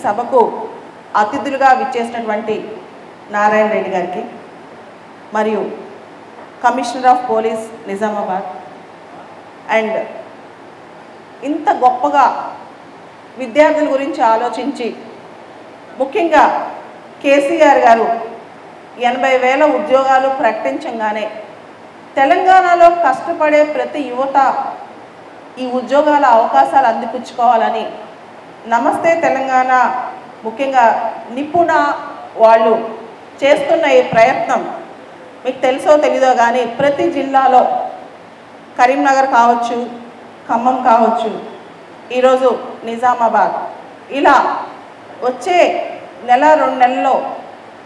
సభకు అతిథులుగా విచ్చేసినటువంటి నారాయణ రెడ్డి గారికి మరియు commissioner of police Nizamabad and ఇంత గొప్పగా విద్యార్థుల గురించి ఆలోచించి ముఖ్యంగా కేసీఆర్ గారు 80,000 ఉద్యోగాలు ప్రకటించగానే తెలంగాణలో కష్టపడే ప్రతి యువత ఈ ఉద్యోగాల అవకాశాలు అందిపుచ్చుకోవాలని నమస్తే తెలంగాణ ముఖ్యంగా నిపుణ వాళ్ళు చేస్తున్న ఈ ప్రయత్నం మీకు తెలుసో తెలీదో కానీ ప్రతి జిల్లాలో కరీంనగర్ కావచ్చు, ఖమ్మం కావచ్చు, ఈరోజు నిజామాబాద్ ఇలా వచ్చే నెల 2 నెలల్లో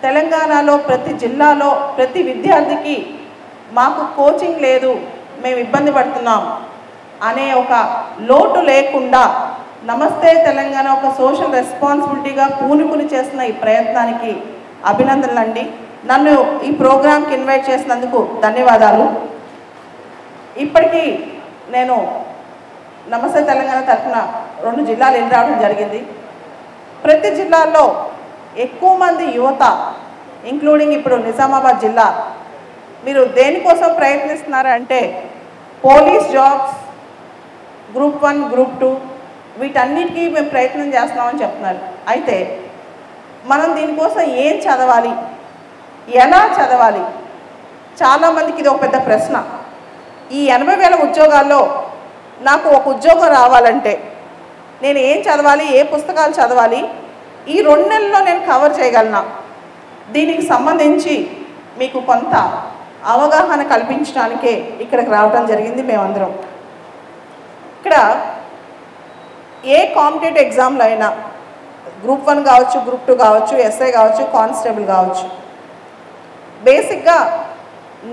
తెలంగాణలో ప్రతి జిల్లాలో ప్రతి విద్యార్థికి మాకు కోచింగ్ లేదు, మేము ఇబ్బంది పడుతున్నాం అనే ఒక లోటు లేకుండా నమస్తే తెలంగాణ ఒక సోషల్ రెస్పాన్సిబిలిటీగా పూనుకుని చేస్తున్న ఈ ప్రయత్నానికి అభినందనలండి. నన్ను ఈ ప్రోగ్రాంకి ఇన్వైట్ చేసినందుకు ధన్యవాదాలు. ఇప్పటికీ నేను నమస్తే తెలంగాణ తరఫున 2 జిల్లాలు వెళ్ళి రావడం జరిగింది. ప్రతి జిల్లాలో ఎక్కువ మంది యువత ఇంక్లూడింగ్ ఇప్పుడు నిజామాబాద్ జిల్లా మీరు దేనికోసం ప్రయత్నిస్తున్నారంటే పోలీస్ జాబ్స్, గ్రూప్ 1, గ్రూప్ 2 వీటన్నిటికీ మేము ప్రయత్నం చేస్తున్నామని చెప్తున్నారు. అయితే మనం దీనికోసం ఏం చదవాలి, ఎలా చదవాలి? చాలామందికి ఇది ఒక పెద్ద ప్రశ్న. ఈ 80,000 ఉద్యోగాల్లో నాకు ఒక ఉద్యోగం రావాలంటే నేను ఏం చదవాలి, ఏ పుస్తకాలు చదవాలి, ఈ 2 నెలల్లో నేను కవర్ చేయగలనా? దీనికి సంబంధించి మీకు కొంత అవగాహన కల్పించడానికే ఇక్కడికి రావడం జరిగింది. మేమందరం ఇక్కడ ఏ కాంపిటేటివ్ ఎగ్జామ్లో అయినా గ్రూప్ 1 కావచ్చు, గ్రూప్ 2 కావచ్చు, ఎస్ఐ కావచ్చు, కానిస్టేబుల్ కావచ్చు, బేసిక్గా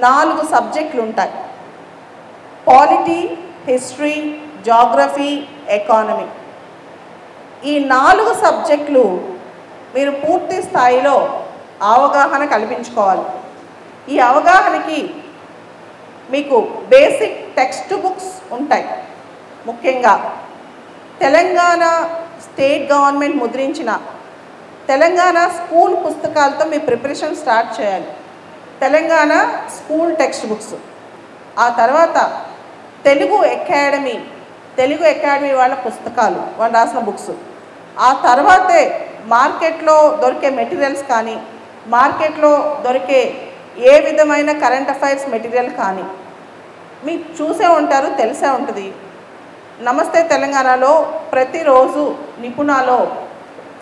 4 సబ్జెక్టులు ఉంటాయి. Polity, history, geography, economy. ఈ 4 సబ్జెక్టులు మీరు పూర్తి స్థాయిలో అవగాహన కల్పించుకోవాలి. ఈ అవగాహనకి మీకు బేసిక్ టెక్స్ట్ బుక్స్ ఉంటాయి. ముఖ్యంగా తెలంగాణ స్టేట్ గవర్నమెంట్ ముద్రించిన తెలంగాణ స్కూల్ పుస్తకాలతో మీ ప్రిపరేషన్ స్టార్ట్ చేయాలి. తెలంగాణ స్కూల్ టెక్స్ట్ బుక్స్, ఆ తర్వాత తెలుగు అకాడమీ వాళ్ళ పుస్తకాలు, వాళ్ళు రాసిన బుక్స్, ఆ తర్వాతే మార్కెట్లో దొరికే మెటీరియల్స్ కానీ మార్కెట్లో దొరికే ఏ విధమైన కరెంట్ అఫైర్స్ మెటీరియల్ కానీ మీకు చూసే ఉంటారు, తెలిసే ఉంటుంది. నమస్తే తెలంగాణలో ప్రతిరోజు నిపుణాలో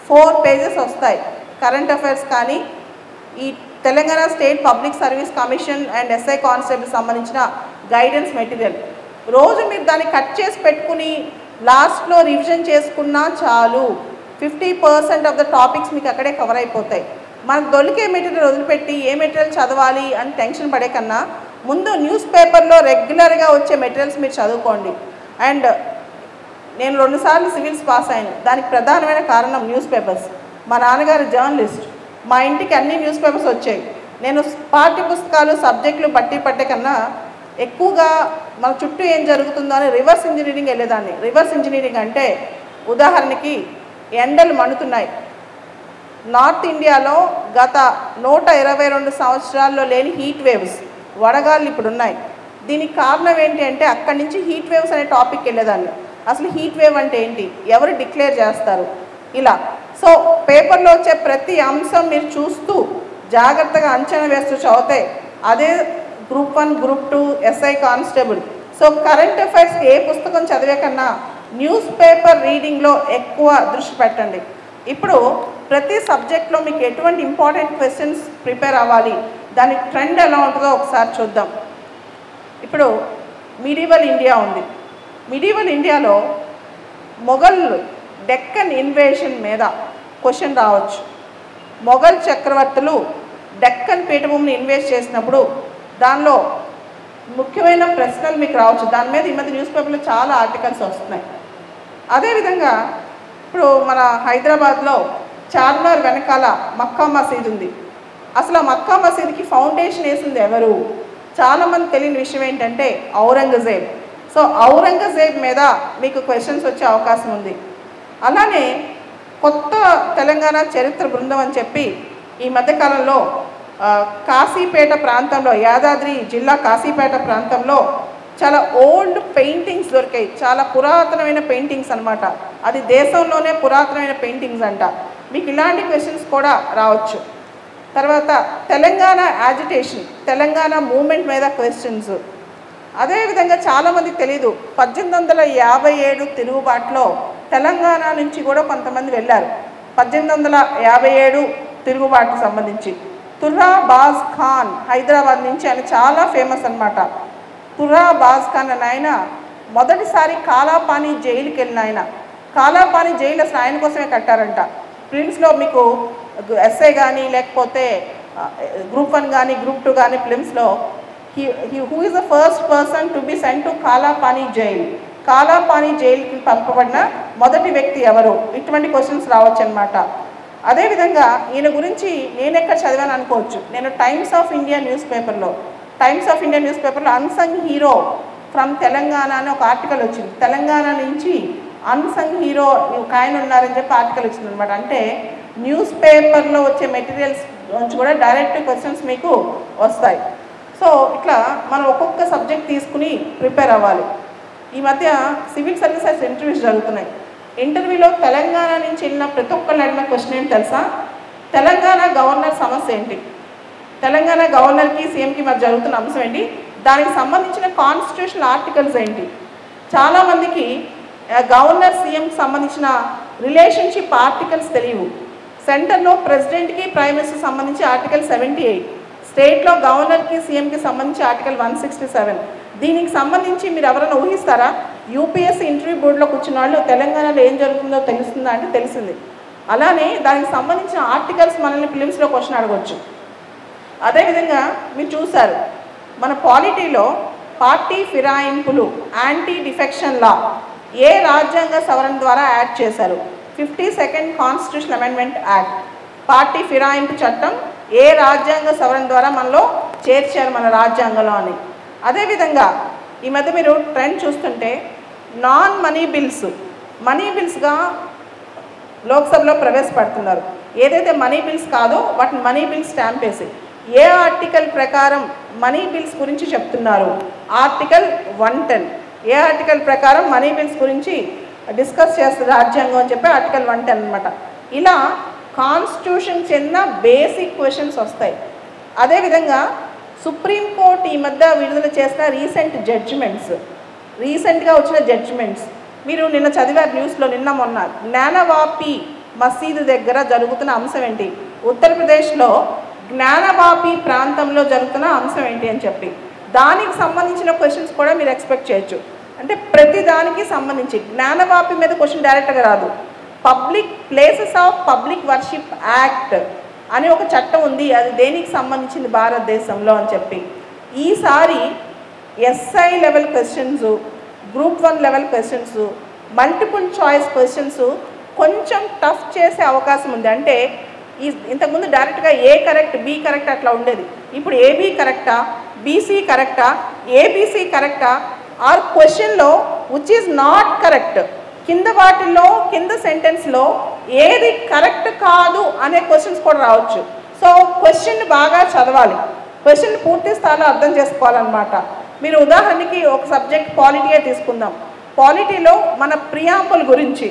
4 పేజెస్ వస్తాయి. కరెంట్ అఫైర్స్ కానీ ఈ Telangana state public service commission and SI constable సంబంధించిన గైడెన్స్ మెటీరియల్. రోజు మీరు దాన్ని కట్ చేసి పెట్టుకుని లాస్ట్లో రివిజన్ చేసుకున్నా చాలు, 50% ఆఫ్ ద టాపిక్స్ మీకు అక్కడే కవర్ అయిపోతాయి. మనకు దొరికే మెటీరియల్ వదిలిపెట్టి ఏ మెటీరియల్ చదవాలి అని టెన్షన్ పడే కన్నా ముందు న్యూస్ పేపర్లో రెగ్యులర్గా వచ్చే మెటీరియల్స్ మీరు చదువుకోండి. అండ్ నేను 2 సార్లు సివిల్స్ పాస్ అయ్యాను. దానికి ప్రధానమైన కారణం న్యూస్ పేపర్స్. మా నాన్నగారు జర్నలిస్ట్, మా ఇంటికి అన్ని న్యూస్ పేపర్స్ వచ్చాయి. నేను పాఠ్య పుస్తకాలు సబ్జెక్టులు పట్టే కన్నా ఎక్కువగా మన చుట్టూ ఏం జరుగుతుందో అని రివర్స్ ఇంజనీరింగ్ వెళ్ళేదాన్ని. రివర్స్ ఇంజనీరింగ్ అంటే ఉదాహరణకి ఎండలు మండుతున్నాయి. నార్త్ ఇండియాలో గత 122 సంవత్సరాల్లో లేని హీట్ వేవ్స్, వడగాళ్ళు ఇప్పుడు ఉన్నాయి. దీనికి కారణం ఏంటి అంటే అక్కడి నుంచి హీట్ వేవ్స్ అనే టాపిక్ వెళ్ళేదాన్ని. అసలు హీట్ వేవ్ అంటే ఏంటి, ఎవరు డిక్లేర్ చేస్తారు, ఇలా. సో పేపర్లో వచ్చే ప్రతి అంశం మీరు చూస్తూ జాగ్రత్తగా అంచనా వేస్తూ చదివితే అదే group 1, group 2, SI constable. So current affairs ఏ పుస్తకం చదివే కన్నా న్యూస్ పేపర్ రీడింగ్లో ఎక్కువ దృష్టి పెట్టండి. ఇప్పుడు ప్రతి సబ్జెక్ట్లో మీకు ఎటువంటి ఇంపార్టెంట్ క్వశ్చన్స్ ప్రిపేర్ అవ్వాలి, దాని ట్రెండ్ ఎలా ఉంటుందో ఒకసారి చూద్దాం. ఇప్పుడు మిడివల్ ఇండియా ఉంది. మిడివల్ ఇండియాలో మొఘల్ డెక్కన్ ఇన్వేషన్ మీద క్వశ్చన్ రావచ్చు. మొఘల్ చక్రవర్తులు డెక్కన్ పీఠభూమిని ఇన్వేస్ట్ చేసినప్పుడు దానిలో ముఖ్యమైన ప్రశ్నలు మీకు రావచ్చు. దాని మీద ఈ మధ్య న్యూస్ పేపర్లో చాలా ఆర్టికల్స్ వస్తున్నాయి. అదేవిధంగా ఇప్పుడు మన హైదరాబాద్లో చార్మినార్ వెనకాల మక్కా మసీద్ ఉంది. అసలు ఆ మక్కా మసీద్కి ఫౌండేషన్ వేసింది ఎవరు? చాలామంది తెలియని విషయం ఏంటంటే ఔరంగజేబ్. సో ఔరంగజేబ్ మీద మీకు క్వశ్చన్స్ వచ్చే అవకాశం ఉంది. అలానే కొత్త తెలంగాణ చరిత్ర బృందం అని చెప్పి ఈ మధ్యకాలంలో కాశీపేట ప్రాంతంలో, యాదాద్రి జిల్లా కాశీపేట ప్రాంతంలో చాలా ఓల్డ్ పెయింటింగ్స్ దొరికాయి. చాలా పురాతనమైన పెయింటింగ్స్ అనమాట. అది దేశంలోనే పురాతనమైన పెయింటింగ్స్ అంట. మీకు ఇలాంటి క్వశ్చన్స్ కూడా రావచ్చు. తర్వాత తెలంగాణ యాజిటేషన్, తెలంగాణ మూమెంట్ మీద క్వశ్చన్స్. అదేవిధంగా చాలామందికి తెలీదు, 1857 తిరుగుబాటులో తెలంగాణ నుంచి కూడా కొంతమంది వెళ్ళారు. 1857 తిరుగుబాటుకు సంబంధించి తుర్రా బాజ్ ఖాన్ హైదరాబాద్ నుంచి ఆయన చాలా ఫేమస్ అనమాట. తుర్రా బాజ్ ఖాన్ అని ఆయన మొదటిసారి కాలాపాని జైలుకి వెళ్ళిన ఆయన. కాలాపాని జైలు అసలు ఆయన కోసమే కట్టారంట. ఫిలిమ్స్లో మీకు ఎస్ఐ కానీ లేకపోతే గ్రూప్ 1 కానీ గ్రూప్ 2 కానీ ఫిలిమ్స్లో who is the first person to be sent to Kalapani jail, Kalapani జైలుకి పంపబడిన మొదటి వ్యక్తి ఎవరు, ఇటువంటి క్వశ్చన్స్ రావచ్చు అనమాట. అదేవిధంగా ఈయన గురించి నేను ఎక్కడ చదివాను అనుకోవచ్చు. నేను టైమ్స్ ఆఫ్ ఇండియా న్యూస్ పేపర్లో అన్సంగ్ హీరో ఫ్రమ్ తెలంగాణ అని ఒక ఆర్టికల్ వచ్చింది. తెలంగాణ నుంచి అన్సంగ్ హీరో ఒక ఆయన ఉన్నారని చెప్పి ఆర్టికల్ వచ్చింది అనమాట. అంటే న్యూస్ పేపర్లో వచ్చే మెటీరియల్స్ నుంచి కూడా డైరెక్ట్ క్వశ్చన్స్ మీకు వస్తాయి. సో ఇట్లా మనం ఒక్కొక్క సబ్జెక్ట్ తీసుకుని ప్రిపేర్ అవ్వాలి. ఈ మధ్య సివిల్ సర్వీసెస్ ఇంటర్వ్యూస్ జరుగుతున్నాయి. ఇంటర్వ్యూలో తెలంగాణ నుంచి వెళ్ళిన ప్రతి ఒక్కళ్ళు అడిగిన క్వశ్చన్ ఏంటి తెలుసా? తెలంగాణ గవర్నర్ సమస్య ఏంటి, తెలంగాణ గవర్నర్కి సీఎంకి మధ్య జరుగుతున్న అంశం ఏంటి, దానికి సంబంధించిన కాన్స్టిట్యూషనల్ ఆర్టికల్స్ ఏంటి. చాలామందికి గవర్నర్ సీఎంకి సంబంధించిన రిలేషన్షిప్ ఆర్టికల్స్ తెలియవు. సెంటర్లో ప్రెసిడెంట్కి ప్రైమ్ మినిస్టర్ సంబంధించి ఆర్టికల్ 78, స్టేట్లో గవర్నర్కి సీఎంకి సంబంధించి ఆర్టికల్ 167. దీనికి సంబంధించి మీరు ఎవరైనా ఊహిస్తారా? యూపీఎస్సీ ఇంటర్వ్యూ బోర్డులో కూర్చున్న వాళ్ళు తెలంగాణలో ఏం జరుగుతుందో తెలుస్తుందా అంటే తెలిసింది. అలానే దానికి సంబంధించిన ఆర్టికల్స్ మనల్ని ఫిలిమ్స్లో క్వశ్చన్ అడగవచ్చు. అదేవిధంగా మీరు చూశారు మన పాలిటీలో పార్టీ ఫిరాయింపులు, యాంటీ డిఫెక్షన్ లా ఏ రాజ్యాంగ సవరణ ద్వారా యాడ్ చేశారు? 52nd constitution amendment act. Party ఫిరాయింపు చట్టం ఏ రాజ్యాంగ సవరణ ద్వారా మనలో చేర్చారు మన రాజ్యాంగంలో అని. అదేవిధంగా ఈ మధ్య మీరు ట్రెండ్ చూస్తుంటే నాన్ మనీ బిల్స్గా లోక్సభలో ప్రవేశపెడుతున్నారు. ఏదైతే మనీ బిల్స్ కాదో వాటిని మనీ బిల్స్ స్టాంప్ వేసి ఏ ఆర్టికల్ ప్రకారం మనీ బిల్స్ గురించి చెప్తున్నారు? ఆర్టికల్ 110. ఏ ఆర్టికల్ ప్రకారం మనీ బిల్స్ గురించి డిస్కస్ చేస్తుంది రాజ్యాంగం అని చెప్పి ఆర్టికల్ 110 అనమాట. ఇలా కాన్స్టిట్యూషన్ చెందిన బేసిక్ క్వశ్చన్స్ వస్తాయి. అదేవిధంగా సుప్రీంకోర్టు ఈ మధ్య విడుదల చేసిన రీసెంట్గా వచ్చిన జడ్జిమెంట్స్ మీరు నిన్న చదివారు న్యూస్లో, నిన్న మొన్న జ్ఞానవాపి మసీదు దగ్గర జరుగుతున్న అంశం ఏంటి, ఉత్తరప్రదేశ్లో జ్ఞానవాపి ప్రాంతంలో జరుగుతున్న అంశం ఏంటి అని చెప్పి దానికి సంబంధించిన క్వశ్చన్స్ కూడా మీరు ఎక్స్పెక్ట్ చేయొచ్చు. అంటే ప్రతి దానికి సంబంధించి జ్ఞానవాపి మీద క్వశ్చన్ డైరెక్ట్గా రాదు. Public places of public worship act అని ఒక చట్టం ఉంది, అది దేనికి సంబంధించింది భారతదేశంలో అని చెప్పి. ఈసారి SI level questions, group 1 level questions, multiple choice questions కొంచెం టఫ్ చేసే అవకాశం ఉంది. అంటే ఇంతకుముందు డైరెక్ట్గా ఏ కరెక్ట్ బి కరెక్ట్ అట్లా ఉండేది. ఇప్పుడు ఏబీ కరెక్టా, బీసీ కరెక్టా, ఏబీసీ కరెక్టా, ఆర్ క్వశ్చన్లో విచ్ ఈజ్ నాట్ కరెక్ట్, కింద వాటిల్లో కింద సెంటెన్స్లో ఏది కరెక్ట్ కాదు అనే క్వశ్చన్స్ కూడా రావచ్చు. సో క్వశ్చన్ బాగా చదవాలి, క్వశ్చన్ పూర్తి స్థాయిలో అర్థం చేసుకోవాలన్నమాట. మీరు ఉదాహరణకి ఒక సబ్జెక్ట్ పాలిటీయే తీసుకుందాం. పాలిటీలో మన ప్రియాంబుల్ గురించి,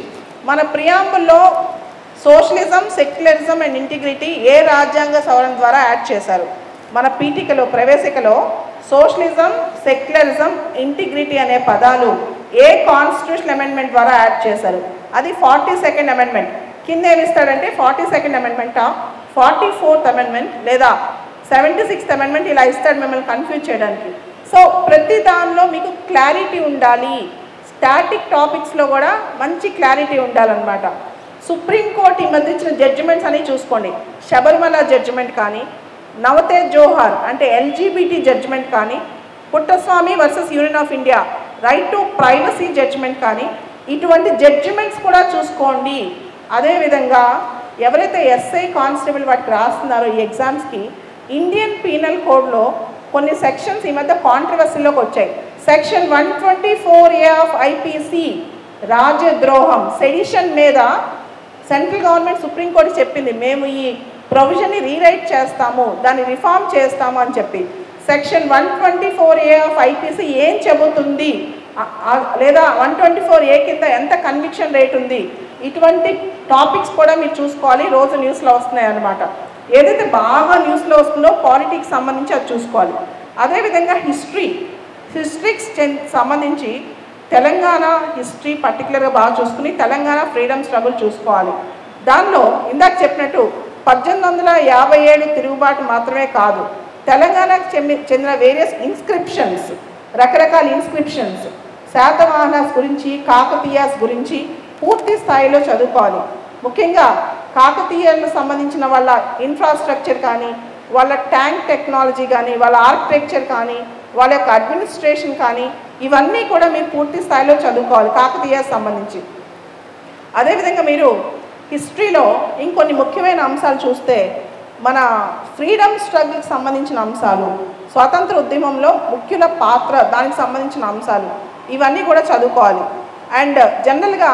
మన ప్రియాంబుల్లో సోషలిజం, సెక్యులరిజం అండ్ ఇంటిగ్రిటీ ఏ రాజ్యాంగ సవరణ ద్వారా యాడ్ చేశారు? మన పీఠికలో ప్రవేశికలో సోషలిజం, సెక్యులరిజం, ఇంటిగ్రిటీ అనే పదాలు ఏ కాన్స్టిట్యూషన్ అమెండ్మెంట్ ద్వారా యాడ్ చేశారు? అది 42nd అమెండ్మెంట్. కింద ఏమిస్తాడంటే 42nd అమెండ్మెంటా, 44th అమెండ్మెంట్ లేదా 76th అమెండ్మెంట్ ఇలా ఇస్తాడు మిమ్మల్ని కన్ఫ్యూజ్ చేయడానికి. సో ప్రతి దానిలో మీకు క్లారిటీ ఉండాలి. స్టాటిక్ టాపిక్స్లో కూడా మంచి క్లారిటీ ఉండాలన్నమాట. సుప్రీంకోర్టు ఈ మధ్య ఇచ్చిన జడ్జిమెంట్స్ అని చూసుకోండి. శబరిమల జడ్జిమెంట్ కానీ, నవతేజ్ జోహార్ అంటే ఎల్జీబీటీ జడ్జిమెంట్ కానీ, Puttaswamy versus Union of India right to privacy judgment కానీ, ఇటువంటి జడ్జిమెంట్స్ కూడా చూసుకోండి. అదేవిధంగా ఎవరైతే ఎస్ఐ కానిస్టేబుల్ వాటికి రాస్తున్నారో ఈ ఎగ్జామ్స్కి, ఇండియన్ పీనల్ కోడ్లో కొన్ని సెక్షన్స్ ఈ మధ్య కాంట్రవర్సీలోకి వచ్చాయి. సెక్షన్ 124A ఆఫ్ ఐపీసీ రాజద్రోహం, సెడిషన్ మీద సెంట్రల్ గవర్నమెంట్ సుప్రీంకోర్టు చెప్పింది మేము ఈ ప్రొవిజన్ని రీరైట్ చేస్తాము, దాన్ని రిఫార్మ్ చేస్తాము అని చెప్పి. సెక్షన్ 124A ఆఫ్ ఐపీసీ ఏం చెబుతుంది, లేదా 124A కింద ఎంత కన్విక్షన్ రేట్ ఉంది, ఇటువంటి టాపిక్స్ కూడా మీరు చూసుకోవాలి. రోజు న్యూస్లో వస్తున్నాయి అన్నమాట. ఏదైతే బాగా న్యూస్లో వస్తుందో పాలిటిక్స్ సంబంధించి అది చూసుకోవాలి. అదేవిధంగా హిస్టరీకి సంబంధించి తెలంగాణ హిస్టరీ పర్టికులర్గా బాగా చూసుకుని తెలంగాణ ఫ్రీడమ్ స్ట్రగుల్ చూసుకోవాలి. దానిలో ఇందాక చెప్పినట్టు 1857 తిరుగుబాటు మాత్రమే కాదు, తెలంగాణకు చెందిన వేరియస్ ఇన్స్క్రిప్షన్స్, రకరకాల ఇన్స్క్రిప్షన్స్, శాతవాహనాస్ గురించి, కాకతీయాస్ గురించి పూర్తి స్థాయిలో చదువుకోవాలి. ముఖ్యంగా కాకతీయులకు సంబంధించిన వాళ్ళ ఇన్ఫ్రాస్ట్రక్చర్ కానీ, వాళ్ళ ట్యాంక్ టెక్నాలజీ కానీ, వాళ్ళ ఆర్కిటెక్చర్ కానీ, వాళ్ళ యొక్క అడ్మినిస్ట్రేషన్ కానీ, ఇవన్నీ కూడా మీరు పూర్తి స్థాయిలో చదువుకోవాలి కాకతీయకు సంబంధించి. అదేవిధంగా మీరు హిస్టరీలో ఇంకొన్ని ముఖ్యమైన అంశాలు చూస్తే మన ఫ్రీడమ్ స్ట్రగుల్కి సంబంధించిన అంశాలు, స్వాతంత్ర ఉద్యమంలో ముఖ్యుల పాత్ర, దానికి సంబంధించిన అంశాలు, ఇవన్నీ కూడా చదువుకోవాలి. అండ్ జనరల్గా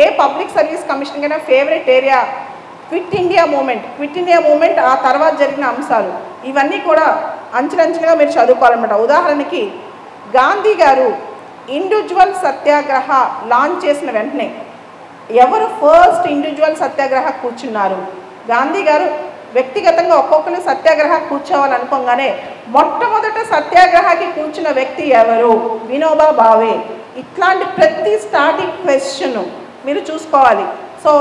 ఏ పబ్లిక్ సర్వీస్ కమిషన్ కైనా favourite area quit India moment, ఆ తర్వాత జరిగిన అంశాలు, ఇవన్నీ కూడా అంచెలంచెలుగా మీరు చదువుకోవాలన్నమాట. ఉదాహరణకి గాంధీ గారు ఇండివిజువల్ సత్యాగ్రహ లాంచ్ చేసిన వెంటనే ఎవరు ఫస్ట్ ఇండివిజువల్ సత్యాగ్రహ కూర్చున్నారు? గాంధీ గారు వ్యక్తిగతంగా ఒక్కొక్కరు సత్యాగ్రహ కూర్చోవాలనుకోగానే మొట్టమొదట సత్యాగ్రహకి కూర్చున్న వ్యక్తి ఎవరు? వినోబా భావే. ఇట్లాంటి ప్రతి స్టార్టింగ్ క్వశ్చన్ మీరు చూసుకోవాలి. సో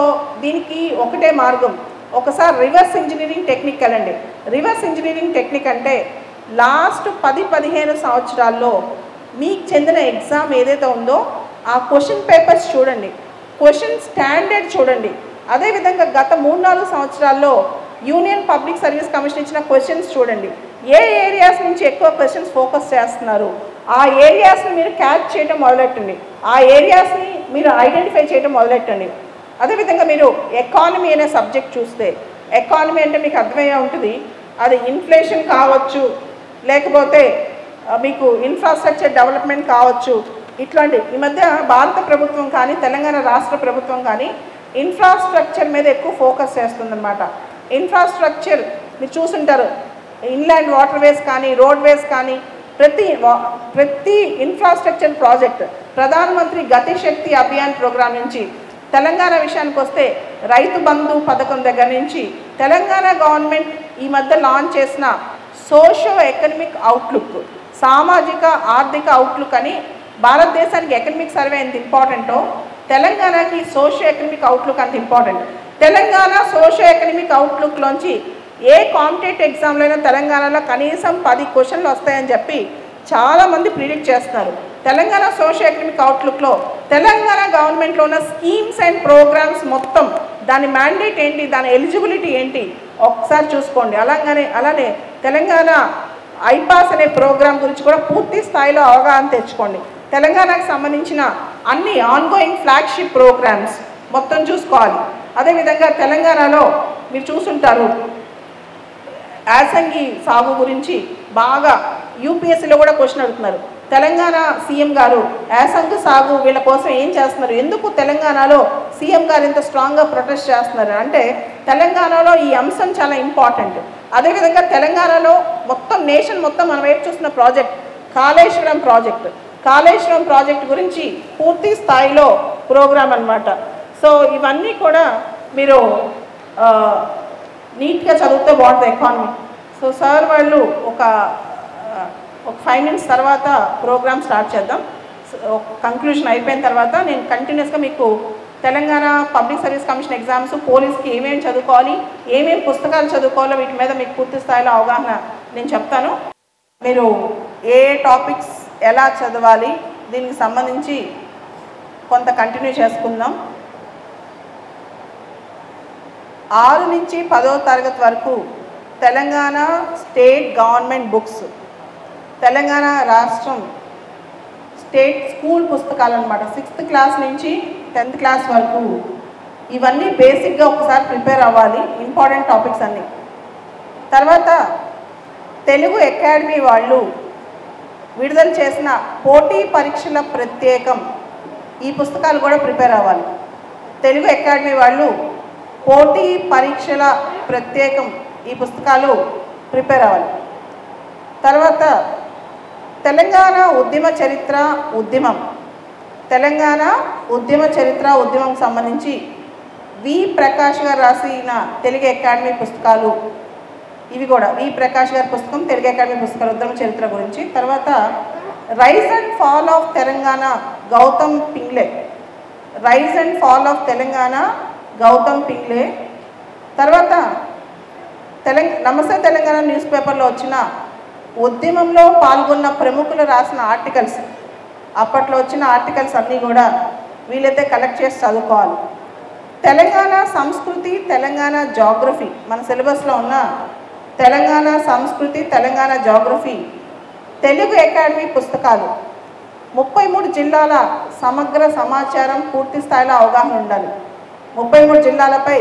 దీనికి ఒకటే మార్గం, ఒకసారి రివర్స్ ఇంజనీరింగ్ టెక్నిక్ వెళ్ళండి. రివర్స్ ఇంజనీరింగ్ టెక్నిక్ అంటే లాస్ట్ 10-15 సంవత్సరాల్లో మీకు చెందిన ఎగ్జామ్ ఏదైతే ఉందో ఆ క్వశ్చన్ పేపర్స్ చూడండి, క్వశ్చన్ స్టాండర్డ్ చూడండి. అదేవిధంగా గత 3-4 సంవత్సరాల్లో యూనియన్ పబ్లిక్ సర్వీస్ కమిషన్ ఇచ్చిన క్వశ్చన్స్ చూడండి. ఏ ఏరియాస్ నుంచి ఎక్కువ క్వశ్చన్స్ ఫోకస్ చేస్తున్నారు, ఆ ఏరియాస్ని మీరు క్యాచ్ చేయడం మొదలెట్టండి, ఆ ఏరియాస్ని మీరు ఐడెంటిఫై చేయడం మొదలెట్టండి. అదేవిధంగా మీరు ఎకానమీ అనే సబ్జెక్ట్ చూస్తే, ఎకానమీ అంటే మీకు అర్థమయ్యే ఉంటుంది, అది ఇన్ఫ్లేషన్ కావచ్చు, లేకపోతే మీకు ఇన్ఫ్రాస్ట్రక్చర్ డెవలప్మెంట్ కావచ్చు. ఇట్లాంటి ఈ మధ్య భారత ప్రభుత్వం కానీ తెలంగాణ రాష్ట్ర ప్రభుత్వం కానీ ఇన్ఫ్రాస్ట్రక్చర్ మీద ఎక్కువ ఫోకస్ చేస్తుందన్నమాట. ఇన్ఫ్రాస్ట్రక్చర్ మీరు చూసుంటారు, ఇన్లాండ్ వాటర్వేస్ కానీ, రోడ్వేస్ కానీ, ప్రతి ఇన్ఫ్రాస్ట్రక్చర్ ప్రాజెక్ట్ ప్రధానమంత్రి గతి శక్తి అభియాన్ ప్రోగ్రాం నుంచి తెలంగాణ విషయానికి వస్తే రైతు బంధు పథకం దగ్గర నుంచి తెలంగాణ గవర్నమెంట్ ఈ మధ్య లాంచ్ చేసిన సోషో ఎకనమిక్ అవుట్లుక్, సామాజిక ఆర్థిక అవుట్లుక్ అని, భారతదేశానికి ఎకనమిక్ సర్వే ఎంత ఇంపార్టెంటో తెలంగాణకి సోషో ఎకనమిక్ అవుట్లుక్ అంత ఇంపార్టెంట్. తెలంగాణ సోషో ఎకనమిక్ అవుట్లుక్లోంచి ఏ కాంపిటేటివ్ ఎగ్జామ్లో అయినా తెలంగాణలో కనీసం 10 క్వశ్చన్లు వస్తాయని చెప్పి చాలామంది ప్రిడిక్ట్ చేస్తున్నారు. తెలంగాణ సోషో ఎకనమిక్ అవుట్లుక్లో తెలంగాణ గవర్నమెంట్లో ఉన్న స్కీమ్స్ అండ్ ప్రోగ్రామ్స్ మొత్తం, దాని మ్యాండేట్ ఏంటి, దాని ఎలిజిబిలిటీ ఏంటి ఒకసారి చూసుకోండి. అలానే తెలంగాణ ఐపాస్ అనే ప్రోగ్రాం గురించి కూడా పూర్తి స్థాయిలో అవగాహన తెచ్చుకోండి. తెలంగాణకు సంబంధించిన అన్ని ఆన్గోయింగ్ ఫ్లాగ్షిప్ ప్రోగ్రామ్స్ మొత్తం చూసుకోవాలి. అదేవిధంగా తెలంగాణలో మీరు చూసుంటారు యాసంగి సాగు గురించి బాగా యూపీఎస్సీలో కూడా క్వశ్చన్ అడుగుతున్నారు. తెలంగాణ సీఎం గారు యాసంగి సాగు వీళ్ళ కోసం ఏం చేస్తున్నారు, ఎందుకు తెలంగాణలో సీఎం గారు ఇంత స్ట్రాంగ్గా ప్రొటెస్ట్ చేస్తున్నారు అంటే తెలంగాణలో ఈ అంశం చాలా ఇంపార్టెంట్. అదేవిధంగా తెలంగాణలో మొత్తం నేషన్ మొత్తం మన వైపు చూస్తున్న ప్రాజెక్ట్ కాళేశ్వరం ప్రాజెక్ట్ గురించి పూర్తి స్థాయిలో ప్రోగ్రామ్ అన్నమాట. సో ఇవన్నీ కూడా మీరు నీట్గా చదివితే బాగుంటుంది ఎకానమీ. సో సార్ వాళ్ళు ఒక 5 minutes తర్వాత ప్రోగ్రామ్ స్టార్ట్ చేద్దాం. కంక్లూషన్ అయిపోయిన తర్వాత నేను కంటిన్యూస్గా మీకు Telangana public service commission exams, పోలీస్కి ఏమేమి చదువుకోవాలి, ఏమేమి పుస్తకాలు చదువుకోవాలో వీటి మీద మీకు పూర్తి స్థాయిలో అవగాహన నేను చెప్తాను. మీరు ఏ టాపిక్స్ ఎలా చదవాలి దీనికి సంబంధించి కొంత కంటిన్యూ చేసుకుందాం. 6 నుంచి 10వ తరగతి వరకు Telangana state government books, Telangana రాష్ట్రం స్టేట్ స్కూల్ పుస్తకాలు అన్నమాట. 6th క్లాస్ నుంచి 10th క్లాస్ వరకు ఇవన్నీ బేసిక్గా ఒకసారి ప్రిపేర్ అవ్వాలి, ఇంపార్టెంట్ టాపిక్స్ అన్నీ. తర్వాత తెలుగు అకాడమీ వాళ్ళు విడుదల చేసిన పోటీ పరీక్షల ప్రత్యేకం, ఈ పుస్తకాలు కూడా ప్రిపేర్ అవ్వాలి. తెలుగు అకాడమీ వాళ్ళు పోటీ పరీక్షల ప్రత్యేకం ఈ పుస్తకాలు ప్రిపేర్ అవ్వాలి. తర్వాత తెలంగాణ ఉద్యమ చరిత్ర ఉద్యమం, తెలంగాణ ఉద్యమ చరిత్ర ఉద్యమం సంబంధించి వి ప్రకాష్ గారు రాసిన తెలుగు అకాడమీ పుస్తకాలు, ఇవి కూడా వి ప్రకాష్ గారి పుస్తకం తెలుగు అకాడమీ పుస్తకాలు ఉద్యమ చరిత్ర గురించి. తర్వాత rise and fall of Telangana Gautam Pingle, rise and fall of Telangana Gautam Pingle. తర్వాత నమస్తే తెలంగాణ న్యూస్ పేపర్లో వచ్చిన ఉద్యమంలో పాల్గొన్న ప్రముఖులు రాసిన ఆర్టికల్స్, అప్పట్లో వచ్చిన ఆర్టికల్స్ అన్నీ కూడా వీలైతే కలెక్ట్ చేసి చదువుకోవాలి. తెలంగాణ సంస్కృతి తెలంగాణ జాగ్రఫీ, మన సిలబస్లో ఉన్న తెలంగాణ సంస్కృతి తెలంగాణ జాగ్రఫీ తెలుగు అకాడమీ పుస్తకాలు. 33 జిల్లాల సమగ్ర సమాచారం పూర్తి స్థాయిలో అవగాహన ఉండాలి. 33 జిల్లాలపై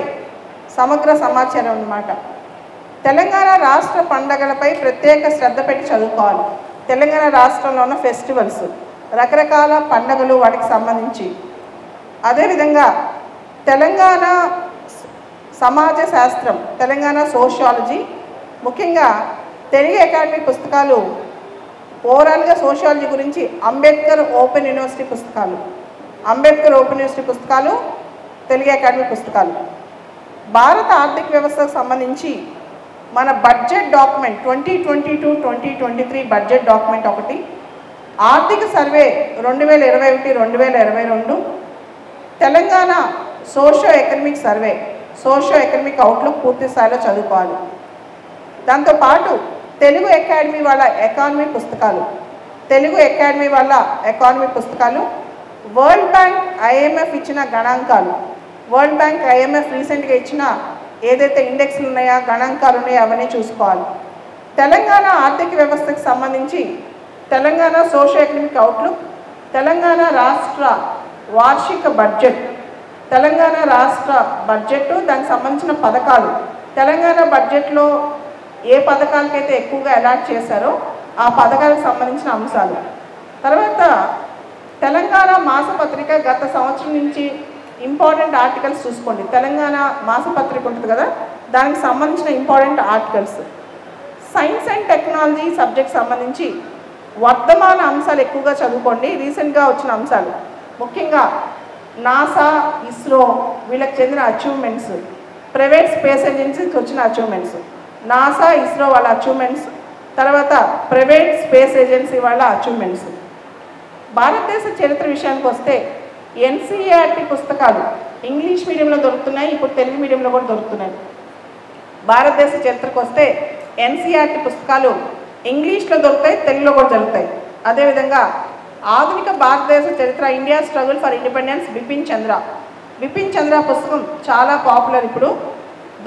సమగ్ర సమాచారం అన్నమాట. తెలంగాణ రాష్ట్ర పండగలపై ప్రత్యేక శ్రద్ధ పెట్టి చదువుకోవాలి. తెలంగాణ రాష్ట్రంలో ఉన్న ఫెస్టివల్స్, రకరకాల పండగలు, వాటికి సంబంధించి. అదేవిధంగా తెలంగాణ సమాజ శాస్త్రం, తెలంగాణ సోషియాలజీ, ముఖ్యంగా తెలుగు అకాడమీ పుస్తకాలు ఓవరాల్గా సోషియాలజీ గురించి అంబేద్కర్ ఓపెన్ యూనివర్సిటీ పుస్తకాలు, అంబేద్కర్ ఓపెన్ యూనివర్సిటీ పుస్తకాలు తెలుగు అకాడమీ పుస్తకాలు. భారత ఆర్థిక వ్యవస్థకు సంబంధించి మన బడ్జెట్ డాక్యుమెంట్ 2022-2023 బడ్జెట్ డాక్యుమెంట్ ఒకటి, ఆర్థిక survey 2021-2022, Telangana socio economic survey, socio economic outlook పూర్తి స్థాయిలో చదువుకోవాలి. దాంతోపాటు తెలుగు అకాడమీ వాళ్ళ ఎకానమీ పుస్తకాలు, తెలుగు అకాడమీ వాళ్ళ ఎకానమీ పుస్తకాలు, వరల్డ్ బ్యాంక్ ఐఎంఎఫ్ ఇచ్చిన గణాంకాలు, వరల్డ్ బ్యాంక్ ఐఎంఎఫ్ రీసెంట్గా ఇచ్చిన ఏదైతే ఇండెక్స్లు ఉన్నాయో గణాంకాలు ఉన్నాయో అవన్నీ చూసుకోవాలి. తెలంగాణ ఆర్థిక వ్యవస్థకు సంబంధించి Telangana socio economic outlook, Telangana రాష్ట్ర వార్షిక బడ్జెట్, తెలంగాణ రాష్ట్ర బడ్జెట్, దానికి సంబంధించిన పథకాలు, తెలంగాణ బడ్జెట్లో ఏ పథకాలకైతే ఎక్కువగా అలాట్ చేశారో ఆ పథకాలకు సంబంధించిన అంశాలు. తర్వాత తెలంగాణ మాసపత్రిక గత సంవత్సరం నుంచి ఇంపార్టెంట్ ఆర్టికల్స్ చూసుకోండి. తెలంగాణ మాసపత్రిక ఉంటుంది కదా, దానికి సంబంధించిన important articles. Science and technology subject సంబంధించి వర్ధమాన అంశాలు ఎక్కువగా చదువుకోండి. రీసెంట్గా వచ్చిన అంశాలు ముఖ్యంగా నాసా, ఇస్రో వీళ్ళకి చెందిన అచీవ్మెంట్స్, ప్రైవేట్ స్పేస్ ఏజెన్సీకి వచ్చిన అచీవ్మెంట్స్, నాసా ఇస్రో వాళ్ళ అచీవ్మెంట్స్, తర్వాత ప్రైవేట్ స్పేస్ ఏజెన్సీ వాళ్ళ అచీవ్మెంట్స్. భారతదేశ చరిత్ర విషయానికి వస్తే ఎన్సీఈఆర్టీ పుస్తకాలు ఇంగ్లీష్ మీడియంలో దొరుకుతున్నాయి, ఇప్పుడు తెలుగు మీడియంలో కూడా దొరుకుతున్నాయి. భారతదేశ చరిత్రకు వస్తే ఎన్సీఈఆర్టీ పుస్తకాలు ఇంగ్లీష్లో దొరుకుతాయి, తెలుగులో కూడా దొరుకుతాయి. అదేవిధంగా ఆధునిక భారతదేశ చరిత్ర, India struggle for independence, Bipin Chandra పుస్తకం చాలా పాపులర్ ఇప్పుడు.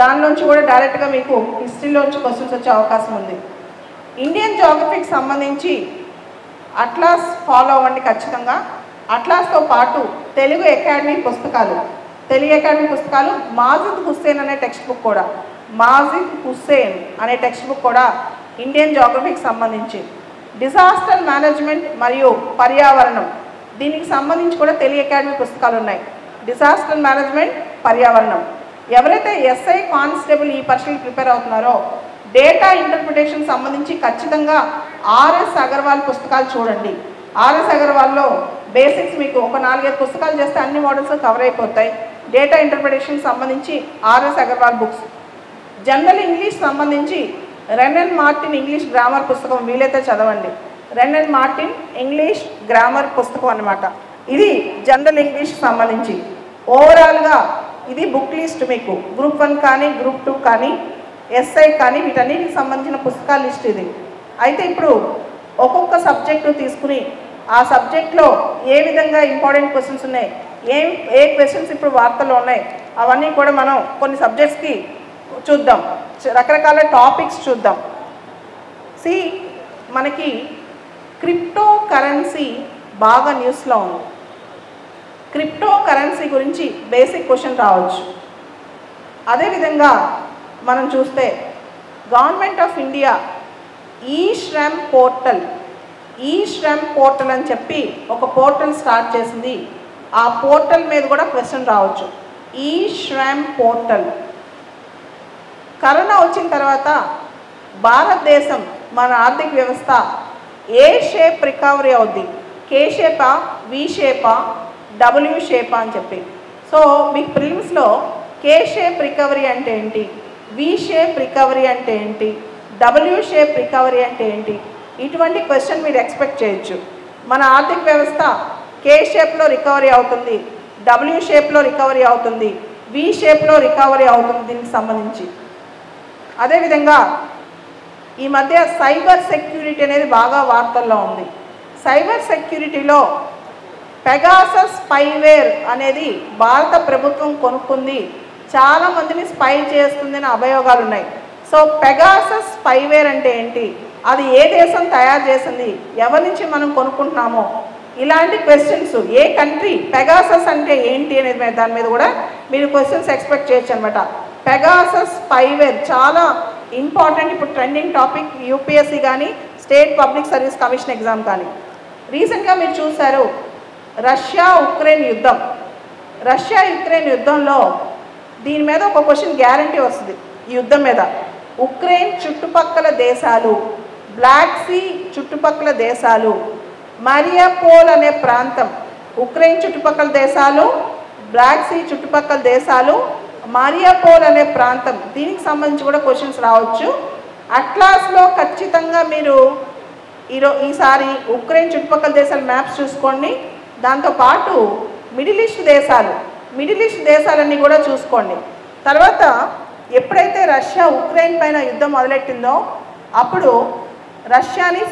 దానిలోంచి కూడా డైరెక్ట్గా మీకు హిస్టరీలోంచి క్వశ్చన్స్ వచ్చే అవకాశం ఉంది. ఇండియన్ జాగ్రఫీకి సంబంధించి అట్లాస్ ఫాలో అవ్వండి ఖచ్చితంగా. అట్లాస్తో పాటు తెలుగు అకాడమీ పుస్తకాలు, తెలుగు అకాడమీ పుస్తకాలు, మాజిద్ హుస్సేన్ అనే టెక్స్ట్ బుక్ కూడా, మాజిద్ హుస్సేన్ అనే టెక్స్ట్ బుక్ కూడా ఇండియన్ జాగ్రఫీకి సంబంధించి. డిజాస్టర్ మేనేజ్మెంట్ మరియు పర్యావరణం, దీనికి సంబంధించి కూడా తెలుగు అకాడమీ పుస్తకాలు ఉన్నాయి. డిజాస్టర్ మేనేజ్మెంట్, పర్యావరణం. ఎవరైతే ఎస్ఐ కానిస్టేబుల్ ఈ పరీక్షలు ప్రిపేర్ అవుతున్నారో డేటా ఇంటర్ప్రిటేషన్ సంబంధించి ఖచ్చితంగా ఆర్ఎస్ అగర్వాల్ పుస్తకాలు చూడండి. ఆర్ఎస్ అగర్వాల్లో బేసిక్స్ మీకు ఒక 4-5 పుస్తకాలు చేస్తే అన్ని మోడల్స్ కవర్ అయిపోతాయి. డేటా ఇంటర్ప్రిటేషన్ సంబంధించి RS Agarwal books. General English సంబంధించి రెనన్ మార్టిన్ ఇంగ్లీష్ గ్రామర్ పుస్తకం వీలైతే చదవండి. రెనన్ మార్టిన్ ఇంగ్లీష్ గ్రామర్ పుస్తకం అన్నమాట. ఇది జనరల్ ఇంగ్లీష్ సంబంధించి. ఓవరాల్గా ఇది బుక్ లిస్ట్ మీకు గ్రూప్ 1 కానీ గ్రూప్ 2 కానీ ఎస్ఐ కానీ వీటన్నిటికి సంబంధించిన పుస్తకాల లిస్ట్ ఇది. అయితే ఇప్పుడు ఒక్కొక్క సబ్జెక్టు తీసుకుని ఆ సబ్జెక్ట్లో ఏ విధంగా ఇంపార్టెంట్ క్వశ్చన్స్ ఉన్నాయి, ఏ క్వశ్చన్స్ ఇప్పుడు వార్తల్లో ఉన్నాయి, అవన్నీ కూడా మనం కొన్ని సబ్జెక్ట్స్కి చూద్దాం. రకరకాల టాపిక్స్ చూద్దాం. మనకి క్రిప్టో కరెన్సీ బాగా న్యూస్లో ఉంది. క్రిప్టో కరెన్సీ గురించి బేసిక్ క్వశ్చన్ రావచ్చు. అదేవిధంగా మనం చూస్తే గవర్నమెంట్ ఆఫ్ ఇండియా ఈ శ్రమ్ పోర్టల్ అని చెప్పి ఒక పోర్టల్ స్టార్ట్ చేసింది. ఆ పోర్టల్ మీద కూడా క్వశ్చన్ రావచ్చు. ఈ-శ్రమ్ పోర్టల్. కరోనా వచ్చిన తర్వాత భారతదేశం మన ఆర్థిక వ్యవస్థ ఏ షేప్ రికవరీ అవుద్ది, కే షేపా, వి షేపా, డబ్ల్యూ షేపా అని చెప్పి. సో మీకు ప్రిలిమ్స్లో కే షేప్ రికవరీ అంటే ఏంటి, వి షేప్ రికవరీ అంటే ఏంటి, డబ్ల్యూ షేప్ రికవరీ అంటే ఏంటి, ఇటువంటి క్వశ్చన్ మీరు ఎక్స్పెక్ట్ చేయొచ్చు. మన ఆర్థిక వ్యవస్థ కే షేప్లో రికవరీ అవుతుంది, డబ్ల్యూ షేప్లో రికవరీ అవుతుంది, వి షేప్లో రికవరీ అవుతుంది దీనికి సంబంధించి. అదేవిధంగా ఈ మధ్య సైబర్ సెక్యూరిటీ అనేది బాగా వార్తల్లో ఉంది. సైబర్ సెక్యూరిటీలో పెగాసస్ స్పైవేర్ అనేది భారత ప్రభుత్వం కొనుక్కుంది, చాలామందిని స్పై చేస్తుందని అభియోగాలు ఉన్నాయి. సో పెగాసస్ స్పైవేర్ అంటే ఏంటి, అది ఏ దేశం తయారు చేసింది, ఎవరి నుంచి మనం కొనుక్కుంటున్నామో, ఇలాంటి క్వశ్చన్స్, ఏ కంట్రీ, పెగాసస్ అంటే ఏంటి అనేది దాని మీద కూడా మీరు క్వశ్చన్స్ ఎక్స్పెక్ట్ చేయొచ్చు అనమాట. పెగాసస్ స్పైవేర్ చాలా ఇంపార్టెంట్, ఇప్పుడు ట్రెండింగ్ టాపిక్ యూపీఎస్సీ కానీ state public service commission exam కానీ. రీసెంట్గా మీరు చూశారు రష్యా ఉక్రెయిన్ యుద్ధం. రష్యా యుక్రెయిన్ యుద్ధంలో దీని మీద ఒక క్వశ్చన్ గ్యారంటీ వస్తుంది. ఈ యుద్ధం మీద ఉక్రెయిన్ చుట్టుపక్కల దేశాలు, బ్లాక్ సీ చుట్టుపక్కల దేశాలు, మరియాపోల్ అనే ప్రాంతం, ఉక్రెయిన్ చుట్టుపక్కల దేశాలు, బ్లాక్ సీ చుట్టుపక్కల దేశాలు, మరియాపోల్ అనే ప్రాంతం, దీనికి సంబంధించి కూడా క్వశ్చన్స్ రావచ్చు. అట్లాస్లో ఖచ్చితంగా మీరు ఈసారి ఉక్రెయిన్ చుట్టుపక్కల దేశాల మ్యాప్స్ చూసుకోండి. దాంతోపాటు మిడిల్ ఈస్ట్ దేశాలన్నీ కూడా చూసుకోండి. తర్వాత ఎప్పుడైతే రష్యా ఉక్రెయిన్ పైన యుద్ధం మొదలెట్టిందో అప్పుడు రష్యాని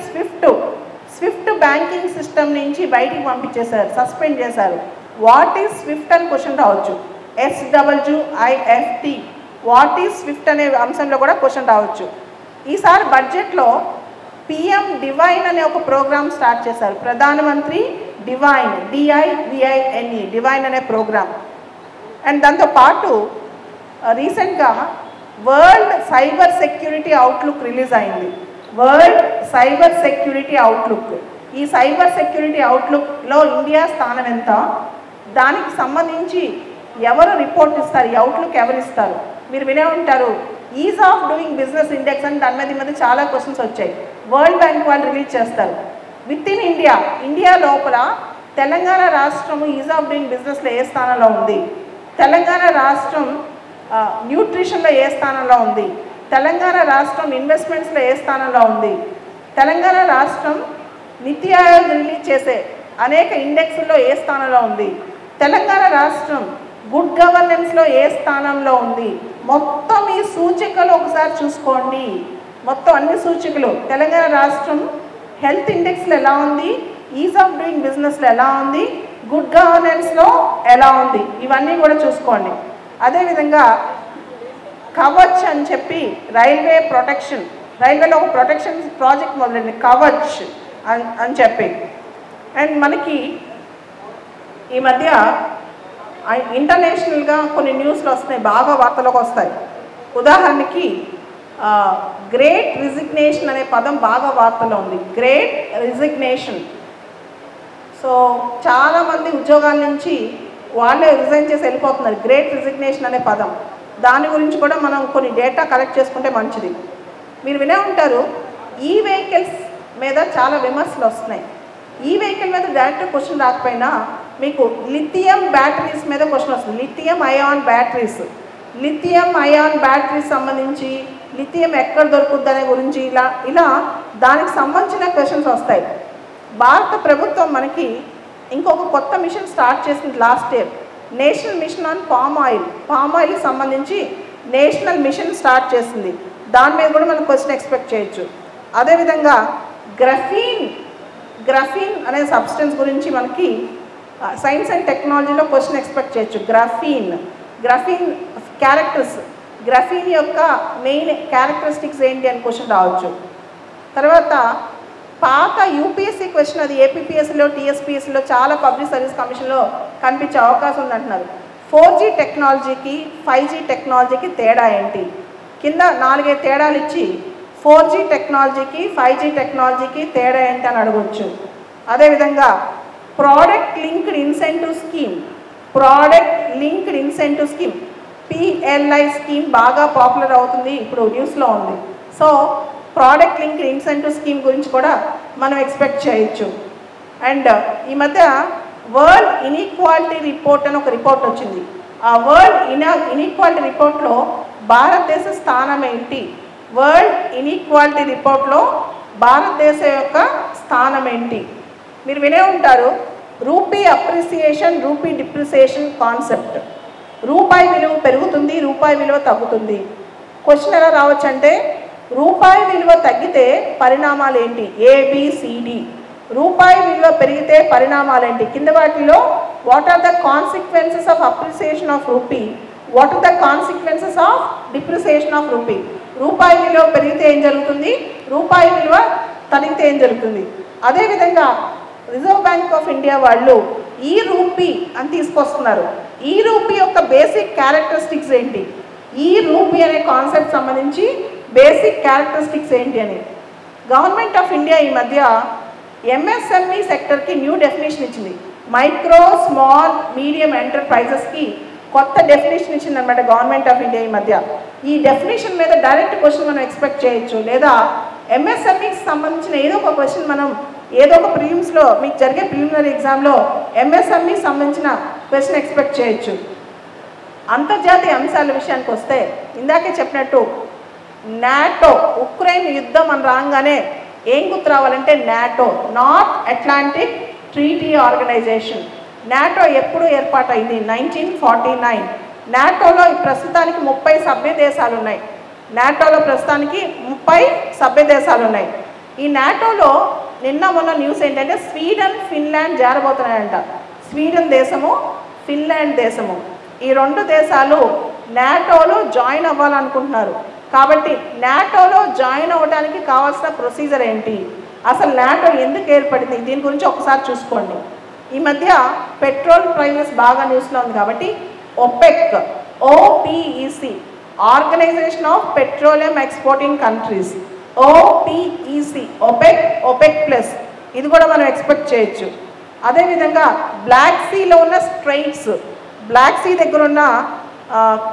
స్విఫ్ట్ బ్యాంకింగ్ సిస్టమ్ నుంచి బయటికి పంపించేశారు, సస్పెండ్ చేశారు. వాట్ ఈజ్ స్విఫ్ట్ అని క్వశ్చన్ రావచ్చు. SWIFT వాట్ ఈజ్ స్విఫ్ట్ అనే అంశంలో కూడా క్వశ్చన్ రావచ్చు. ఈసారి బడ్జెట్లో PM డివైన్ అనే ఒక ప్రోగ్రామ్ స్టార్ట్ చేశారు. ప్రధానమంత్రి డివైన్, DIVINE డివైన్ అనే ప్రోగ్రామ్. అండ్ దాంతోపాటు రీసెంట్గా world cyber security outlook release అయింది. World cyber security outlook. ఈ సైబర్ సెక్యూరిటీ అవుట్లుక్లో ఇండియా స్థానం ఎంత, దానికి సంబంధించి ఎవరు రిపోర్ట్ ఇస్తారు, ఈ అవుట్లుక్ ఎవరు ఇస్తారు, మీరు వినే ఉంటారు. Is of doing business index అని దాని మీద మధ్య చాలా క్వశ్చన్స్ వచ్చాయి. వరల్డ్ బ్యాంక్ వాళ్ళు రిలీజ్ చేస్తారు. విత్ ఇన్ ఇండియా లోపల తెలంగాణ రాష్ట్రం ఈజ్ ఆఫ్ డూయింగ్ బిజినెస్లో ఏ స్థానంలో ఉంది, తెలంగాణ రాష్ట్రం న్యూట్రిషన్లో ఏ స్థానంలో ఉంది, తెలంగాణ రాష్ట్రం ఇన్వెస్ట్మెంట్స్లో ఏ స్థానంలో ఉంది, తెలంగాణ రాష్ట్రం నీతి ఆయోగ్ రిలీజ్ చేసే అనేక ఇండెక్స్లో ఏ స్థానంలో ఉంది, తెలంగాణ రాష్ట్రం గుడ్ గవర్నెన్స్లో ఏ స్థానంలో ఉంది. మొత్తం ఈ సూచికలు ఒకసారి చూసుకోండి. మొత్తం అన్ని సూచికలు తెలంగాణ రాష్ట్రం హెల్త్ ఇండెక్స్లో ఎలా ఉంది, ఈజ్ ఆఫ్ డూయింగ్ బిజినెస్లో ఎలా ఉంది, గుడ్ గవర్నెన్స్లో ఎలా ఉంది, ఇవన్నీ కూడా చూసుకోండి. అదేవిధంగా కవచ్ అని చెప్పి రైల్వేలో ఒక ప్రొటెక్షన్ ప్రాజెక్ట్ మొదలైంది, కవచ్ అని చెప్పి. అండ్ మనకి ఈ మధ్య ఇంటర్నేషనల్గా కొన్ని న్యూస్లు వస్తున్నాయి, బాగా వార్తలోకి వస్తాయి. ఉదాహరణకి గ్రేట్ రిజిగ్నేషన్ అనే పదం బాగా వార్తలో ఉంది. Great resignation. సో చాలామంది ఉద్యోగాల నుంచి వాళ్ళే రిజైన్ చేసి వెళ్ళిపోతున్నారు. గ్రేట్ రిజిగ్నేషన్ అనే పదం, దాని గురించి కూడా మనం కొన్ని డేటా కలెక్ట్ చేసుకుంటే మంచిది. మీరు వినే ఉంటారు ఈ వెహికల్స్ మీద చాలా విమర్శలు వస్తున్నాయి. ఈ వెహికల్ మీద డైరెక్ట్ క్వశ్చన్ రాకపోయినా మీకు లిథియం బ్యాటరీస్ మీద క్వశ్చన్ వస్తుంది. లిథియం అయాన్ బ్యాటరీస్ సంబంధించి లిథియం ఎక్కడ దొరుకుద్ది అనే గురించి ఇలా దానికి సంబంధించిన క్వశ్చన్స్ వస్తాయి. భారత ప్రభుత్వం మనకి ఇంకొక కొత్త మిషన్ స్టార్ట్ చేసింది last year, national mission on palm ఆయిల్కి సంబంధించి నేషనల్ మిషన్ స్టార్ట్ చేసింది. దాని మీద కూడా మనం క్వశ్చన్ ఎక్స్పెక్ట్ చేయొచ్చు. అదేవిధంగా గ్రఫీన్ అనే సబ్స్టెన్స్ గురించి మనకి సైన్స్ అండ్ టెక్నాలజీలో క్వశ్చన్ ఎక్స్పెక్ట్ చేయొచ్చు. గ్రఫీన్ క్యారెక్టర్స్, గ్రఫీన్ యొక్క మెయిన్ క్యారెక్టరిస్టిక్స్ ఏంటి అని క్వశ్చన్ రావచ్చు. తర్వాత పాత యూపీఎస్సీ క్వశ్చన్, అది ఏపీపీఎస్సీలో టీఎస్పీఎస్సీలో చాలా పబ్లిక్ సర్వీస్ కమిషన్లో కనిపించే అవకాశం ఉందంటున్నారు. 4G టెక్నాలజీకి 5G టెక్నాలజీకి తేడా ఏంటి, కింద 4 తేడాలు ఇచ్చి 4G టెక్నాలజీకి 5G టెక్నాలజీకి తేడా ఏంటి అని అడగవచ్చు. అదేవిధంగా product linked incentive product linked incentive scheme, PLI scheme బాగా పాపులర్ అవుతుంది, ఇప్పుడు న్యూస్లో ఉంది. So product linked incentive scheme గురించి కూడా మనం ఎక్స్పెక్ట్ చేయొచ్చు. అండ్ ఈ మధ్య వరల్డ్ ఇన్ఈక్వాలిటీ రిపోర్ట్ అని ఒక రిపోర్ట్ వచ్చింది. ఆ వరల్డ్ ఇన్ఈక్వాలిటీ రిపోర్ట్లో భారతదేశ స్థానం ఏంటి? వరల్డ్ ఇన్ఈక్వాలిటీ రిపోర్ట్లో భారతదేశం యొక్క స్థానం ఏంటి? మీరు వినే ఉంటారు, rupee appreciation, rupee depreciation concept. రూపాయి విలువ పెరుగుతుంది, రూపాయి విలువ తగ్గుతుంది. క్వశ్చన్ ఎలా రావచ్చు అంటే, రూపాయి విలువ తగ్గితే పరిణామాలు ఏంటి? ABCD. రూపాయి విలువ పెరిగితే పరిణామాలు ఏంటి? కింద వాటిలో what are the consequences of appreciation of rupee, what are the consequences of depreciation of rupee. రూపాయి విలువ పెరిగితే ఏం జరుగుతుంది, రూపాయి విలువ తగ్గితే ఏం జరుగుతుంది. అదేవిధంగా రిజర్వ్ బ్యాంక్ ఆఫ్ ఇండియా వాళ్ళు ఈ రూపీ అని తీసుకొస్తున్నారు. ఈ రూపీ యొక్క బేసిక్ క్యారెక్టరిస్టిక్స్ ఏంటి, ఈ రూపీ అనే కాన్సెప్ట్ సంబంధించి బేసిక్ క్యారెక్టరిస్టిక్స్ ఏంటి అని గవర్నమెంట్ ఆఫ్ ఇండియా ఈ మధ్య MSME సెక్టర్కి న్యూ డెఫినేషన్ ఇచ్చింది. మైక్రో స్మాల్ మీడియం ఎంటర్ప్రైజెస్కి కొత్త డెఫినేషన్ ఇచ్చింది అనమాట గవర్నమెంట్ ఆఫ్ ఇండియా ఈ మధ్య. ఈ డెఫినేషన్ మీద డైరెక్ట్ క్వశ్చన్ మనం ఎక్స్పెక్ట్ చేయొచ్చు, లేదా MSMEకి సంబంధించిన ఏదో ఒక క్వశ్చన్ మనం ఏదో ఒక ప్రిలిమ్స్లో మీకు జరిగే ప్రిలిమినరీ ఎగ్జామ్లో MSME సంబంధించిన క్వశ్చన్ ఎక్స్పెక్ట్ చేయొచ్చు. అంతర్జాతీయ అంశాల విషయానికి వస్తే ఇందాకే చెప్పినట్టు నాటో, ఉక్రెయిన్ యుద్ధం అని రాగానే ఏం గుర్తు రావాలంటే NATO, North Atlantic Treaty Organization. NATO ఎప్పుడు ఏర్పాటైంది? 1949. నాటోలో ప్రస్తుతానికి 30 సభ్య దేశాలు ఉన్నాయి. నాటోలో ప్రస్తుతానికి 30 సభ్య దేశాలు ఉన్నాయి. ఈ నాటోలో నిన్న మొన్న న్యూస్ ఏంటంటే స్వీడన్, ఫిన్లాండ్ జారబోతున్నాయంట. స్వీడన్ దేశము, ఫిన్లాండ్ దేశము, ఈ 2 దేశాలు నాటోలో జాయిన్ అవ్వాలనుకుంటున్నారు. కాబట్టి నాటోలో జాయిన్ అవ్వడానికి కావాల్సిన ప్రొసీజర్ ఏంటి, అసలు నాటో ఎందుకు ఏర్పడింది, దీని గురించి ఒకసారి చూసుకోండి. ఈ మధ్య పెట్రోల్ ప్రైజెస్ బాగా న్యూస్లో ఉంది కాబట్టి OPEC, OPEC, organization of petroleum exporting countries, OPEC, OPEC plus, ఇది కూడా మనం ఎక్స్పెక్ట్ చేయొచ్చు. అదేవిధంగా బ్లాక్ సీలో ఉన్న స్ట్రైట్స్, బ్లాక్ సీ దగ్గర ఉన్న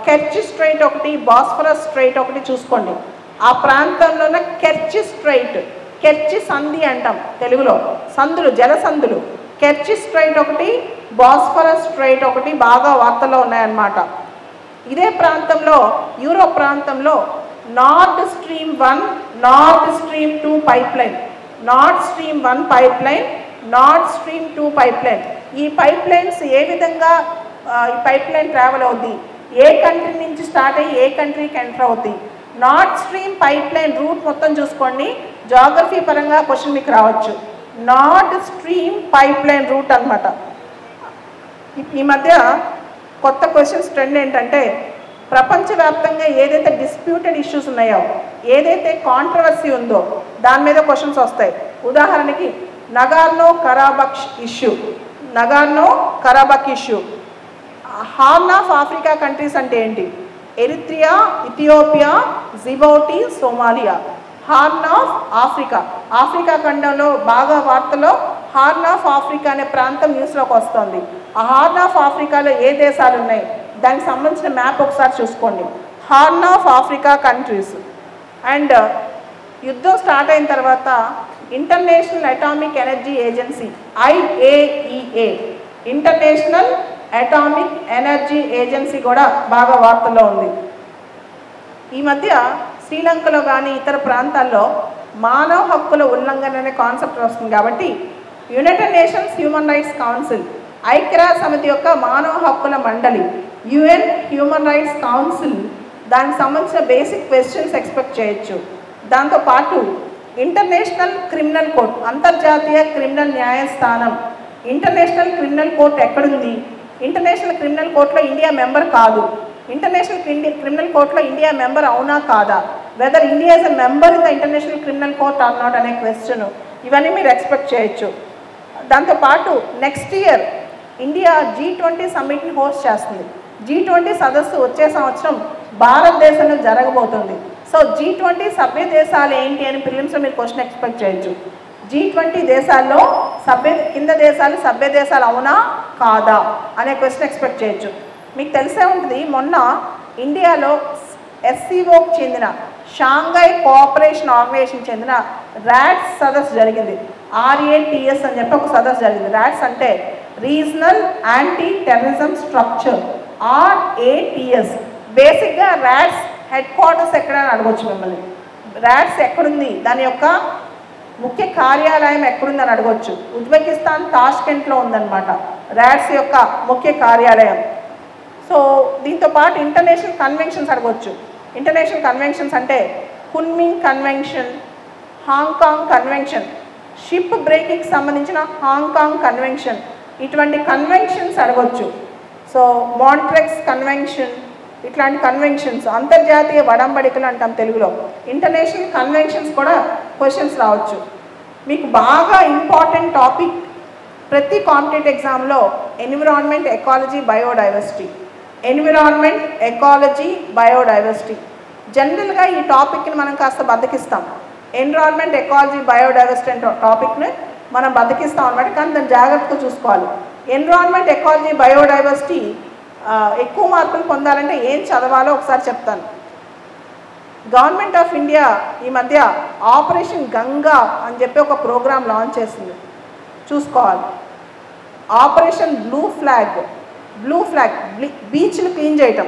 కెర్చ్ స్ట్రైట్ ఒకటి, బాస్ఫరస్ స్ట్రైట్ ఒకటి చూసుకోండి. ఆ ప్రాంతంలో ఉన్న కెర్చ్ స్ట్రైట్, కెర్చ్ సంధి అంటాం తెలుగులో, సందులు, జలసందులు, కెర్చ్ స్ట్రైట్ ఒకటి, బాస్ఫరస్ స్ట్రైట్ ఒకటి బాగా వార్తల్లో ఉన్నాయన్నమాట. ఇదే ప్రాంతంలో, యూరోప్ ప్రాంతంలో Nord stream 1, Nord stream 2 pipe line, Nord stream 1 pipe line, Nord stream 2 pipe line, ఈ పైప్ లైన్స్ ఏ విధంగా ఈ పైప్ లైన్ ట్రావెల్ అవుద్ది, ఏ కంట్రీ నుంచి స్టార్ట్ అయ్యి ఏ కంట్రీకి ఎంటర్ అవుద్ది. Nord Stream pipeline route మొత్తం చూసుకోండి, జాగ్రఫీ పరంగా క్వశ్చన్ మీకు రావచ్చు. Nord Stream pipeline route అనమాట. ఈ మధ్య కొత్త క్వశ్చన్స్ ట్రెండ్ ఏంటంటే, ప్రపంచవ్యాప్తంగా ఏదైతే డిస్ప్యూటెడ్ ఇష్యూస్ ఉన్నాయో, ఏదైతే కాంట్రవర్సీ ఉందో దాని మీద క్వశ్చన్స్ వస్తాయి. ఉదాహరణకి Nagorno Karabakh issue, Nagorno Karabakh issue. Horn of Africa countries అంటే ఏంటి? Eritrea, Ethiopia, Djibouti, Somalia. Horn of Africa, Africa ఖండంలో బాగా వార్తలో హార్న్ ఆఫ్ ఆఫ్రికా అనే ప్రాంతం న్యూస్లోకి వస్తుంది. ఆ హార్న్ ఆఫ్ ఆఫ్రికాలో ఏ దేశాలు ఉన్నాయి, దానికి సంబంధించిన మ్యాప్ ఒకసారి చూసుకోండి. Horn of Africa countries. And యుద్ధం స్టార్ట్ అయిన తర్వాత international atomic energy agency, IAEA, international atomic energy agency కూడా బాగా వార్తల్లో ఉంది. ఈ మధ్య శ్రీలంకలో కానీ ఇతర ప్రాంతాల్లో మానవ హక్కుల ఉల్లంఘన అనే కాన్సెప్ట్ వస్తుంది. కాబట్టి United nations human rights council, ఐక్యరాజ్య సమితి యొక్క మానవ హక్కుల మండలి, UN హ్యూమన్ రైట్స్ కౌన్సిల్, దానికి సంబంధించిన బేసిక్ క్వశ్చన్స్ ఎక్స్పెక్ట్ చేయొచ్చు. దాంతోపాటు ఇంటర్నేషనల్ క్రిమినల్ కోర్ట్, అంతర్జాతీయ క్రిమినల్ న్యాయస్థానం, ఇంటర్నేషనల్ క్రిమినల్ కోర్ట్ ఎక్కడుంది? ఇంటర్నేషనల్ క్రిమినల్ కోర్టులో ఇండియా మెంబర్ కాదు. ఇంటర్నేషనల్ క్రిమినల్ కోర్టులో ఇండియా మెంబర్ అవునా కాదా, whether India is a member in the international criminal court or not అనే క్వశ్చన్, ఇవన్నీ మీరు ఎక్స్పెక్ట్ చేయొచ్చు. దాంతోపాటు నెక్స్ట్ ఇయర్ ఇండియా G20 సమ్మిట్ని హోస్ట్ చేస్తుంది. G20 సదస్సు వచ్చే సంవత్సరం భారతదేశంలో జరగబోతుంది. సో G20 సభ్య దేశాలు ఏంటి అని ప్రిలిమ్స్లో మీరు క్వశ్చన్ ఎక్స్పెక్ట్ చేయొచ్చు. G20 దేశాల్లో కింద దేశాలు సభ్య దేశాలు అవునా కాదా అనే క్వశ్చన్ ఎక్స్పెక్ట్ చేయొచ్చు. మీకు తెలిసే ఉంటుంది, మొన్న ఇండియాలో SCOకి చెందిన షాంఘై కోఆపరేషన్ ఆర్గనైజేషన్ చెందిన RATS సదస్సు జరిగింది. RATS అని చెప్పి ఒక సదస్సు జరిగింది. RATS అంటే regional anti terrorism structure, RATS. బేసిక్గా RATS హెడ్ క్వార్టర్స్ ఎక్కడ అని అడగొచ్చు మిమ్మల్ని. RATS ఎక్కడుంది, దాని యొక్క ముఖ్య కార్యాలయం ఎక్కడుందని అడగొచ్చు. ఉజ్బెకిస్తాన్ తాష్కెంట్లో ఉందన్నమాట RATS యొక్క ముఖ్య కార్యాలయం. సో దీంతో పాటు ఇంటర్నేషనల్ కన్వెన్షన్స్ అడగొచ్చు. ఇంటర్నేషనల్ కన్వెన్షన్స్ అంటే Kunming convention, Hong Kong convention, ship బ్రేకింగ్కి సంబంధించిన హాంకాంగ్ కన్వెన్షన్, ఇటువంటి కన్వెన్షన్స్ అడగొచ్చు. సో మాంట్రెక్స్ కన్వెన్షన్, ఇట్లాంటి కన్వెన్షన్స్, అంతర్జాతీయ వడంబడికలు అంటాం తెలుగులో. ఇంటర్నేషనల్ కన్వెన్షన్స్ కూడా క్వశ్చన్స్ రావచ్చు. మీకు బాగా ఇంపార్టెంట్ టాపిక్ ప్రతి కాంపిటేటివ్ ఎగ్జామ్లో environment, ecology, biodiversity. Environment, ecology, biodiversity. జనరల్గా ఈ టాపిక్ని మనం కాస్త బతికిస్తాం. ఎన్విరాన్మెంట్, ఎకాలజీ, బయోడైవర్సిటీ అనే టాపిక్ని మనం బతికిస్తాం అన్నమాట. కానీ దాన్ని జాగ్రత్తగా చూసుకోవాలి. ఎన్విరాన్మెంట్, ఎకాలజీ, బయోడైవర్సిటీ ఎక్కువ మార్కులు పొందాలంటే ఏం చదవాలో ఒకసారి చెప్తాను. గవర్నమెంట్ ఆఫ్ ఇండియా ఈ మధ్య ఆపరేషన్ గంగా అని చెప్పి ఒక ప్రోగ్రామ్ లాంచ్ చేసింది, చూసుకోవాలి. ఆపరేషన్ బ్లూ ఫ్లాగ్, బీచ్లు క్లీన్ చేయటం,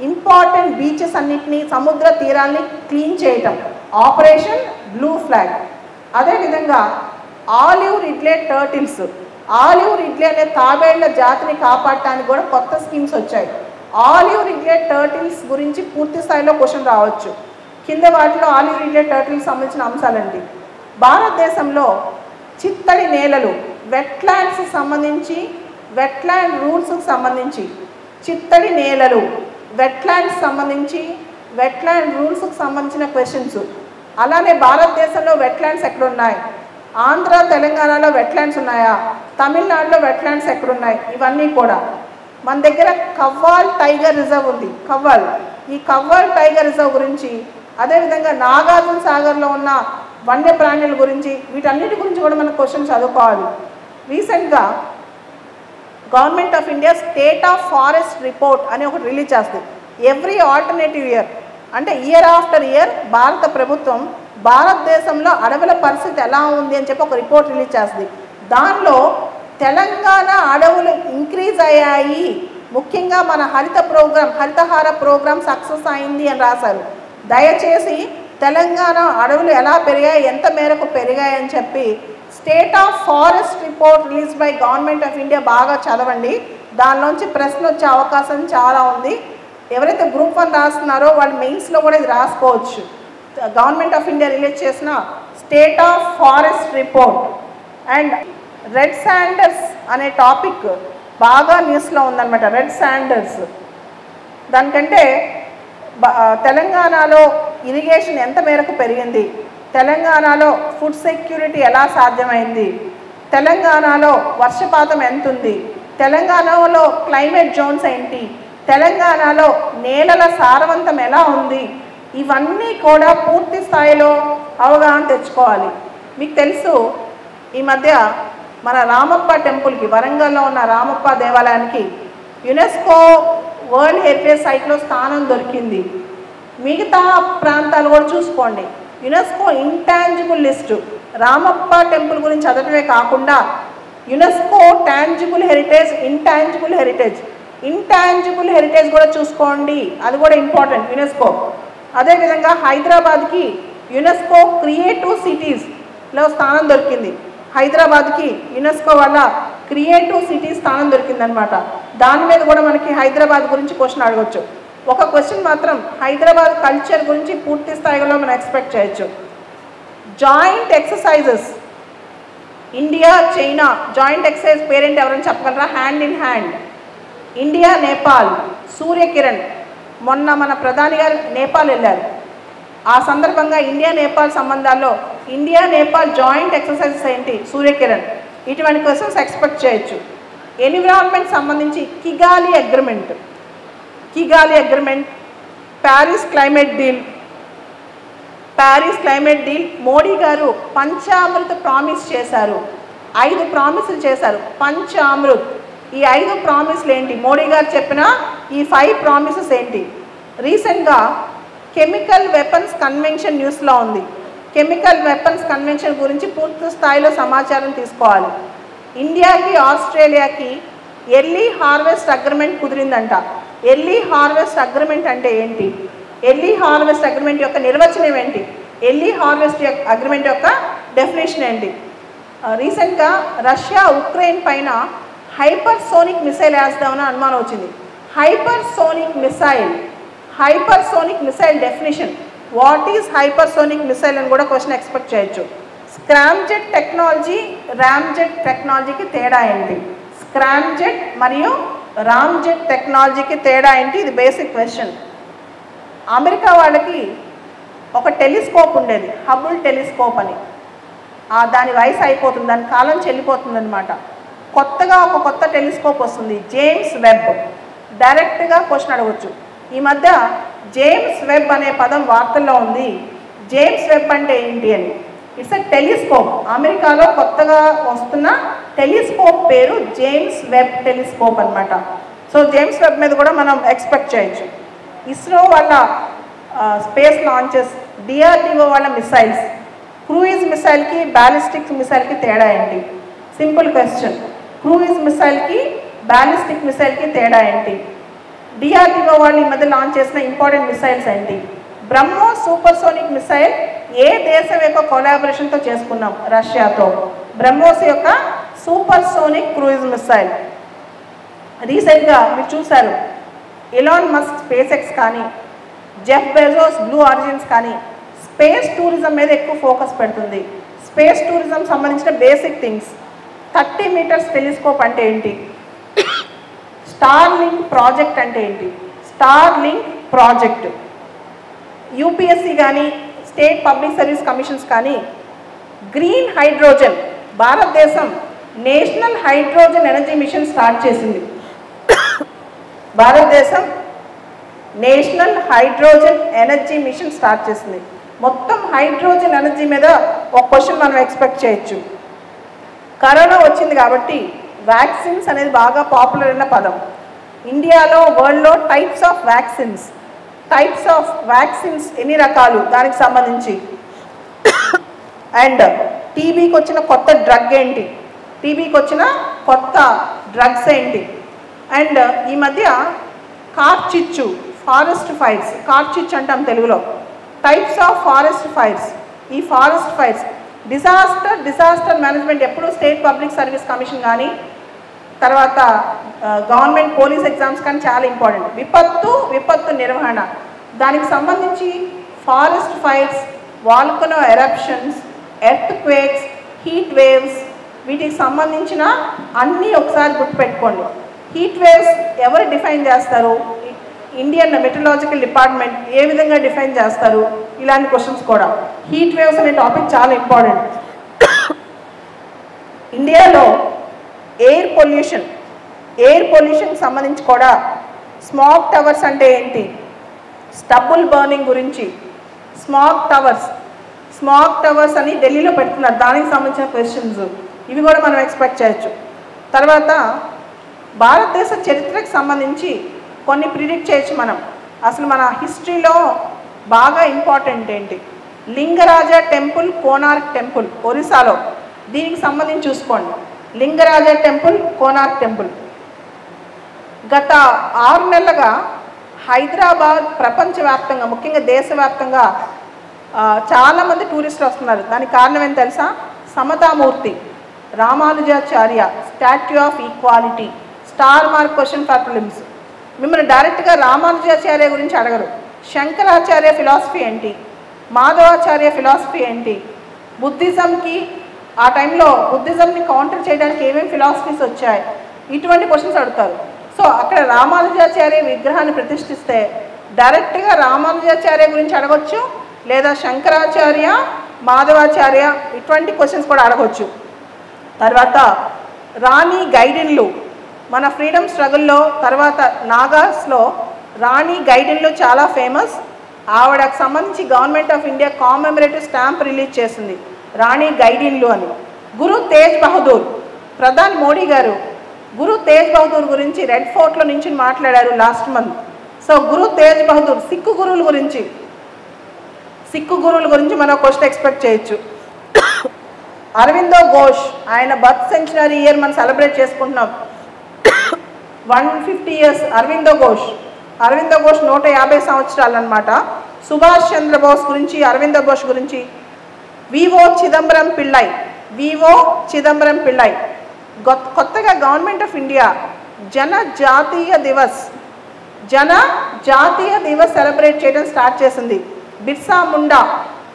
ఇంపార్టెంట్ బీచెస్ అన్నిటినీ, సముద్ర తీరాల్ని క్లీన్ చేయటం, ఆపరేషన్ బ్లూ ఫ్లాగ్. అదేవిధంగా olive Ridley turtles, olive Ridley అనే తాబేళ్ల జాతిని కాపాడటానికి కూడా కొత్త స్కీమ్స్ వచ్చాయి. ఆలివ్ రిడ్లే టర్టిల్స్ గురించి పూర్తి స్థాయిలో క్వశ్చన్ రావచ్చు. కింద వాటిలో ఆలివ్ రిడ్లే టర్టిల్స్ సంబంధించిన అంశాలండి. భారతదేశంలో చిత్తడి నేలలు, వెట్లాండ్స్ సంబంధించి, వెట్లాండ్ రూల్స్కి సంబంధించి, చిత్తడి నేలలు, వెట్లాండ్స్ సంబంధించి, వెట్లాండ్ రూల్స్కి సంబంధించిన క్వశ్చన్స్. అలానే భారతదేశంలో వెట్లాండ్స్ ఎక్కడున్నాయి, ఆంధ్ర తెలంగాణలో వెట్లాండ్స్ ఉన్నాయా, తమిళనాడులో వెట్లాండ్స్ ఎక్కడున్నాయి, ఇవన్నీ కూడా. మన దగ్గర కవ్వాల్ టైగర్ రిజర్వ్ ఉంది, ఈ కవ్వాల్ టైగర్ రిజర్వ్ గురించి, అదేవిధంగా నాగార్జున సాగర్లో ఉన్న వన్యప్రాణుల గురించి, వీటన్నిటి గురించి కూడా మనం క్వశ్చన్ చదువుకోవాలి. రీసెంట్గా government of India state of forest report అని ఒకటి రిలీజ్ చేస్తుంది. ఎవ్రీ ఆల్టర్నేటివ్ ఇయర్ అంటే ఇయర్ ఆఫ్టర్ ఇయర్ భారత ప్రభుత్వం భారతదేశంలో అడవుల పరిస్థితి ఎలా ఉంది అని చెప్పి ఒక రిపోర్ట్ రిలీజ్ చేస్తుంది. దానిలో తెలంగాణ అడవులు ఇంక్రీజ్ అయ్యాయి, ముఖ్యంగా మన హరితహార ప్రోగ్రామ్ సక్సెస్ అయింది అని రాశారు. దయచేసి తెలంగాణ అడవులు ఎలా పెరిగాయి, ఎంత మేరకు పెరిగాయి అని చెప్పి state of forest report release by government of India బాగా చదవండి. దానిలోంచి ప్రశ్న వచ్చే అవకాశం చాలా ఉంది. ఎవరైతే గ్రూప్ 1 రాస్తున్నారో వాళ్ళు మెయిన్స్లో కూడా ఇది రాసుకోవచ్చు. గవర్నమెంట్ ఆఫ్ ఇండియా రిలీజ్ చేసిన state of forest report. And red Sanders అనే టాపిక్ బాగా న్యూస్లో ఉందన్నమాట. రెడ్ శాండర్స్ దానికంటే తెలంగాణలో ఇరిగేషన్ ఎంత మేరకు పెరిగింది, తెలంగాణలో ఫుడ్ సెక్యూరిటీ ఎలా సాధ్యమైంది, తెలంగాణలో వర్షపాతం ఎంత ఉంది, తెలంగాణలో క్లైమేట్ జోన్స్ ఏంటి, తెలంగాణలో నేలల సారవంతం ఎలా ఉంది, ఇవన్నీ కూడా పూర్తి స్థాయిలో అవగాహన తెచ్చుకోవాలి. మీకు తెలుసు, ఈ మధ్య మన రామప్ప టెంపుల్కి, వరంగల్లో ఉన్న రామప్ప దేవాలయానికి యునెస్కో వరల్డ్ హెరిటేజ్ సైట్లో స్థానం దొరికింది. మిగతా ప్రాంతాలు కూడా చూసుకోండి. UNESCO intangible list, Ramappa temple గురించి చదవడమే కాకుండా UNESCO tangible heritage, intangible heritage కూడా చూసుకోండి, అది కూడా ఇంపార్టెంట్ యునెస్కో. అదేవిధంగా హైదరాబాద్కి యునెస్కో క్రియేటివ్ సిటీస్లో స్థానం దొరికింది. హైదరాబాద్కి యునెస్కో వల్ల క్రియేటివ్ సిటీ స్థానం దొరికిందనమాట. దాని మీద కూడా మనకి హైదరాబాద్ గురించి క్వశ్చన్ అడగవచ్చు. ఒక క్వశ్చన్ మాత్రం హైదరాబాద్ కల్చర్ గురించి పూర్తి స్థాయిలో మనం ఎక్స్పెక్ట్ చేయొచ్చు. Joint exercises India China joint exercise parent ఎవరైనా చెప్పగలరా? Hand in hand. India Nepal Surya Kiran. మొన్న మన ప్రధాని గారు నేపాల్ వెళ్ళారు. ఆ సందర్భంగా ఇండియా నేపాల్ సంబంధాల్లో ఇండియా నేపాల్ జాయింట్ ఎక్సర్సైజెస్ ఏంటి? సూర్యకిరణ్. ఇటువంటి క్వశ్చన్స్ ఎక్స్పెక్ట్ చేయొచ్చు. ఎన్విరాన్మెంట్ సంబంధించి కిగాలి agreement, Paris climate deal, Paris climate deal, Modi గారు పంచామృత ప్రామిస్ చేశారు, 5 ప్రామిసులు చేశారు. పంచామృత్, ఈ 5 ప్రామిస్లు ఏంటి? మోడీ గారు చెప్పిన ఈ 5 ప్రామిసెస్ ఏంటి? రీసెంట్గా కెమికల్ వెపన్స్ కన్వెన్షన్ న్యూస్లో ఉంది. కెమికల్ వెపన్స్ కన్వెన్షన్ గురించి పూర్తి స్థాయిలో సమాచారం తీసుకోవాలి. ఇండియాకి ఆస్ట్రేలియాకి ఎర్లీ హార్వెస్ట్ అగ్రిమెంట్ కుదిరిందంట. ఎర్లీ హార్వెస్ట్ అగ్రిమెంట్ అంటే ఏంటి? ఎర్లీ హార్వెస్ట్ అగ్రిమెంట్ యొక్క నిర్వచనం ఏంటి? ఎర్లీ హార్వెస్ట్ అగ్రిమెంట్ యొక్క డెఫినేషన్ ఏంటి? రీసెంట్గా రష్యా ఉక్రెయిన్ పైన హైపర్సోనిక్ మిసైల్ వేస్తామని అనుమానం వచ్చింది. Hypersonic missile definition, what is hypersonic missile అని కూడా క్వశ్చన్ ఎక్స్పెక్ట్ చేయొచ్చు. స్క్రామ్జెట్ టెక్నాలజీ, రామ్జెట్ టెక్నాలజీకి తేడా ఏంటి? స్క్రామ్జెట్ మరియు రామ్జెట్ టెక్నాలజీకి తేడా ఏంటి? ఇది బేసిక్ క్వశ్చన్. అమెరికా వాళ్ళకి ఒక టెలిస్కోప్ ఉండేది, హబుల్ టెలిస్కోప్ అని. దాని వయసు అయిపోతుంది, దాని కాలం చెల్లిపోతుంది అనమాట. కొత్తగా ఒక కొత్త టెలిస్కోప్ వస్తుంది, జేమ్స్ వెబ్. డైరెక్ట్గా క్వశ్చన్ అడగవచ్చు. ఈ మధ్య జేమ్స్ వెబ్ అనే పదం వార్తల్లో ఉంది. జేమ్స్ వెబ్ అంటే ఏంటి అని. It's a telescope. అమెరికాలో కొత్తగా వస్తున్న టెలిస్కోప్ పేరు జేమ్స్ వెబ్ టెలిస్కోప్ అనమాట. సో జేమ్స్ వెబ్ మీద కూడా మనం ఎక్స్పెక్ట్ చేయొచ్చు. ఇస్రో వాళ్ళ స్పేస్ లాంచెస్, డిఆర్డిఓ వాళ్ళ మిసైల్స్, క్రూయిజ్ మిసైల్కి బ్యాలిస్టిక్ మిసైల్కి తేడా ఏంటి? Simple question. క్రూయిజ్ మిసైల్కి బ్యాలిస్టిక్ మిసైల్కి తేడా ఏంటి? డిఆర్డిఓ వాళ్ళు ఈ మధ్య లాంచ్ చేసిన ఇంపార్టెంట్ మిసైల్స్ ఏంటి? బ్రహ్మోస్ సూపర్సోనిక్ మిసైల్ ఏ దేశం యొక్క కొలాబరేషన్తో చేసుకున్నాం? రష్యాతో. బ్రహ్మోస్ యొక్క సూపర్సోనిక్ క్రూయిజ్ మిసైల్. రీసెంట్గా మీరు చూశారు, ఎలాన్ మస్క్ స్పేస్ ఎక్స్ కానీ, జెఫ్ బెజోస్ బ్లూ ఆరిజిన్స్ కానీ స్పేస్ టూరిజం మీద ఎక్కువ ఫోకస్ పెడుతుంది. స్పేస్ టూరిజం సంబంధించిన బేసిక్ థింగ్స్. 30 మీటర్స్ టెలిస్కోప్ అంటే ఏంటి? స్టార్లింక్ ప్రాజెక్ట్ అంటే ఏంటి? Starlink project. యూపీఎస్సీ కానీ స్టేట్ పబ్లిక్ సర్వీస్ కమిషన్స్ కానీ గ్రీన్ హైడ్రోజన్, భారతదేశం national hydrogen energy mission start చేసింది. భారతదేశం national hydrogen energy mission start చేసింది. మొత్తం హైడ్రోజన్ ఎనర్జీ మీద ఒక క్వశ్చన్ మనం ఎక్స్పెక్ట్ చేయొచ్చు. కరోనా వచ్చింది కాబట్టి వ్యాక్సిన్స్ అనేది బాగా పాపులర్ అయిన పదం. ఇండియాలో, వరల్డ్లో టైప్స్ ఆఫ్ వ్యాక్సిన్స్ ఎన్ని రకాలు దానికి సంబంధించి, అండ్ టీబీకి వచ్చిన కొత్త డ్రగ్ ఏంటి? టీబీకి వచ్చిన కొత్త డ్రగ్స్ ఏంటి? అండ్ ఈ మధ్య కార్చిచ్చు, ఫారెస్ట్ ఫైర్స్, కార్చిచ్చు అంటాం తెలుగులో. Types of forest fires. ఈ ఫారెస్ట్ ఫైర్స్ డిజాస్టర్ మేనేజ్మెంట్ ఎప్పుడు స్టేట్ పబ్లిక్ సర్వీస్ కమిషన్ కానీ, తర్వాత గవర్నమెంట్ పోలీస్ ఎగ్జామ్స్ కానీ చాలా ఇంపార్టెంట్. విపత్తు నిర్వహణ, దానికి సంబంధించి forest fires, volcano eruptions, earth quakes, heat waves, వీటికి సంబంధించిన అన్నీ ఒకసారి గుర్తుపెట్టుకోండి. హీట్ వేవ్స్ ఎవరు డిఫైన్ చేస్తారు? ఇండియన్ మెట్రలాజికల్ డిపార్ట్మెంట్ ఏ విధంగా డిఫైన్ చేస్తారు? ఇలాంటి క్వశ్చన్స్ కూడా. హీట్ వేవ్స్ అనే టాపిక్ చాలా ఇంపార్టెంట్. ఇండియాలో ఎయిర్ పొల్యూషన్కి సంబంధించి కూడా స్మాగ్ టవర్స్ అంటే ఏంటి? స్టబుల్ బర్నింగ్ గురించి. స్మాగ్ టవర్స్ అని ఢిల్లీలో పెడుతున్నారు, దానికి సంబంధించిన క్వశ్చన్స్ ఇవి కూడా మనం ఎక్స్పెక్ట్ చేయొచ్చు. తర్వాత భారతదేశ చరిత్రకు సంబంధించి కొన్ని ప్రిడిక్ట్ చేయొచ్చు మనం. అసలు మన హిస్టరీలో బాగా ఇంపార్టెంట్ ఏంటి? లింగరాజ టెంపుల్, కోనార్క్ టెంపుల్ ఒరిస్సాలో, దీనికి సంబంధించి చూసుకోండి. Lingaraja temple, Konark temple. గత 6 నెలలుగా హైదరాబాద్ ప్రపంచవ్యాప్తంగా, ముఖ్యంగా దేశవ్యాప్తంగా చాలామంది టూరిస్టులు వస్తున్నారు. దానికి కారణం ఏంటి తెలుసా? Samathamurthy, Ramanujacharya statue of equality, star mark question for prelims. మిమ్మల్ని డైరెక్ట్గా రామానుజాచార్య గురించి అడగరు. శంకరాచార్య ఫిలాసఫీ ఏంటి? మాధవాచార్య ఫిలాసఫీ ఏంటి? బుద్ధిజంకి ఆ టైంలో బుద్ధిజంని కౌంటర్ చేయడానికి ఏమేమి ఫిలాసఫీస్ వచ్చాయి? ఇటువంటి క్వశ్చన్స్ అడుగుతారు. సో అక్కడ రామానుజాచార్య విగ్రహాన్ని ప్రతిష్ఠిస్తే డైరెక్ట్గా రామానుజాచార్య గురించి అడగొచ్చు, లేదా శంకరాచార్య, మాధవాచార్య ఇటువంటి క్వశ్చన్స్ కూడా అడగవచ్చు. తర్వాత రాణి గైడిన్లు, మన ఫ్రీడమ్ స్ట్రగుల్లో తర్వాత నాగాస్లో రాణి గైడిన్లు చాలా ఫేమస్. ఆవిడకు సంబంధించి government of India commemorative stamp release చేసింది, రాణి గైడిన్లు అని. గురు తేజ్ బహదూర్, ప్రధాని మోడీ గారు గురు తేజ్ బహదూర్ గురించి రెడ్ ఫోర్ట్లో నుంచి మాట్లాడారు last month. So Guru Tegh Bahadur Sikh గురువుల గురించి మనం క్వశ్చన్ ఎక్స్పెక్ట్ చేయొచ్చు. అరవిందో ఘోష్, ఆయన బర్త్ సెంచరీ ఇయర్ మనం సెలబ్రేట్ చేసుకుంటున్నాం. 150 years అరవిందో ఘోష్ 150 సంవత్సరాలు అనమాట. సుభాష్ చంద్రబోస్ గురించి, అరవిందో ఘోష్ గురించి. వివో చిదంబరం పిళ్ళై కొత్తగా government of India Janjatiya Divas celebrate చేయడం స్టార్ట్ చేసింది. బిర్సా ముండా,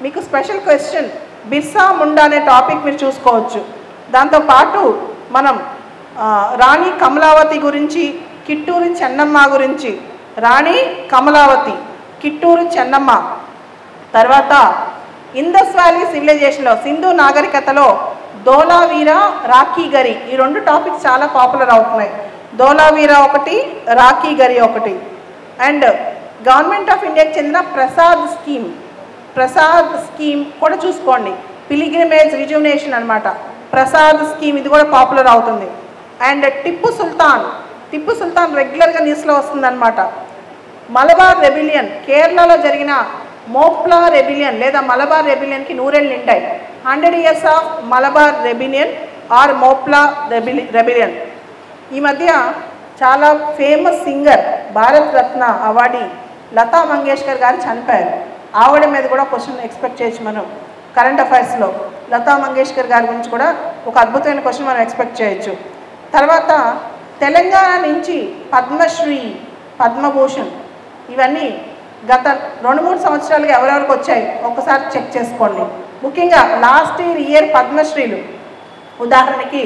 మీకు స్పెషల్ క్వశ్చన్, బిర్సా ముండా అనే టాపిక్ మీరు చూసుకోవచ్చు. దాంతోపాటు మనం రాణి కమలావతి గురించి, కిట్టూరు చెన్నమ్మ గురించి. రాణి కమలావతి, కిట్టూరు చెన్నమ్మ. తర్వాత ఇండస్ వ్యాలీ సివిలైజేషన్లో, సింధు నాగరికతలో ధోలావీరా, రాఖీ గరి, ఈ 2 టాపిక్స్ చాలా పాపులర్ అవుతున్నాయి. ధోలావీరా ఒకటి, రాఖీ గరి ఒకటి. అండ్ గవర్నమెంట్ ఆఫ్ ఇండియాకి చెందిన ప్రసాద్ స్కీమ్ కూడా చూసుకోండి. పిలిగ్రిమేజ్ రిజ్యూనేషన్ అనమాట. ప్రసాద్ స్కీమ్ ఇది కూడా పాపులర్ అవుతుంది. అండ్ టిప్పు సుల్తాన్ రెగ్యులర్గా న్యూస్లో వస్తుందన్నమాట. మలబార్ రెబిలియన్, కేరళలో జరిగిన మోప్లా రెబిలియన్ లేదా మలబార్ రెబిలియన్కి 100 ఏళ్ళు నిండాయి. 100 years of Malabar rebellion or Moplah rebellion. ఈ మధ్య చాలా famous singer, Bharat Ratna awardee Lata Mangeshkar గారు చనిపోయారు. ఆవిడ మీద కూడా క్వశ్చన్ ఎక్స్పెక్ట్ చేయొచ్చు మనం కరెంట్ అఫైర్స్లో. లతా మంగేష్కర్ గారి గురించి కూడా ఒక అద్భుతమైన క్వశ్చన్ మనం ఎక్స్పెక్ట్ చేయొచ్చు. తర్వాత తెలంగాణ నుంచి పద్మశ్రీ, పద్మభూషణ్, ఇవన్నీ గత 2-3 సంవత్సరాలుగా ఎవరెవరికి వచ్చాయి ఒక్కసారి చెక్ చేసుకోండి. ముఖ్యంగా లాస్ట్ ఇయర్ పద్మశ్రీలు, ఉదాహరణకి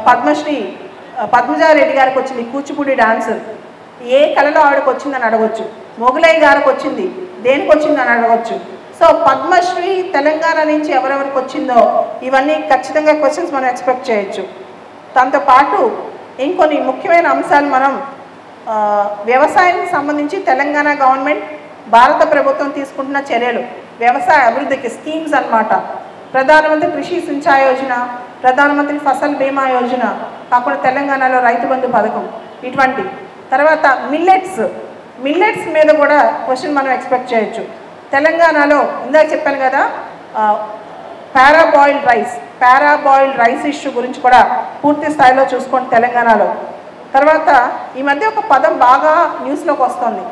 పద్మశ్రీ పద్మజారెడ్డి గారికి వచ్చింది, కూచిపూడి డాన్సర్. ఏ కళలో ఆవిడకి వచ్చిందని అడగవచ్చు. మొగలయ్య గారికి వచ్చింది, దేనికి వచ్చిందని అడగవచ్చు. సో పద్మశ్రీ తెలంగాణ నుంచి ఎవరెవరికి వచ్చిందో ఇవన్నీ ఖచ్చితంగా క్వశ్చన్స్ మనం ఎక్స్పెక్ట్ చేయొచ్చు. దాంతోపాటు ఇంకొన్ని ముఖ్యమైన అంశాలు మనం వ్యవసాయానికి సంబంధించి తెలంగాణ గవర్నమెంట్, భారత ప్రభుత్వం తీసుకుంటున్న చర్యలు, వ్యవసాయ అభివృద్ధికి స్కీమ్స్ అన్నమాట. ప్రధానమంత్రి కృషి సించాయ్ యోజన, ప్రధానమంత్రి ఫసల్ బీమా యోజన, కాకుండా తెలంగాణలో రైతు బంధు పథకం, ఇటువంటి. తర్వాత మిల్లెట్స్ మీద కూడా క్వశ్చన్ మనం ఎక్స్పెక్ట్ చేయొచ్చు. తెలంగాణలో ఇందాక చెప్పాను కదా, పారాబాయిల్డ్ రైస్ ఇష్యూ గురించి కూడా పూర్తి స్థాయిలో చూసుకోండి తెలంగాణలో. తర్వాత ఈ మధ్య ఒక పదం బాగా న్యూస్లోకి వస్తుంది,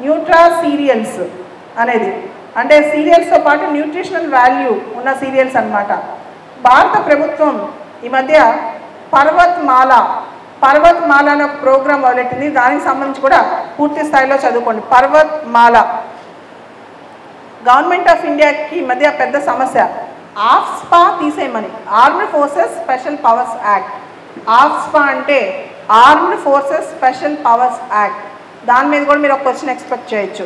న్యూట్రాసీరియల్స్ అనేది. అంటే సీరియల్స్తో పాటు న్యూట్రిషనల్ వాల్యూ ఉన్న సీరియల్స్ అన్నమాట. భారత ప్రభుత్వం ఈ మధ్య పర్వత్మాల అనే ఒక ప్రోగ్రాం మొదలెట్టింది. దానికి సంబంధించి కూడా పూర్తి స్థాయిలో చదువుకోండి. పర్వత్మాల. గవర్నమెంట్ ఆఫ్ ఇండియాకి ఈ మధ్య పెద్ద సమస్య, ఆఫ్స్పా తీసేయమని, armed forces special powers act. AFSPA అంటే armed forces special powers act. దాని మీద కూడా మీరు ఒక క్వశ్చన్ ఎక్స్పెక్ట్ చేయొచ్చు.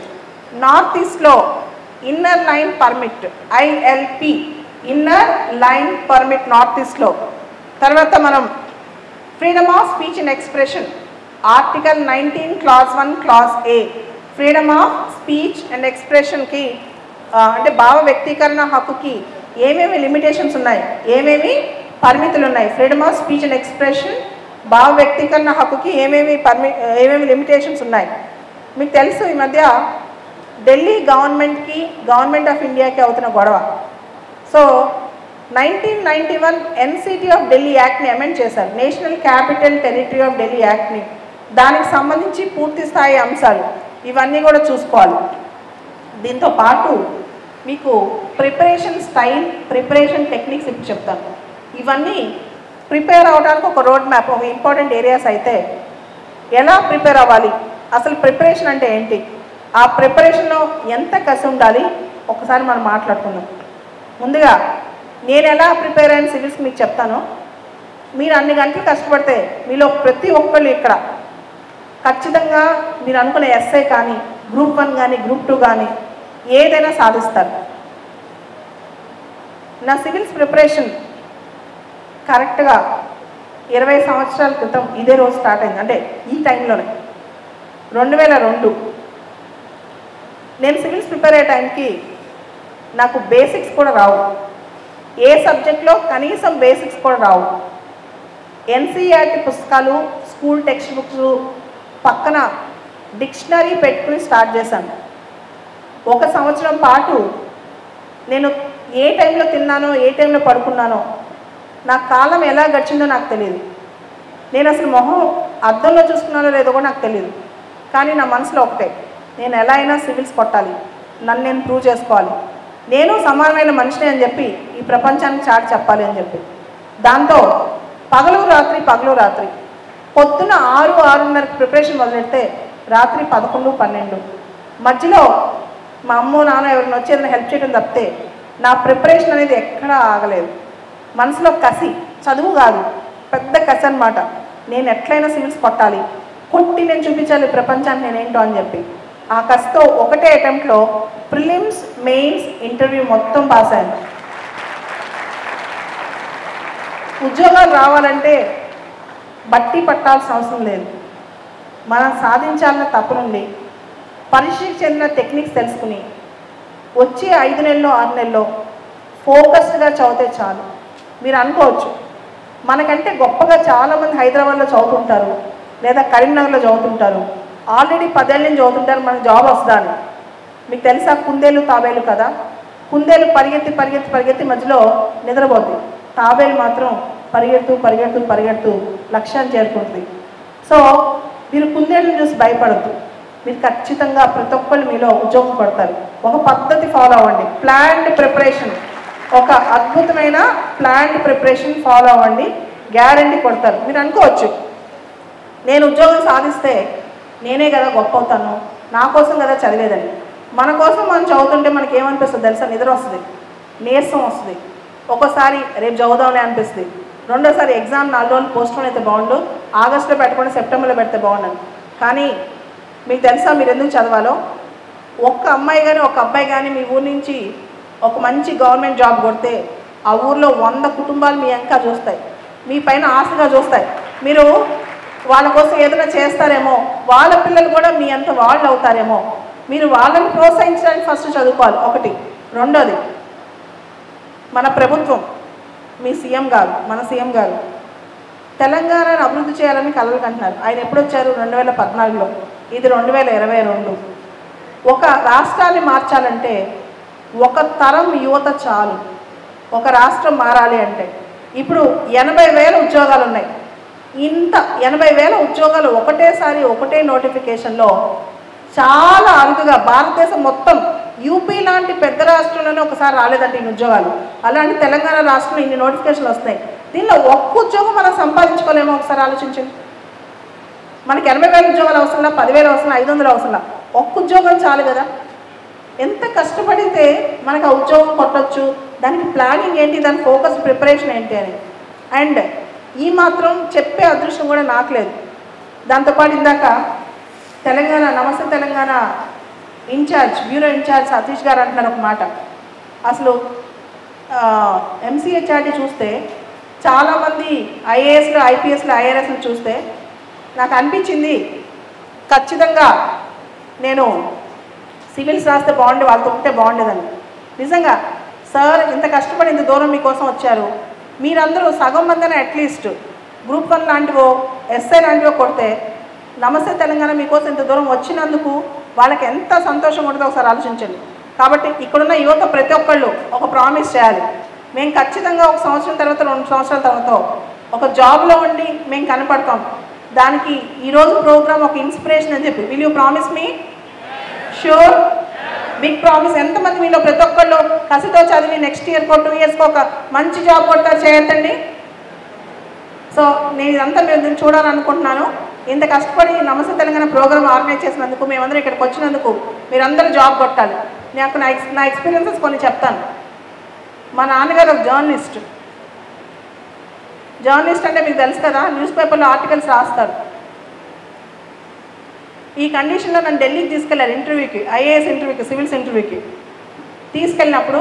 నార్త్ ఈస్ట్లో inner line permit, ILP, inner line permit north ఈస్ట్లో. తర్వాత మనం freedom of speech and expression, article 19 Clause 1 Clause A. ఫ్రీడమ్ ఆఫ్ స్పీచ్ అండ్ ఎక్స్ప్రెషన్కి అంటే భావ వ్యక్తీకరణ హక్కుకి ఏమేమి లిమిటేషన్స్ ఉన్నాయి, ఏమేమి పరిమితులు ఉన్నాయి. Freedom of speech and expression, భావ వ్యక్తీకరణ హక్కుకి ఏమేమి లిమిటేషన్స్ ఉన్నాయి. మీకు తెలుసు ఈ మధ్య ఢిల్లీ గవర్నమెంట్ ఆఫ్ ఇండియాకి అవుతున్న గొడవ. సో 1991 NCT ఆఫ్ ఢిల్లీ యాక్ట్ని అమెండ్ చేశారు, national capital territory of Delhi యాక్ట్ని. దానికి సంబంధించి పూర్తి స్థాయి అంశాలు ఇవన్నీ కూడా చూసుకోవాలి. దీంతో పాటు మీకు ప్రిపరేషన్ స్టైల్, ప్రిపరేషన్ టెక్నిక్స్ ఇప్పుడు చెప్తాను. ఇవన్నీ ప్రిపేర్ అవడానికి ఒక రోడ్ మ్యాప్, ఒక ఇంపార్టెంట్ ఏరియాస్ అయితే ఎలా ప్రిపేర్ అవ్వాలి, అసలు ప్రిపరేషన్ అంటే ఏంటి, ఆ ప్రిపరేషన్లో ఎంత కసి ఉండాలి, ఒకసారి మనం మాట్లాడుకుందాం. ముందుగా నేను ఎలా ప్రిపేర్ అయిన సివిల్స్ మీకు చెప్తాను. మీరు అన్ని గంటలు కష్టపడితే మీలో ప్రతి ఒక్కళ్ళు ఇక్కడ ఖచ్చితంగా మీరు అనుకునే ఎస్ఐ కానీ, గ్రూప్ 1 కానీ, గ్రూప్ 2 కానీ ఏదైనా సాధిస్తారు. నా సివిల్స్ ప్రిపరేషన్ కరెక్ట్గా 20 సంవత్సరాల క్రితం ఇదే రోజు స్టార్ట్ అయింది. అంటే ఈ టైంలోనే 2002 నేను సివిల్స్ ప్రిపేర్ అయ్యే టైంకి నాకు బేసిక్స్ కూడా రావు, ఏ సబ్జెక్ట్లో కనీసం బేసిక్స్ కూడా రావు. ఎన్సీఈఆర్టీ పుస్తకాలు, స్కూల్ టెక్స్ట్ బుక్స్ పక్కన డిక్షనరీ పెట్టుకుని స్టార్ట్ చేశాను. 1 సంవత్సరం పాటు నేను ఏ టైంలో తిన్నానో, ఏ టైంలో పడుకున్నానో, నా కాలం ఎలా గడిచిందో నాకు తెలియదు. నేను అసలు మొహం అద్దంలో చూసుకున్నానో లేదో కూడా నాకు తెలియదు. కానీ నా మనసులో ఒకటే, నేను ఎలా అయినా సివిల్స్ కొట్టాలి, నన్ను నేను ప్రూవ్ చేసుకోవాలి, నేను సమానమైన మనిషిని అని చెప్పి ఈ ప్రపంచానికి చాటి చెప్పాలి అని చెప్పి. దాంతో పగలు రాత్రి పొద్దున 6-6:30 ప్రిపరేషన్ మొదలెడితే రాత్రి 11, 12 మధ్యలో మా అమ్మో నాన్న ఎవరిని వచ్చి ఏదైనా హెల్ప్ చేయడం తప్పితే నా ప్రిపరేషన్ అనేది ఎక్కడా ఆగలేదు. మనసులో కసి, చదువు కాదు, పెద్ద కసి అనమాట. నేను ఎట్లయినా సివిల్స్ కొట్టాలి, కొట్టి నేను చూపించాలి ప్రపంచానికి నేనేంటో అని చెప్పి ఆ కసితో ఒకటే అటెంప్ట్లో ప్రిలిమ్స్, మెయిన్స్, ఇంటర్వ్యూ మొత్తం పాస్ అయ్యాను. ఉద్యోగాలు రావాలంటే బట్టి పట్టాల్సిన అవసరం లేదు. మనం సాధించాలన్న తపనుండి పరీక్షకు చెందిన టెక్నిక్స్ తెలుసుకుని వచ్చే 5 నెలల్లో 6 నెలల్లో ఫోకస్డ్గా చదివితే చాలు. మీరు అనుకోవచ్చు, మనకంటే గొప్పగా చాలామంది హైదరాబాద్లో చదువుతుంటారు, లేదా కరీంనగర్లో చదువుతుంటారు, ఆల్రెడీ 10 ఏళ్ళ నుంచి చదువుతుంటారు, మనకు జాబ్ వస్తుందని. మీకు తెలుసా, కుందేలు తాబేలు కదా. కుందేలు పరిగెత్తి మధ్యలో నిద్రపోతుంది, తాబేలు మాత్రం పరిగెడుతూ లక్ష్యాన్ని చేరుకుంటుంది. సో మీరు కుందేళ్ళని చూసి భయపడద్దు, మీరు ఖచ్చితంగా ప్రతి ఒక్కళ్ళు మీలో ఉద్యోగం కొడతారు. ఒక పద్ధతి ఫాలో అవ్వండి, ప్లాన్డ్ ప్రిపరేషన్, ఒక అద్భుతమైన ప్లాన్డ్ ప్రిపరేషన్ ఫాలో అవ్వండి, గ్యారంటీ కొడతారు. మీరు అనుకోవచ్చు, నేను ఉద్యోగం సాధిస్తే నేనే కదా గొప్ప అవుతాను, నా కోసం కదా చదివేదని. మన కోసం మనం చదువుతుంటే మనకి ఏమనిపిస్తుంది తెలుసా? నిద్ర వస్తుంది, నీరసం వస్తుంది, ఒక్కోసారి రేపు చదువుదాంలే అనిపిస్తుంది, రెండోసారి ఎగ్జామ్ 4 రోజులు పోస్ట్పోన్ అయితే బాగుండు, ఆగస్టులో పెట్టకుండా సెప్టెంబర్లో పెడితే బాగుండని. కానీ మీకు తెలుసా మీరు ఎందుకు చదవాలో? ఒక్క అమ్మాయి కానీ ఒక అబ్బాయి కానీ మీ ఊరి నుంచి ఒక మంచి గవర్నమెంట్ జాబ్ కొడితే ఆ ఊర్లో 100 కుటుంబాలు మీ వెనక చూస్తాయి, మీ పైన ఆశగా చూస్తాయి. మీరు వాళ్ళ కోసం ఏదైనా చేస్తారేమో, వాళ్ళ పిల్లలు కూడా మీ అంత వాళ్ళు అవుతారేమో. మీరు వాళ్ళని ప్రోత్సహించడానికి ఫస్ట్ చదువుకోవాలి, ఒకటి. రెండోది, మన ప్రభుత్వం, మీ సీఎం గారు, మన సీఎం గారు తెలంగాణను అభివృద్ధి చేయాలని కలలు కంటున్నారు. ఆయన ఎప్పుడు వచ్చారు? 2014లో, ఇది 2022. ఒక రాష్ట్రాన్ని మార్చాలంటే ఒక తరం యువత చాలు, ఒక రాష్ట్రం మారాలి అంటే. ఇప్పుడు 80,000 ఉద్యోగాలు ఉన్నాయి. ఇంత 80,000 ఉద్యోగాలు ఒకటేసారి ఒకటే నోటిఫికేషన్లో చాలా అరుదుగా భారతదేశం మొత్తం, యూపీ లాంటి పెద్ద రాష్ట్రంలోనే ఒకసారి రాలేదంటే ఇన్ని ఉద్యోగాలు, అలాంటి తెలంగాణ రాష్ట్రంలో ఇన్ని నోటిఫికేషన్లు వస్తాయి. దీనిలో ఒక్క ఉద్యోగం మనం సంపాదించుకోలేమో ఒకసారి ఆలోచించండి. మనకి 80,000 ఉద్యోగాలు అవసరంలా, 10,000 అవసరం, 500 అవసరంలా, ఒక్క ఉద్యోగం చాలు కదా. ఎంత కష్టపడితే మనకు ఆ ఉద్యోగం కొట్టచ్చు, దానికి ప్లానింగ్ ఏంటి, దాని ఫోకస్ ప్రిపరేషన్ ఏంటి అని. అండ్ ఈ మాత్రం చెప్పే అదృష్టం కూడా నాకు లేదు. దాంతోపాటు ఇందాక తెలంగాణ, నమస్తే తెలంగాణ బ్యూరో ఇన్ఛార్జ్ సతీష్ గారు అంటున్నారు ఒక మాట. అసలు ఎంసీహెచ్ఆర్టీ చూస్తే చాలామంది ఐఏఎస్లు, ఐపీఎస్లు, ఐఆర్ఎస్లు చూస్తే నాకు అనిపించింది ఖచ్చితంగా నేను సివిల్స్ రాస్తే బాగుండే, వాళ్ళతో ఉంటే బాగుండేదని. నిజంగా సార్ ఇంత కష్టపడి ఇంత దూరం మీకోసం వచ్చారు, మీరందరూ సగం మందిని అట్లీస్ట్ గ్రూప్ 1 లాంటివో ఎస్ఐ లాంటివో కొడితే నమస్తే తెలంగాణ మీకోసం ఇంత దూరం వచ్చినందుకు వాళ్ళకి ఎంత సంతోషం ఉంటుందో ఒకసారి ఆలోచించండి. కాబట్టి ఇక్కడున్న యువత ప్రతి ఒక్కళ్ళు ఒక ప్రామిస్ చేయాలి, మేము ఖచ్చితంగా 1 సంవత్సరం తర్వాత 2 సంవత్సరాల తర్వాత ఒక జాబ్లో ఉండి మేము కనపడతాం. దానికి ఈరోజు ప్రోగ్రామ్ ఒక ఇన్స్పిరేషన్ అని చెప్పి. Will you promise me? Sure, big promise. ఎంతమంది మీలో ప్రతి ఒక్కళ్ళు కసితో చదివి నెక్స్ట్ ఇయర్కో 2 ఇయర్స్కో ఒక మంచి జాబ్ కొడతారు? చేయొద్దండి. సో నేను ఇదంతా మేము చూడాలనుకుంటున్నాను. ఇంత కష్టపడి నమస్తే తెలంగాణ ప్రోగ్రామ్ ఆర్గనైజ్ చేసినందుకు, మేమందరం ఇక్కడికి వచ్చినందుకు మీరందరూ జాబ్ కొట్టాలి. నాకు నా ఎక్స్పీరియన్సెస్ కొన్ని చెప్తాను. మా నాన్నగారు ఒక జర్నలిస్ట్ అంటే మీకు తెలుసు కదా, న్యూస్ పేపర్లో ఆర్టికల్స్ రాస్తారు. ఈ కండిషన్లో నన్ను ఢిల్లీకి తీసుకెళ్ళారు ఇంటర్వ్యూకి, ఐఏఎస్ ఇంటర్వ్యూకి, సివిల్స్ ఇంటర్వ్యూకి. తీసుకెళ్ళినప్పుడు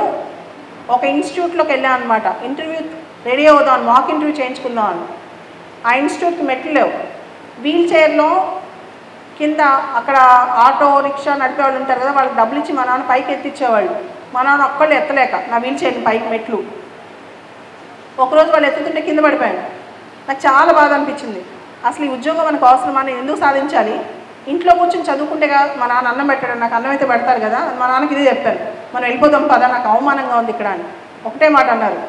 ఒక ఇన్స్టిట్యూట్లోకి వెళ్ళాను అనమాట. ఇంటర్వ్యూ రెడీ అవుదాం, మాక్ ఇంటర్వ్యూ చేయించుకుందాం అని. ఆ ఇన్స్టిట్యూట్కి మెట్లు లేవు, వీల్ చైర్లో కింద అక్కడ ఆటో రిక్షా నడిపే వాళ్ళు ఉంటారు కదా, వాళ్ళకి డబ్బులు ఇచ్చి మా నాన్న పైకి ఎత్తిచ్చేవాళ్ళు. మా నాన్న ఒక్కళ్ళు ఎత్తలేక నా వీల్ చైర్ని పైకి మెట్లు. ఒకరోజు వాళ్ళు ఎత్తుతుంటే కింద పడిపోయాను. నాకు చాలా బాధ అనిపించింది. అసలు ఈ ఉద్యోగం మనకు అవసరమా, నేను ఎందుకు సాధించాలి, ఇంట్లో కూర్చొని చదువుకుంటే కదా మా నాన్న అన్నం పెట్టాడు, నాకు అన్నం అయితే పెడతారు కదా. మా నాన్నకి ఇదే చెప్పాను, మనం వెళ్ళిపోదాం పదా, నాకు అవమానంగా ఉంది ఇక్కడ అని. ఒకటే మాట అన్నారు,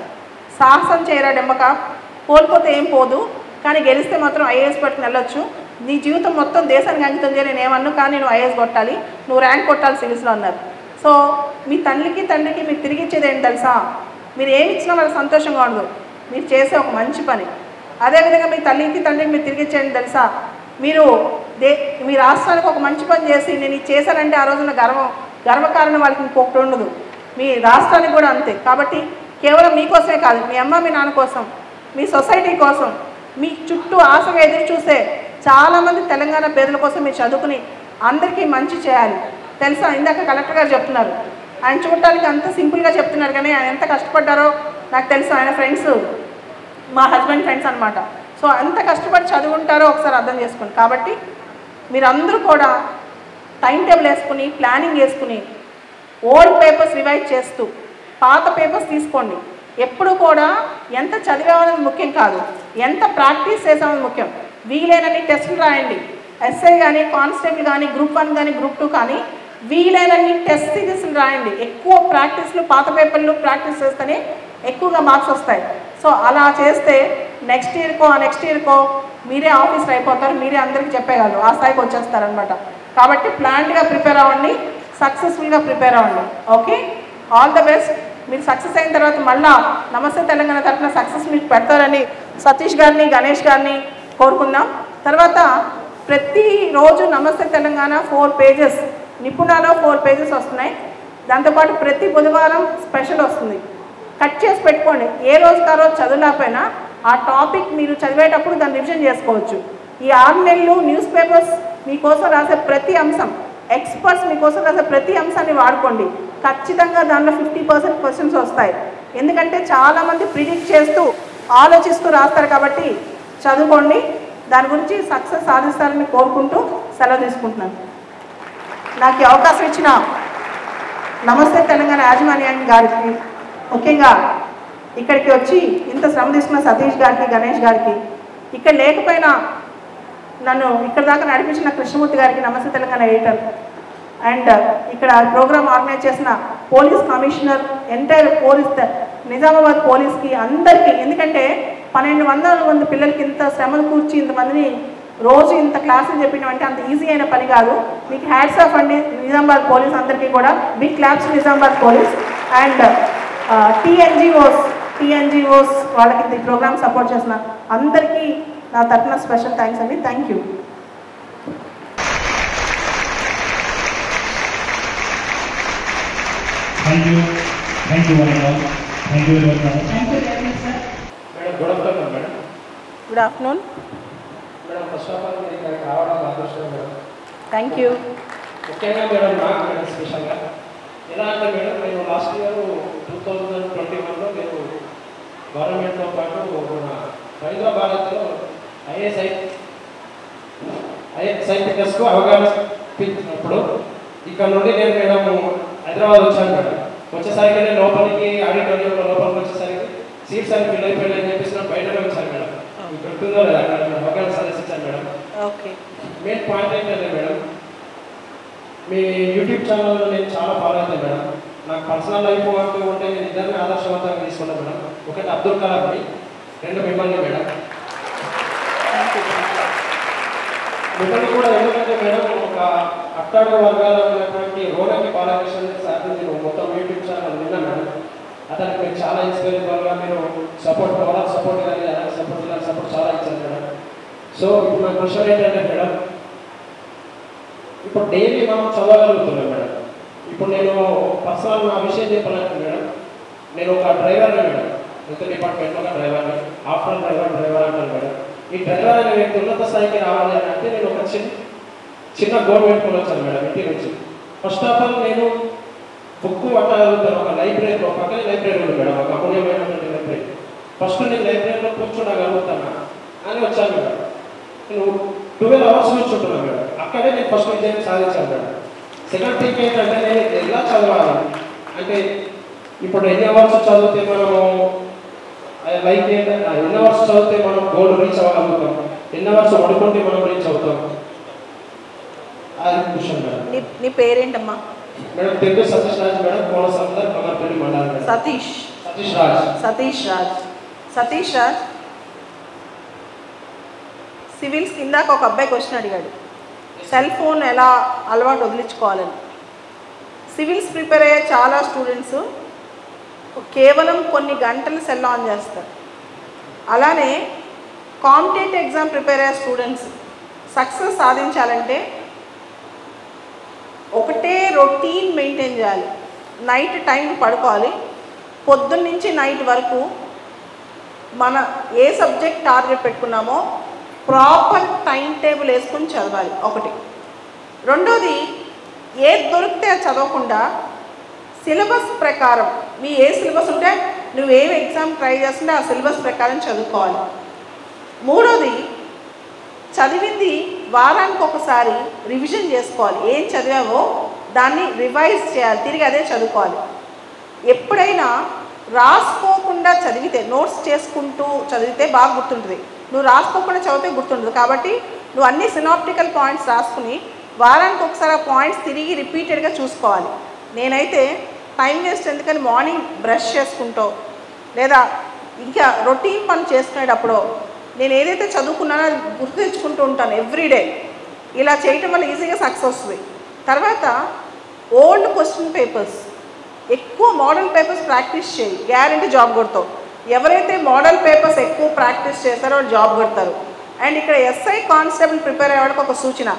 సాహసం చేయరా డెమ్మక, కోల్పోతే ఏం పోదు, కానీ గెలిస్తే మాత్రం ఐఏఎస్ పట్టుకుని వెళ్ళొచ్చు, నీ జీవితం మొత్తం దేశానికి అంకితం చేయ, నేను ఏమన్నా, కానీ నువ్వు ఐఏఎస్ కొట్టాలి, నువ్వు ర్యాంక్ కొట్టాలి సివిల్స్లో అన్నారు. సో మీ తల్లికి తండ్రికి మీరు తిరిగి ఇచ్చేది ఏంటి తెలుసా, మీరు ఏమి ఇచ్చినా వాళ్ళకి సంతోషంగా ఉండదు, మీరు చేసే ఒక మంచి పని. అదేవిధంగా మీ తల్లికి తండ్రికి మీరు తిరిగి ఇచ్చేయండి తెలుసా, మీరు మీ రాష్ట్రానికి ఒక మంచి పని చేసి నేను ఇది చేశానంటే ఆ రోజున గర్వకారణం వాళ్ళకి ఇంకొకటి ఉండదు, మీ రాష్ట్రానికి కూడా అంతే. కాబట్టి కేవలం మీకోసమే కాదు, మీ అమ్మ మీ నాన్న కోసం, మీ సొసైటీ కోసం, మీ చుట్టూ ఆశగా ఎదురు చూసే చాలామంది తెలంగాణ పేదల కోసం మీరు చదువుకుని అందరికీ మంచి చేయాలి తెలుసా. ఇందాక కలెక్టర్ గారు చెప్తున్నారు, ఆయన చూడటానికి అంత సింపుల్గా చెప్తున్నారు కానీ ఆయన ఎంత కష్టపడ్డారో నాకు తెలుసు. ఆయన ఫ్రెండ్స్ మా హస్బెండ్ ఫ్రెండ్స్ అనమాట. సో అంత కష్టపడి చదువుకుంటారో ఒకసారి అర్థం చేసుకోండి. కాబట్టి మీరందరూ కూడా టైం టేబుల్ వేసుకుని ప్లానింగ్ వేసుకుని ఓల్డ్ పేపర్స్ రివైజ్ చేస్తూ పాత పేపర్స్ తీసుకోండి. ఎప్పుడు కూడా ఎంత చదివామనేది ముఖ్యం కాదు, ఎంత ప్రాక్టీస్ చేసామని ముఖ్యం. వీలైనన్ని టెస్టులు రాయండి, ఎస్ఐ కానీ కానిస్టేబుల్ కానీ గ్రూప్ 1 కానీ గ్రూప్ 2 కానీ వీలైనన్ని టెస్ట్ సిరీస్లు రాయండి. ఎక్కువ ప్రాక్టీస్లు పాత పేపర్లు ప్రాక్టీస్ చేస్తేనే ఎక్కువగా మార్క్స్ వస్తాయి. సో అలా చేస్తే నెక్స్ట్ ఇయర్కో మీరే ఆఫీసర్ అయిపోతారు, మీరే అందరికీ చెప్పేయగలరు, ఆ స్థాయికి వచ్చేస్తారనమాట. కాబట్టి ప్లాన్డ్గా ప్రిపేర్ అవ్వండి, సక్సెస్ఫుల్గా ప్రిపేర్ అవ్వండి. Okay, all the best. మీరు సక్సెస్ అయిన తర్వాత మళ్ళా నమస్తే తెలంగాణ తరఫున సక్సెస్ మీకు పెడతారని సతీష్ గారిని గణేష్ గారిని కోరుకుందాం. తర్వాత ప్రతిరోజు నమస్తే తెలంగాణ 4 పేజెస్, నిపుణాలో 4 పేజెస్ వస్తున్నాయి. దాంతోపాటు ప్రతి బుధవారం స్పెషల్ వస్తుంది. కట్ చేసి పెట్టుకోండి, ఏ రోజుకి ఆ రోజు చదవలేకపోయినా ఆ టాపిక్ మీరు చదివేటప్పుడు దాన్ని రివిజన్ చేసుకోవచ్చు. ఈ 6 నెలలు న్యూస్ పేపర్స్ మీకోసం రాసే ప్రతి అంశం, ఎక్స్పర్ట్స్ మీకోసం రాసే ప్రతి అంశాన్ని వాడుకోండి. ఖచ్చితంగా దానిలో 50% క్వశ్చన్స్ వస్తాయి. ఎందుకంటే చాలామంది ప్రిడిక్ట్ చేస్తూ ఆలోచిస్తూ రాస్తారు. కాబట్టి చదువుకోండి, దాని గురించి సక్సెస్ సాధిస్తారని కోరుకుంటూ సెలవు తీసుకుంటున్నాను. నాకు ఈ అవకాశం ఇచ్చిన నమస్తే తెలంగాణ యాజమాన్యాన్ని గారికి, ముఖ్యంగా ఇక్కడికి వచ్చి ఇంత శ్రమ తీసుకున్న సతీష్ గారికి గణేష్ గారికి, ఇక్కడ లేకపోయినా నన్ను ఇక్కడ దాకా నడిపించిన కృష్ణమూర్తి గారికి, నమస్తే తెలంగాణ ఎడిటర్, అండ్ ఇక్కడ ప్రోగ్రామ్ ఆర్గనైజ్ చేసిన police commissioner, entire police Nizamabad పోలీస్కి అందరికీ. ఎందుకంటే 1200 మంది పిల్లలకి ఇంత శ్రమను కూర్చి ఇంతమందిని రోజు ఇంత క్లాసులు చెప్పడం అంటే అంత ఈజీ అయిన పని కాదు. మీకు హ్యాట్స్ ఆఫ్ అండి నిజామాబాద్ పోలీస్ అందరికీ కూడా, big claps Nizamabad police. And TNGOs వాళ్ళకి ఈ ప్రోగ్రామ్ సపోర్ట్ చేసిన అందరికీ నా తరఫున స్పెషల్ థ్యాంక్స్ అండి. Thank you. Good afternoon. Thank you. ముఖ్యంగా మేడం నాకు మేడం స్పెషల్గా ఎలా అంటే మేడం, నేను లాస్ట్ ఇయర్ 2021లో నేను గవర్నమెంట్తో పాటు మన హైదరాబాద్లో ఐఏఎస్ ఐపీఎస్కు అవగాహన ఇప్పించినప్పుడు ఇక్కడ నుండి నేను మేడం హైదరాబాద్ వచ్చాను మేడం. వచ్చేసరికి నేను లోపలికి ఆడిటోరియంలో లోపలికి వచ్చేసరికి సీట్స్ అని ఫిల్ అయిపోయాయని చెప్పేసి నేను బయటనే వచ్చాను మేడం. గుర్తుందో లేదా అక్కడ అవగాహన సదస్సించాను మేడం. ఓకే, మెయిన్ పాయింట్ ఏంటంటే మేడం, మీ యూట్యూబ్ ఛానల్లో నేను చాలా ఫాలో అవుతాను మేడం. నాకు పర్సనల్ లైఫ్ అంటూ ఉంటే నేను ఇద్దరిని ఆదర్శవంతంగా తీసుకున్నాను మేడం. ఒకటి అబ్దుల్ కలాంని, 2 మిమ్మల్ని మేడం. మిమ్మల్ని కూడా ఎందుకంటే మేడం ఒక అట్టాడు వర్గాల్లో ఉన్నటువంటి రోనకి బాలకృష్ణ సార్ నేను మొత్తం యూట్యూబ్ ఛానల్ విన్నా మేడం. అతనికి మీరు చాలా ఇన్స్పైరబుల్గా మీరు సపోర్ట్ వాళ్ళకి సపోర్ట్ కానీ అలాగే సపోర్ట్ చాలా ఇచ్చారు మేడం. సో ఇప్పుడు నా క్వశ్చన్ ఏంటంటే మేడం, ఇప్పుడు డైలీ మనం చదవగలుగుతున్నాం మేడం. ఇప్పుడు నేను పర్సనల్ నా విషయం చెప్పాలంటే మేడం, నేను ఒక డ్రైవర్ని మేడం, హెల్త్ డిపార్ట్మెంట్లో ఒక డ్రైవర్ని, ఆఫ్టర్ డ్రైవర్ అంటాను మేడం. ఈ డ్రైవర్ అనే వ్యక్తి ఉన్నత స్థాయికి రావాలి అని అంటే నేను ఒక చిన్న గోల్ పెట్టుకుని వచ్చాను మేడం ఇంటి నుంచి. ఫస్ట్ ఆఫ్ ఆల్ నేను బుక్ పట్టగలుగుతాను, ఒక లైబ్రరీలో పక్కనే లైబ్రరీ ఉంది మేడం, ఒక అమూల్యమైనటువంటి లైబ్రరీ. ఫస్ట్ నేను లైబ్రరీలో కూర్చోగలుగుతాను అని వచ్చాను మేడం. నేను 12 అవర్స్ కూర్చుంటున్నాను మేడం. ఆ అక్కడే నేను ఫస్ట్ విజయం సాధించాను మేడం. సెకండ్ థింగ్ ఏంటంటే నేను ఎలా చదవాలి అంటే ఇప్పుడు ఎన్ని అవర్స్ చదివితే మనము లైక్ ఏంటంటే ఎన్ని అవర్స్ చదివితే మనం గోల్ రీచ్ అవ్వగలుగుతాం, ఎన్ని అవర్స్ పడుకుంటే మనం రీచ్ అవుతాం, అది క్వశ్చన్ మేడం. నీ పేరేంటమ్మా? మేడం తెలుగు సతీష్ రాజ్ మేడం, కోనసందర్ కమర్పల్లి మండలం మేడం. సతీష్ రాజ్ సివిల్స్ కిందాక ఒక అబ్బాయి క్వశ్చన్ అడిగాడు, సెల్ ఫోన్ ఎలా అలవాటు వదిలించుకోవాలని. సివిల్స్ ప్రిపేర్ అయ్యే చాలా స్టూడెంట్స్ కేవలం కొన్ని గంటలు సెల్ ఆన్ చేస్తారు. అలానే కాంపిటేటివ్ ఎగ్జామ్ ప్రిపేర్ అయ్యే స్టూడెంట్స్ సక్సెస్ సాధించాలంటే ఒకటే రొటీన్ మెయింటైన్ చేయాలి. నైట్ టైం పడుకోవాలి, పొద్దున్న నుంచి నైట్ వరకు మన ఏ సబ్జెక్ట్ టార్గెట్ పెట్టుకున్నామో ప్రాపర్ టైం టేబుల్ వేసుకొని చదవాలి ఒకటి. రెండోది ఏది దొరికితే అది చదవకుండా సిలబస్ ప్రకారం మీ ఏ సిలబస్ ఉంటే నువ్వు ఏం ఎగ్జామ్ ట్రై చేస్తుంటే ఆ సిలబస్ ప్రకారం చదువుకోవాలి. మూడోది చదివింది వారానికి ఒకసారి రివిజన్ చేసుకోవాలి. ఏం చదివావో దాన్ని రివైజ్ చేయాలి, తిరిగి అదే చదువుకోవాలి. ఎప్పుడైనా రాసుకోకుండా చదివితే, నోట్స్ చేసుకుంటూ చదివితే బాగా గుర్తుంటుంది. నువ్వు రాసుకోకుండా చదివితే గుర్తుంటుంది. కాబట్టి నువ్వు అన్ని సినాప్టికల్ పాయింట్స్ రాసుకుని వారానికి ఒకసారి ఆ పాయింట్స్ తిరిగి రిపీటెడ్గా చూసుకోవాలి. నేనైతే టైం వేస్ట్ ఎందుకని మార్నింగ్ బ్రష్ చేసుకుంటూ లేదా ఇంకా రొటీన్ పని చేసుకునేటప్పుడు నేను ఏదైతే చదువుకున్నానో అది గుర్తు తెచ్చుకుంటూ ఉంటాను ఎవ్రీడే. ఇలా చేయటం వల్ల ఈజీగా సక్సెస్ వస్తుంది. తర్వాత ఓల్డ్ క్వశ్చన్ పేపర్స్, ఎక్కువ మోడల్ పేపర్స్ ప్రాక్టీస్ చేయి, గ్యారెంటీ జాబ్ కొడతావు. ఎవరైతే మోడల్ పేపర్స్ ఎక్కువ ప్రాక్టీస్ చేస్తారో వాళ్ళు జాబ్ కొడతారు. అండ్ ఇక్కడ ఎస్ఐ కానిస్టేబుల్ ప్రిపేర్ అయ్యేవాడికి ఒక సూచన,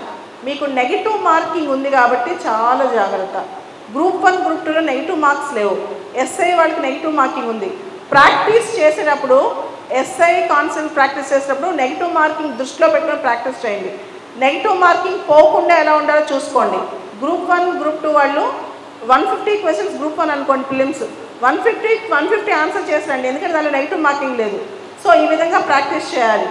మీకు నెగిటివ్ మార్కింగ్ ఉంది కాబట్టి చాలా జాగ్రత్త. గ్రూప్ 1 గ్రూప్ 2లో నెగిటివ్ మార్క్స్ లేవు, ఎస్ఐ వాళ్ళకి నెగిటివ్ మార్కింగ్ ఉంది. ప్రాక్టీస్ చేసేటప్పుడు ఎస్ఐ కాన్సెప్ట్ ప్రాక్టీస్ చేసేటప్పుడు నెగిటివ్ మార్కింగ్ దృష్టిలో పెట్టుకొని ప్రాక్టీస్ చేయండి. నెగిటివ్ మార్కింగ్ పోకుండా ఎలా ఉండాలో చూసుకోండి. గ్రూప్ 1 గ్రూప్ 2 వాళ్ళు 150 క్వశ్చన్స్ గ్రూప్ 1 అనుకోండి, ఫిలిమ్స్ 150 ఆన్సర్ చేసిరండి, ఎందుకంటే దానిలో నెగిటివ్ మార్కింగ్ లేదు. సో ఈ విధంగా ప్రాక్టీస్ చేయాలి.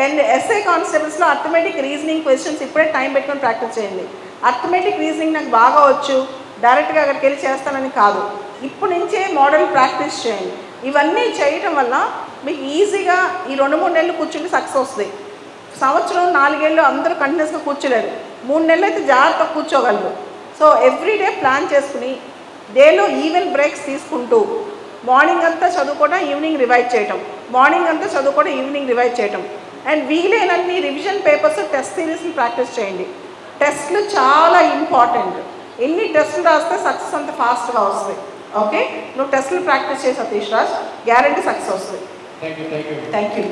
అండ్ ఎస్ఐ కానిస్టేబుల్స్లో అర్థమెటిక్ రీజనింగ్ క్వశ్చన్స్ ఇప్పుడే టైం పెట్టుకొని ప్రాక్టీస్ చేయండి. అర్థమెటిక్ రీజనింగ్ నాకు బాగా వచ్చు, డైరెక్ట్గా అక్కడికి వెళ్ళి చేస్తానని కాదు, ఇప్పటి నుంచే మోడల్ ప్రాక్టీస్ చేయండి. ఇవన్నీ చేయటం వల్ల మీకు ఈజీగా ఈ 2-3 నెలలు కూర్చుంటే సక్సెస్ వస్తుంది. సంవత్సరం 4 ఏళ్ళు అందరూ కంటిన్యూస్గా కూర్చోలేరు, 3 నెలలు అయితే జాగ్రత్తగా కూర్చోగలరు. సో ఎవ్రీడే ప్లాన్ చేసుకుని డేలో ఈవెన్ బ్రేక్స్ తీసుకుంటూ మార్నింగ్ అంతా చదువుకోవడం, ఈవినింగ్ రివైజ్ చేయటం, మార్నింగ్ అంతా చదువుకోవడం, ఈవినింగ్ రివైజ్ చేయటం. అండ్ వీలైనన్ని రివిజన్ పేపర్స్, టెస్ట్ సిరీస్ని ప్రాక్టీస్ చేయండి. టెస్ట్లు చాలా ఇంపార్టెంట్. ఎన్ని టెస్టులు రాస్తే సక్సెస్ అంత ఫాస్ట్గా వస్తుంది. ఓకే, నువ్వు టెస్టులు ప్రాక్టీస్ చేసి సతీష్ రాజ్, గ్యారంటీ సక్సెస్ వస్తుంది. Thank you.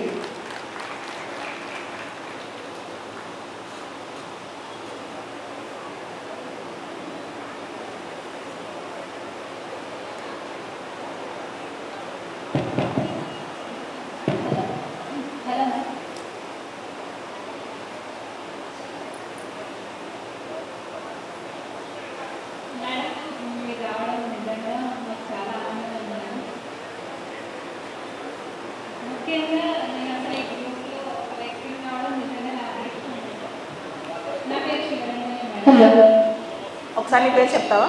ఒకసారి నీ పేరు చెప్తావా?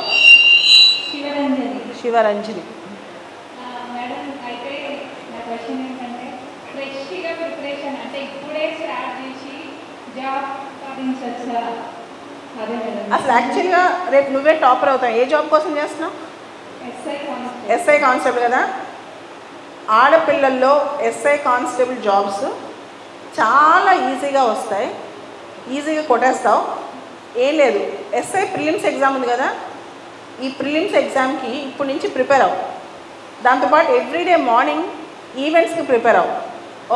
శివరంజని. మేడం, అయితే నా క్వశ్చన్ ఏంటంటే ఫ్రెష్గా ప్రిపరేషన్ అంటే ఇప్పుడే స్టార్ట్ చేసి జాబ్ సాధించవచ్చా? అదే మేడం. అసలు యాక్చువల్గా రేపు నువ్వే టాపర్ అవుతావు. ఏ జాబ్ కోసం చేస్తున్నావు? ఎస్ఐ కానిస్టేబుల్ కదా. ఆడపిల్లల్లో ఎస్ఐ కానిస్టేబుల్ జాబ్స్ చాలా ఈజీగా వస్తాయి, ఈజీగా కొట్టేస్తావు. ఏం లేదు, ఎస్ఐ ప్రిలిమ్స్ ఎగ్జామ్ ఉంది కదా, ఈ ప్రిలిమ్స్ ఎగ్జామ్కి ఇప్పటి నుంచి ప్రిపేర్ అవ్వు. దాంతోపాటు ఎవ్రీడే మార్నింగ్ ఈవెంట్స్కి ప్రిపేర్ అవ్వు.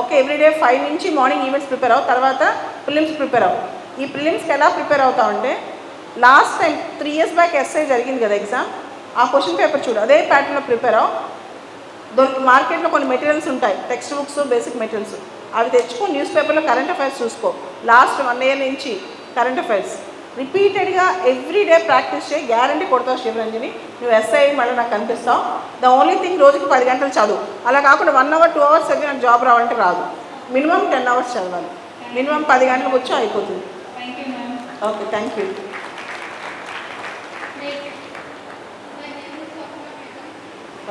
ఓకే, ఎవ్రీడే 5 నుంచి మార్నింగ్ ఈవెంట్స్ ప్రిపేర్ అవ్వు, తర్వాత ప్రిలిమ్స్ ప్రిపేర్ అవ్వు. ఈ ప్రిలిమ్స్కి ఎలా ప్రిపేర్ అవుతావు అంటే, last time 3 years back SI జరిగింది కదా ఎగ్జామ్, ఆ క్వశ్చన్ పేపర్ చూడు, అదే ప్యాటర్న్లో ప్రిపేర్ అవ్వు. మార్కెట్లో కొన్ని మెటీరియల్స్ ఉంటాయి, టెక్స్ట్ బుక్స్, బేసిక్ మెటీరియల్స్, అవి తెచ్చుకో. న్యూస్ పేపర్లో కరెంట్ అఫైర్స్ చూసుకో, లాస్ట్ 1 year నుంచి కరెంట్ అఫైర్స్ రిపీటెడ్గా ఎవ్రీడే ప్రాక్టీస్ చేయి, గ్యారంటీ కొడతావు శివరంజని. నువ్వు ఎస్ఐ మళ్ళీ నాకు కనిపిస్తావు. ద ఓన్లీ థింగ్, రోజుకి 10 గంటలు చదువు. అలా కాకుండా 1 hour 2 hours చదివి నాకు జాబ్ రావాలంటే రాదు. మినిమం 10 hours చదవాలి, మినిమం 10 గంటలు వచ్చి అయిపోతుంది. Thank you ma'am. Okay, thank you.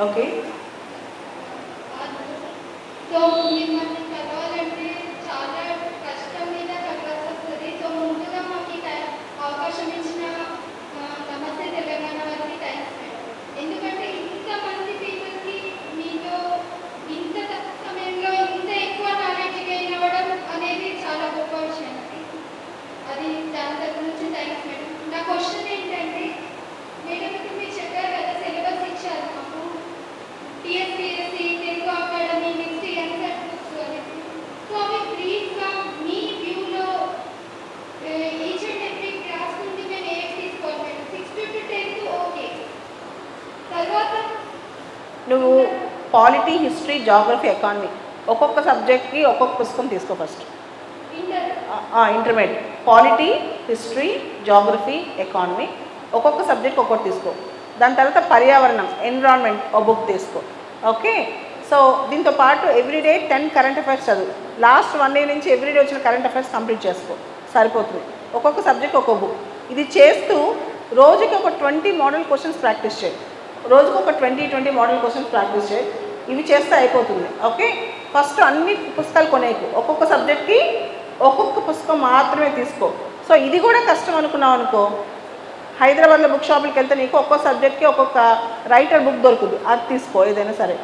Okay. So మిమ్మల్ని కలవాలంటే చాలా కష్టం మీద కలవాల్సి వస్తుంది. సో ముందుగా మాకు అవకాశం ఇచ్చిన నమస్తే తెలంగాణ వారికి థ్యాంక్స్ మేడం. ఎందుకంటే ఇంతమంది పీపుల్కి మీతో ఇంత తక్కువ సమయంలో ఇంత ఎక్కువ నాలెడ్జ్ గెయిన్ అవ్వడం అనేది చాలా గొప్ప విషయం. అది దాని తరఫు నుంచి థ్యాంక్స్ మేడం. నా క్వశ్చన్ ఏంటంటే, మేడం ఇప్పుడు మీరు చెప్పారు కదా సిలబస్ ఇచ్చారు మాకు, TSPSC, Telugu academy, next NCERT books అనేది. సో అవి బ్రీఫ్గా మీ వ్యూలో ఈచ్ అండ్ ఎవ్రీ క్లాస్ నుండి మేము ఏం తీసుకోవాలి madam? 6th to 10th okay, తర్వాత నువ్వు పాలిటీ, హిస్టరీ, జాగ్రఫీ, ఎకానమీ ఒక్కొక్క సబ్జెక్ట్కి ఒక్కొక్క పుస్తకం తీసుకో first. Intermediate polity, history, geography, economy ఒక్కొక్క సబ్జెక్ట్ ఒక్కొక్కటి తీసుకో. దాని తర్వాత పర్యావరణం, ఎన్విరాన్మెంట్ ఒక బుక్ తీసుకో. ఓకే. సో దీంతో పాటు ఎవ్రీడే 10 కరెంట్ అఫైర్స్ చదువు. లాస్ట్ 1 year నుంచి ఎవ్రీడే వచ్చిన కరెంట్ అఫైర్స్ కంప్లీట్ చేసుకో, సరిపోతుంది. ఒక్కొక్క సబ్జెక్ట్ ఒక్కొక్క బుక్. ఇది చేస్తూ రోజుకి ఒక 20 మోడల్ క్వశ్చన్స్ ప్రాక్టీస్ చేయి. రోజుకి ఒక 20 మోడల్ క్వశ్చన్స్ ప్రాక్టీస్ చేయి. ఇవి చేస్తే అయిపోతుంది. ఓకే. ఫస్ట్ అన్ని పుస్తకాలు కొనేకు, ఒక్కొక్క సబ్జెక్ట్కి ఒక్కొక్క పుస్తకం మాత్రమే తీసుకో. సో ఇది కూడా కష్టం అనుకున్నావు అనుకో, హైదరాబాద్లో బుక్ షాపులకి వెళ్తే నీకు ఒక్కొక్క సబ్జెక్ట్కి ఒక్కొక్క రైటర్ బుక్ దొరుకుతుంది, అది తీసుకో ఏదైనా సరే.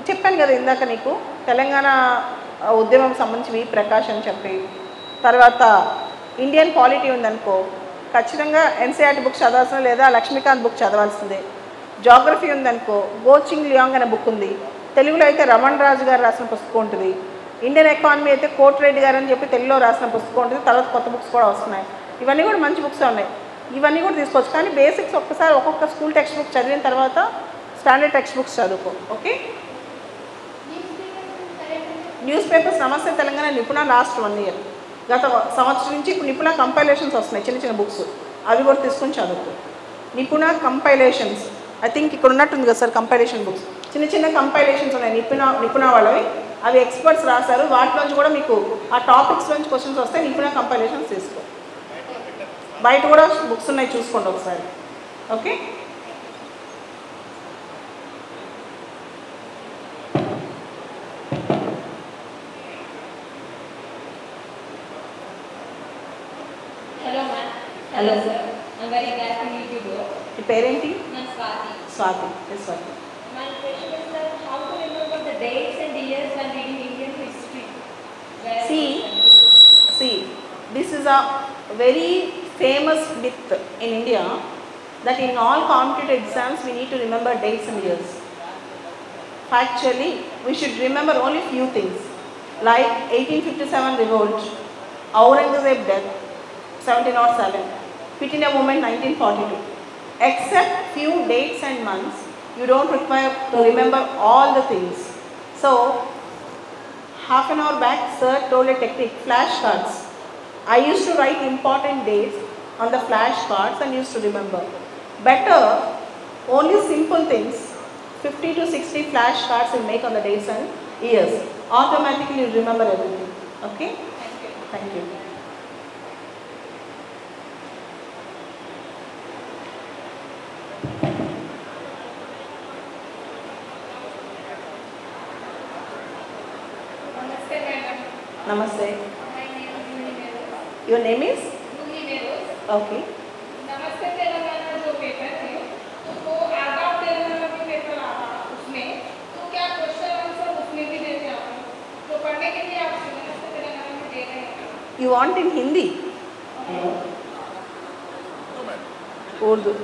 చెప్పాను కదా ఇందాక నీకు, తెలంగాణ ఉద్యమం సంబంధించి వి ప్రకాష్ అని చెప్పి, తర్వాత ఇండియన్ పాలిటీ ఉందనుకో ఖచ్చితంగా ఎన్సీఆర్టీ బుక్ చదవాల్సిందే, లేదా లక్ష్మీకాంత్ బుక్ చదవాల్సిందే. జాగ్రఫీ ఉందనుకో గోచింగ్ లియాంగ్ అనే బుక్ ఉంది. తెలుగులో అయితే రమణ్ రాజు గారు రాసిన పుస్తకం ఉంటుంది. ఇండియన్ ఎకానమీ అయితే కోటిరెడ్డి గారు అని చెప్పి తెలుగులో రాసిన పుస్తకం ఉంటుంది. తర్వాత కొత్త బుక్స్ కూడా వస్తున్నాయి. ఇవన్నీ కూడా మంచి బుక్స్ ఉన్నాయి, ఇవన్నీ కూడా తీసుకోవచ్చు. కానీ బేసిక్స్ ఒక్కసారి ఒక్కొక్క స్కూల్ టెక్స్ట్ బుక్ చదివిన తర్వాత స్టాండర్డ్ టెక్స్ట్ బుక్స్ చదువుకో. ఓకే. న్యూస్ పేపర్స్ నమస్తే తెలంగాణ, నిపుణ లాస్ట్ 1 year, గత సంవత్సరం నుంచి ఇప్పుడు నిపుణ కంపైలేషన్స్ వస్తున్నాయి, చిన్న చిన్న బుక్స్, అవి కూడా తీసుకొని చదువుకో. నిపుణ కంపైలేషన్స్ ఐ థింక్ ఇక్కడ ఉన్నట్టుంది కదా సార్, కంపైలేషన్ బుక్స్, చిన్న చిన్న కంపైలేషన్స్ ఉన్నాయి నిపుణ వాళ్ళవి, అవి ఎక్స్పర్ట్స్ రాశారు. వాటిలోంచి కూడా మీకు ఆ టాపిక్స్ నుంచి క్వశ్చన్స్ వస్తాయి. నిపుణ కంపైలేషన్స్ తీసుకో. బయట కూడా బుక్స్ ఉన్నాయి, చూసుకోండి ఒకసారి. Okay. Hello ma'am. Hello sir. I'm very glad to meet you both. ఈ పేరేంటి? I'm Swati. Swathi. Swathi. My question is that how to remember the dates and years when reading Indian history? See, this is a very famous myth in India that in all competitive exams we need to remember dates and years. Factually, we should remember only few things like 1857 revolt, Aurangzeb death, 1707, Quit India movement 1942. Except few dates and months, you don't require to remember all the things. So, half an hour back, sir told a technique, flashcards. I used to write important dates on the flashcards and used to remember. Better, only simple things, 50 to 60 flashcards will make on the dates and years. Automatically you remember everything. Okay? Thank you. Namaste madam. Namaste. My name is Nuri. Your name is? Nuri Meros. Okay. नमस्ते तेलंगाना जो paper थे वो आगाम तेलंगाना भी paper आता उसमें, तो क्या question answer उसमें भी देते आप, तो पढ़ने के लिए आप नमस्ते तेलंगाना में दे रहे हैं? You want in Hindi? Urdu.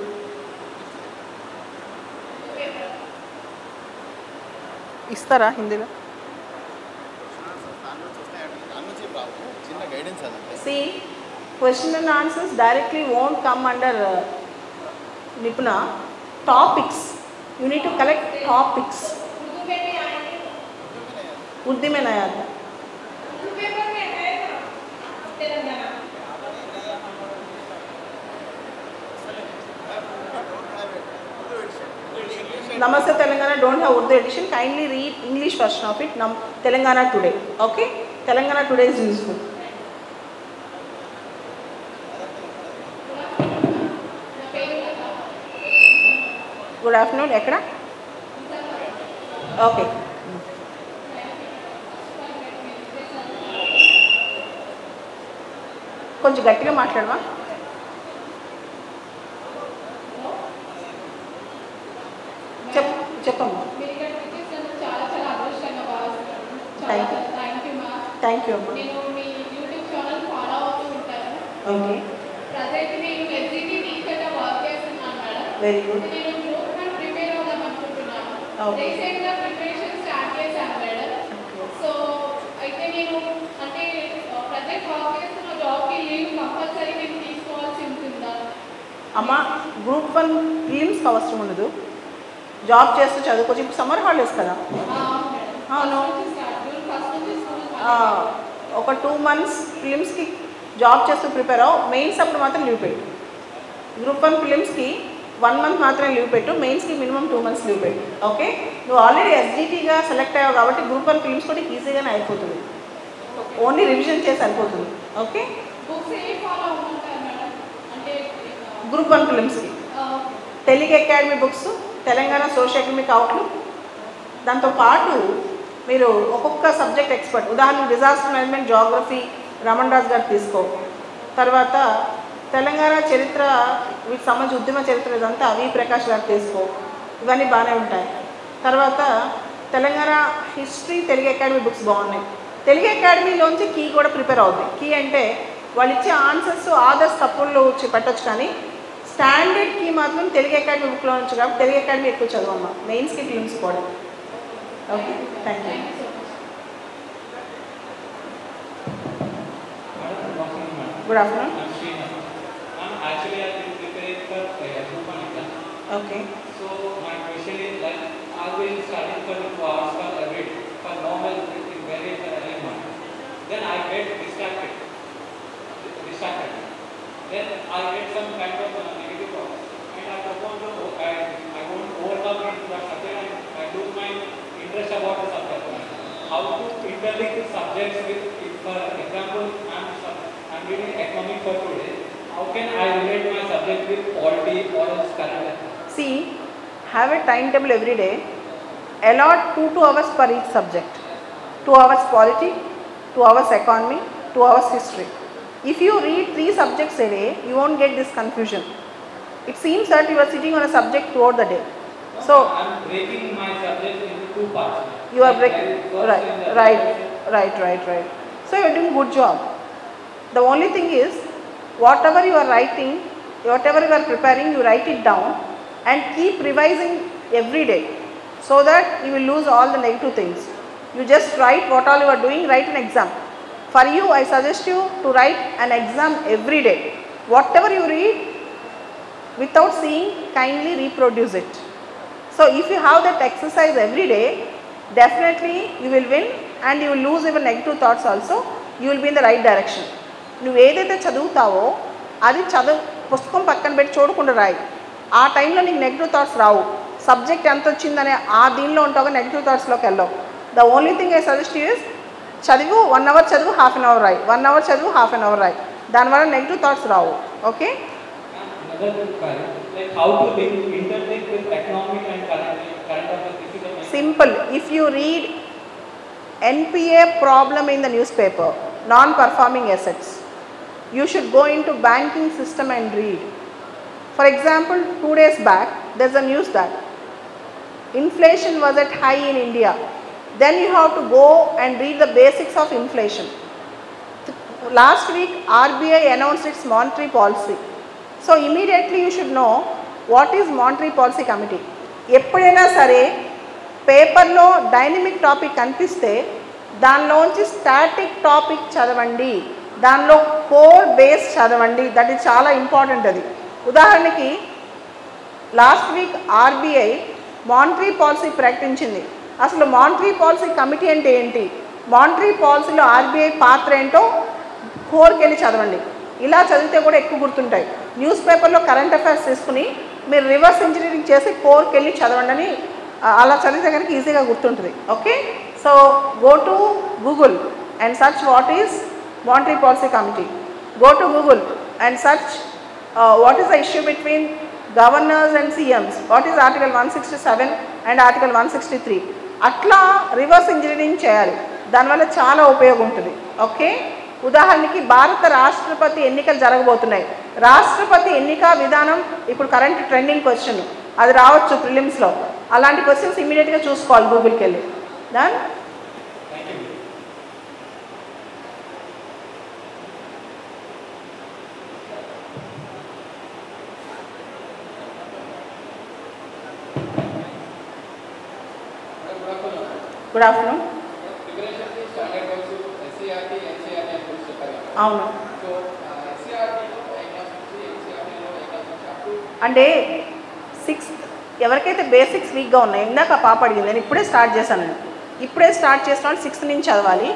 ఇస్తారా హిందీలో? See, question and answers directly won't come under Nipuna. Topics. You need to collect topics. Urdu में भी आएंगे, उर्दू में नहीं आता. उर्दू पेपर में है ना Telangana. Namaste Telangana don't have Urdu edition. Kindly read English version of it. Telangana Today. Okay? Telangana Today is useful. Good afternoon. Ekada? Okay. కొంచెం గట్టిగా మాట్లాడవా? చెప్పమ్మా. థ్యాంక్ యూ అమ్మా. నేను మీ యూట్యూబ్ ఛానల్ ఫాలో అవుతూ ఉంటాను. ఓకే. ప్రజెంట్ నేను ఎస్జిటి టీచర్గా వర్క్ చేస్తున్నాను మేడం. Very good. నేను గ్రూప్ 1 ప్రిపేర్ అవుదాం అనుకుంటున్నాను. ఓకే. రీసెంట్గా ప్రిపరేషన్ స్టార్ట్ చేశాను మేడం. సో అయితే నేను అంటే ప్రజెంట్ వర్క్ చేస్తున్న జాబ్కి లీవ్ కంపల్సరీ నేను తీసుకోవాల్సి ఉంటుందా? అమ్మ గ్రూప్ 1 ప్రిలిమ్స్కి అవసరం ఉండదు. జాబ్ చేస్తూ చదువుకోవచ్చు. ఇప్పుడు సమ్మర్ హాలిడేస్ కదా. అవును. ఒక 2 months ప్రిలిమ్స్కి జాబ్ చేస్తూ ప్రిపేర్ అవ్వు. మెయిన్స్ అప్పుడు మాత్రం లీవ్ పెట్టు. గ్రూప్ 1 ప్రిలిమ్స్కి 1 month మాత్రమే లీవ్ పెట్టు. మెయిన్స్కి మినిమం 2 months లీవ్ పెట్టు. ఓకే. నువ్వు ఆల్రెడీ ఎస్జిటిగా సెలెక్ట్ అయ్యావు కాబట్టి గ్రూప్ 1 ప్రిలిమ్స్ కూడా ఈజీగానే అయిపోతుంది. ఓన్లీ రివిజన్ చేసి అయిపోతుంది. ఓకే. గ్రూప్ 1 ప్రిలిమ్స్కి Telugu academy books, Telangana social economic outlook, దాంతోపాటు మీరు ఒక్కొక్క సబ్జెక్ట్ ఎక్స్పర్ట్, ఉదాహరణకు disaster management geography Raman Raj గారు తీసుకో. తర్వాత తెలంగాణ చరిత్ర వీటికి సంబంధించి ఉద్యమ చరిత్ర ఇదంతా వి ప్రకాష్ గారు తీసుకో. ఇవన్నీ బాగానే ఉంటాయి. తర్వాత Telangana history Telugu academy books బాగున్నాయి. తెలుగు అకాడమీలోంచి కీ కూడా ప్రిపేర్ అవుతుంది. కీ అంటే వాళ్ళు ఇచ్చే ఆన్సర్స్ ఆదర్స్ తప్పుల్లో పెట్టచ్చు, కానీ స్టాండర్డ్ కీ మాత్రం తెలుగు అకాడమీ బుక్లో నుంచి కాబట్టి తెలుగు అకాడమీ ఎక్కువ చదవమ్మా. మెయిన్స్కి ఫిలిమ్స్ కూడా. Okay. Thank you. Good afternoon. Actually, I will prepare for group 1 exam. Okay. So my question is like, I will study for 2 hours for every day for normal very early morning. Then I get distracted. Then I get some kind of negative thoughts, and I propose to I won't overcome into that subject, and I lose my interest about the subject. How to interlink the subjects with, for example, I'm reading economics for today. How can I relate my subject with polity or current affairs? See, have a timetable every day. Allot 2 hours per each subject. 2 hours polity, 2 hours economy, 2 hours history. If you read 3 subjects a day, you won't get this confusion. It seems that you are sitting on a subject throughout the day. So I'm breaking my subject into 2 parts. You are breaking. Right. So you are doing good job. The only thing is, whatever you are writing, whatever you are preparing, you write it down and keep revising every day, so that you will lose all the negative things. You just write what all you are doing, write an exam. For you, I suggest you to write an exam every day. Whatever you read, without seeing, kindly reproduce it. So if you have that exercise every day, definitely you will win, and you will lose even negative thoughts also. You will be in the right direction. నువ్వు ఏదైతే చదువుతావో అది పుస్తకం పక్కన పెట్టి చూడకుండా రాయి. ఆ టైంలో నీకు నెగిటివ్ థాట్స్ రావు. సబ్జెక్ట్ ఎంత వచ్చిందనే ఆ దీనిలో ఉంటావు, నెగిటివ్ థాట్స్లోకి వెళ్ళావు. The only thing I suggest is చదువు 1 hour చదువు, 1/2 an hour రాయి. 1 hour చదువు, 1/2 an hour రాయి. దానివల్ల negative thoughts Rao. Okay. Simple. If you read NPA problem in the newspaper, non-performing assets, you should go into banking system and read. For example, 2 days back, there's a news that inflation was at high in India. Then you have to go and read the basics of inflation. Last week, RBI announced its monetary policy. So immediately you should know what is monetary policy committee. ఎప్పుడైనా సరే పేపర్లో dynamic topic కనిపిస్తే దానిలోంచి static topic చదవండి, దానిలో core base చదవండి. That is చాలా important. అది ఉదాహరణకి last week RBI monetary policy ప్రకటించింది. అసలు మానిటరీ పాలసీ కమిటీ అంటే ఏంటి, మానిటరీ పాలసీలో ఆర్బీఐ పాత్ర ఏంటో కోర్కి వెళ్ళి చదవండి. ఇలా చదివితే కూడా ఎక్కువ గుర్తుంటాయి. న్యూస్ పేపర్లో కరెంట్ అఫైర్స్ తీసుకుని మీరు రివర్స్ ఇంజనీరింగ్ చేసి కోర్కి వెళ్ళి చదవండి అని అలా చదివితే కనుక ఈజీగా గుర్తుంటుంది. Okay, so go to Google and search what is monetary policy committee. Go to Google and search what is the issue between governors and CMs, what is article 167 and article 163. అట్లా రివర్స్ ఇంజనీరింగ్ చేయాలి, దానివల్ల చాలా ఉపయోగం ఉంటుంది. Okay, ఉదాహరణకి భారత రాష్ట్రపతి ఎన్నికలు జరగబోతున్నాయి. రాష్ట్రపతి ఎన్నిక విధానం ఇప్పుడు కరెంట్ ట్రెండింగ్ క్వశ్చన్, అది రావచ్చు ప్రిలిమ్స్లో. అలాంటి క్వశ్చన్స్ ఇమీడియట్గా చూసుకోవాలి గూగుల్కి వెళ్ళి. దాన్ గుడ్ ఆఫ్టర్నూన్. అవును, అంటే 6th ఎవరికైతే బేసిక్స్ వీక్గా ఉన్నాయో, ఇందాక ఆ పాప అడిగింది, నేను ఇప్పుడే స్టార్ట్ చేశాను. నేను ఇప్పుడే స్టార్ట్ చేసిన వాళ్ళు 6th నుంచి చదవాలి.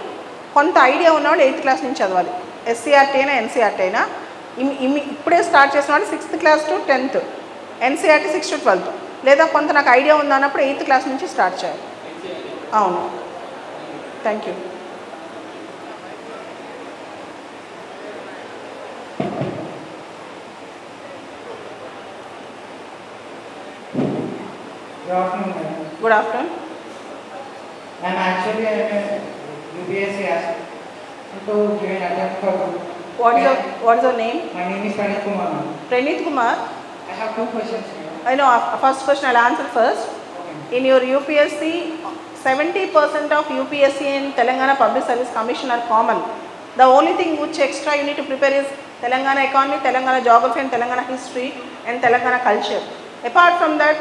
కొంత ఐడియా ఉన్నవాళ్ళు 8th క్లాస్ నుంచి చదవాలి. ఎస్సీఆర్టీ అయినా ఎన్సీఆర్టీ అయినా. ఇప్పుడే స్టార్ట్ చేసిన వాళ్ళు 6th class to 10th, NCERT 6th to 12th. లేదా కొంత నాకు ఐడియా ఉందన్నప్పుడు 8th క్లాస్ నుంచి స్టార్ట్ చేయాలి. అవును, thank you. Good afternoon. I'm actually a UPSC aspirant to give an attempt for. What is your name? My name is Pranit Kumar. Pranit Kumar. I have 2 questions. I know. First question I'll answer first. Okay. In your UPSC, 70% of UPSC and Telangana Public Service Commission are common. The only thing which extra you need to prepare is Telangana economy, Telangana geography and Telangana history and Telangana culture. Apart from that,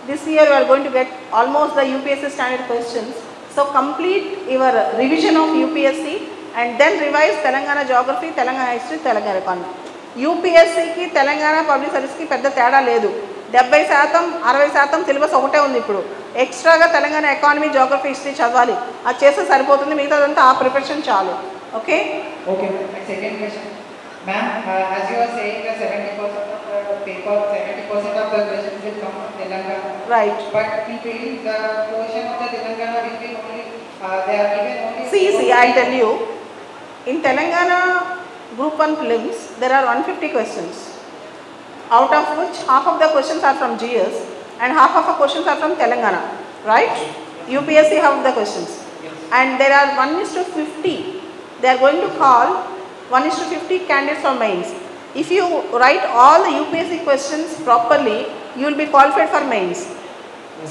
this year you are going to get almost the UPSC standard questions. So complete your revision of UPSC and then revise Telangana geography, Telangana history, Telangana economy. UPSC ki Telangana public service ki pedda teda ledu. 70% 60% syllabus ఒకటే ఉంది. ఇప్పుడు ఎక్స్ట్రాగా Telangana economy, geography, history చదవాలి. అది చేస్తే సరిపోతుంది, మిగతాదంతా ఆ ప్రిపరేషన్ చాలు. Okay. Okay. My second question, ma'am, as you are saying, 70% of the paper, 70% of the questions will come from Telangana. Right. But we believe the portion of the Telangana will be only, they are given only. See, I tell you, in Telangana Group 1 prelims, there are 150 questions, out of which half of the questions are from GS and half of the questions are from Telangana, right? UPSC half of the questions. And there are 1:50. They are going to call 1:50 candidates for mains. If you write all the UPSC questions properly, you will be qualified for mains.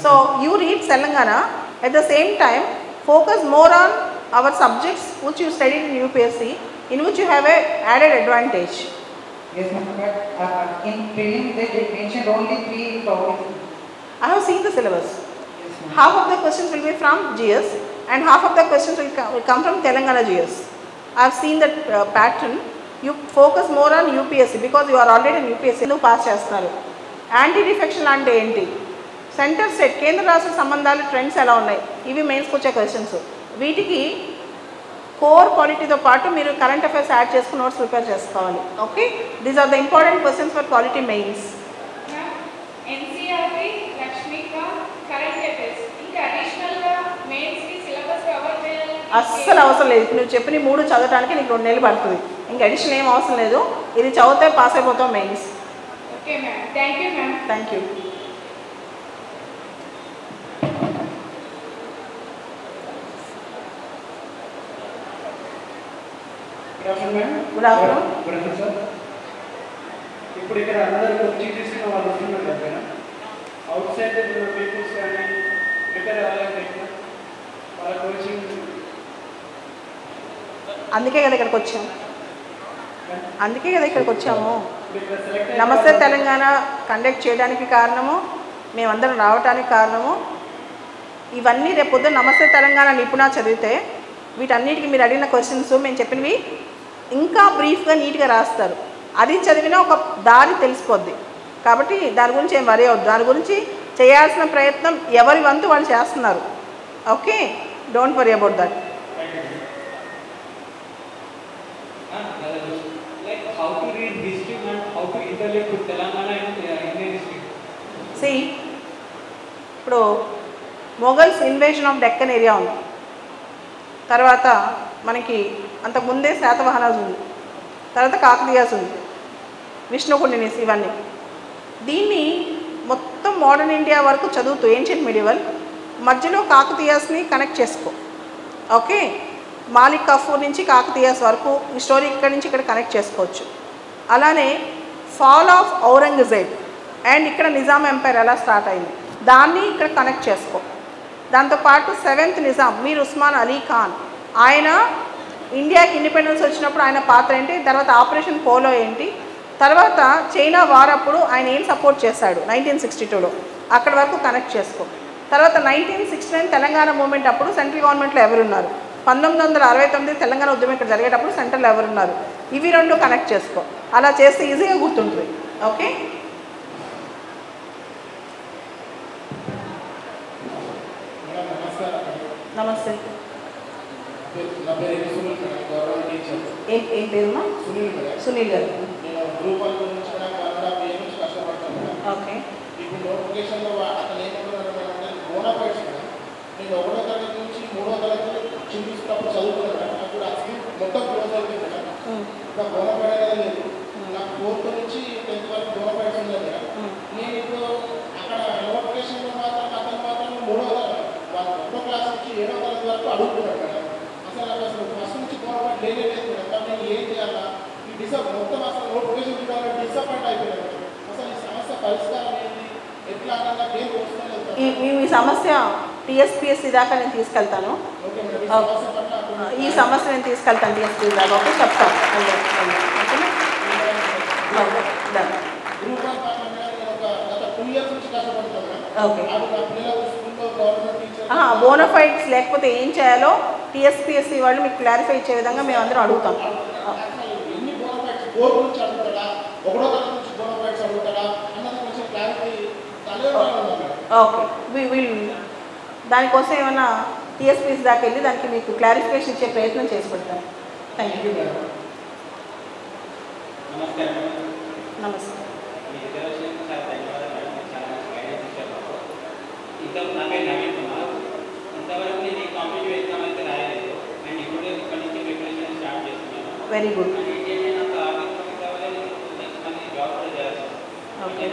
So you read Telangana, at the same time focus more on our subjects which you studied in UPSC, in which you have a added advantage. Yes, ma'am. But in prelim they mentioned only 3 topics. I have seen the syllabus. Yes, ma'am. Half of the questions will be from GS and half of the questions will come from Telangana GS. I have seen that pattern. You focus more on UPSC because you are already in UPSC. నువ్వు pass చేస్తున్నారు. Anti defection అంటే ఏంటి, centre set కేంద్ర రాష్ట్ర సంబంధాలు trends ఎలా ఉన్నాయి, ఇవి మెయిన్స్కి వచ్చే క్వశ్చన్స్. వీటికి కోర్ పాలిటీతో పాటు మీరు కరెంట్ అఫైర్స్ యాడ్ చేసుకుని నోట్స్ ప్రిపేర్ చేసుకోవాలి. Okay, these are the important questions for quality mains. NCERT, Laxmikanth, current affairs ఇంకా అడిషనల్గా మెయిన్స్కి సిలబస్ కవర్ చేయాలి. అస్సలు అవసరం లేదు. నువ్వు చెప్పిన 3 చదవడానికి నీకు 2 నెలలు పడుతుంది. ఇంకా అడిషనల్ ఏం అవసరం లేదు. ఇది చదివితే పాస్ అయిపోతావు mains. Okay ma'am, thank you ma'am. Thank you. Good afternoon madam. Good afternoon. Good afternoon sir. ఇప్పుడు ఇక్కడ అందరూ కోచింగ్ తీసుకున్న వాళ్ళు వస్తున్నారు కదా మేడం, అవుట్ సైడ్ పీపుల్స్ కానీ ప్రిపేర్ అవ్వాలంటే వాళ్ళ కోచింగ్. అందుకే కదా ఇక్కడికి వచ్చాము. నమస్తే తెలంగాణ కండక్ట్ చేయడానికి కారణము, మేమందరం రావడానికి కారణము ఇవన్నీ. రేపు పొద్దున్న నమస్తే తెలంగాణ నిపుణ చదివితే వీటన్నిటికీ మీరు అడిగిన క్వశ్చన్స్ మేము చెప్పినవి ఇంకా బ్రీఫ్గా నీట్గా రాస్తారు. అది చదివినా ఒక దారి తెలిసిపోద్ది. కాబట్టి దాని గురించి ఏం వరి అవద్దు. దాని గురించి చేయాల్సిన ప్రయత్నం ఎవరి వంతు వాళ్ళు చేస్తున్నారు. Okay, don't worry about that. Like how to read history and how to interlink with Telangana and Indian history. See ఇప్పుడు Mughals invasion of Deccan area ఉంది, తర్వాత మనకి అంతకుముందే శాతవాహనాస్ ఉంది, తర్వాత కాకతీయాస్ ఉంది, విష్ణుకుండినిస్, ఇవన్నీ. దీన్ని మొత్తం మోడర్న్ ఇండియా వరకు చదువుతూ ఏన్షియంట్ మిడివల్ మధ్యలో కాకతీయాస్ని కనెక్ట్ చేసుకో. ఓకే, మాలిక్ కఫూర్ నుంచి కాకతీయాస్ వరకు ఈ స్టోరీ ఇక్కడి నుంచి ఇక్కడ కనెక్ట్ చేసుకోవచ్చు. అలానే ఫాల్ ఆఫ్ ఔరంగజేబ్ అండ్ ఇక్కడ నిజాం ఎంపైర్ ఎలా స్టార్ట్ అయింది దాన్ని ఇక్కడ కనెక్ట్ చేసుకో. దాంతోపాటు 7th నిజాం మీర్ ఉస్మాన్ అలీ ఖాన్, ఆయన ఇండియాకి ఇండిపెండెన్స్ వచ్చినప్పుడు ఆయన పాత్ర ఏంటి, తర్వాత ఆపరేషన్ పోలో ఏంటి, తర్వాత చైనా వార్ అప్పుడు ఆయన ఏం సపోర్ట్ చేశాడు 1962లో, అక్కడి వరకు కనెక్ట్ చేసుకో. తర్వాత 1969 తెలంగాణ మూవ్మెంట్ అప్పుడు సెంట్రల్ గవర్నమెంట్లో ఎవరున్నారు, 1969 తెలంగాణ ఉద్యమం ఇక్కడ జరిగేటప్పుడు సెంట్రల్ ఎవరున్నారు, ఇవి రెండు కనెక్ట్ చేసుకో. అలా చేస్తే ఈజీగా గుర్తుంటుంది. ఓకే, నమస్తే. ఏం పేరుమా? సునీల్ గారు. ఓకే, ఇప్పుడు నోటిఫికేషన్లో అతను ఏమంటున్నారంటే బోనాఫైడ్స్ కూడా నేను 1వ తరగతి నుంచి 3వ తరగతి చూపిస్తున్నప్పుడు చదువుకున్నాను, అప్పుడు ఆ స్కీమ్ మొత్తం క్లోజ్ అయిపోయింది కదా, ఇంకా బోనాఫైడ్ అనేది లేదు. నాకు 4th నుంచి 10th వరకు బోనాఫైడ్స్ ఉంది కదా. నేను ఇప్పుడు అక్కడ నోటిఫికేషన్లో మాత్రం అతను మాత్రం 1వ క్లాస్ నుంచి 7వ తరగతి వరకు అడుగుతున్నాడు కదా. అసలు ఫస్ట్ నుంచి బోనాఫైడ్ లేదు కదా, నేను ఏం చేయాలా, ఈ మొత్తం అసలు నోటిఫికేషన్ చూడాలి డిసప్పాయింట్ అయిపోయాను. అసలు ఈ సమస్య పరిష్కారం ఏంటి, ఎట్లా అన్నా ఏం వస్తుంది ఈ సమస్య టీఎస్పీఎస్సీ దాకా నేను తీసుకెళ్తాను. ఈ సమస్య నేను తీసుకెళ్తాను టీఎస్పీఎస్సీ దాకా. ఓకే, చెప్తాను. ఓకే, బోనఫైడ్స్ లేకపోతే ఏం చేయాలో టీఎస్పీఎస్సీ వాళ్ళు మీకు క్లారిఫై ఇచ్చే విధంగా మేము అందరం అడుగుతాం. ఓకే, వీళ్ళు దానికోసం ఏమైనా టీఎస్పీఎస్సీ దాకా వెళ్ళి దానికి మీకు క్లారిఫికేషన్ ఇచ్చే ప్రయత్నం చేసి పెడతాను. Thank you. నమస్తే. Very good. Okay,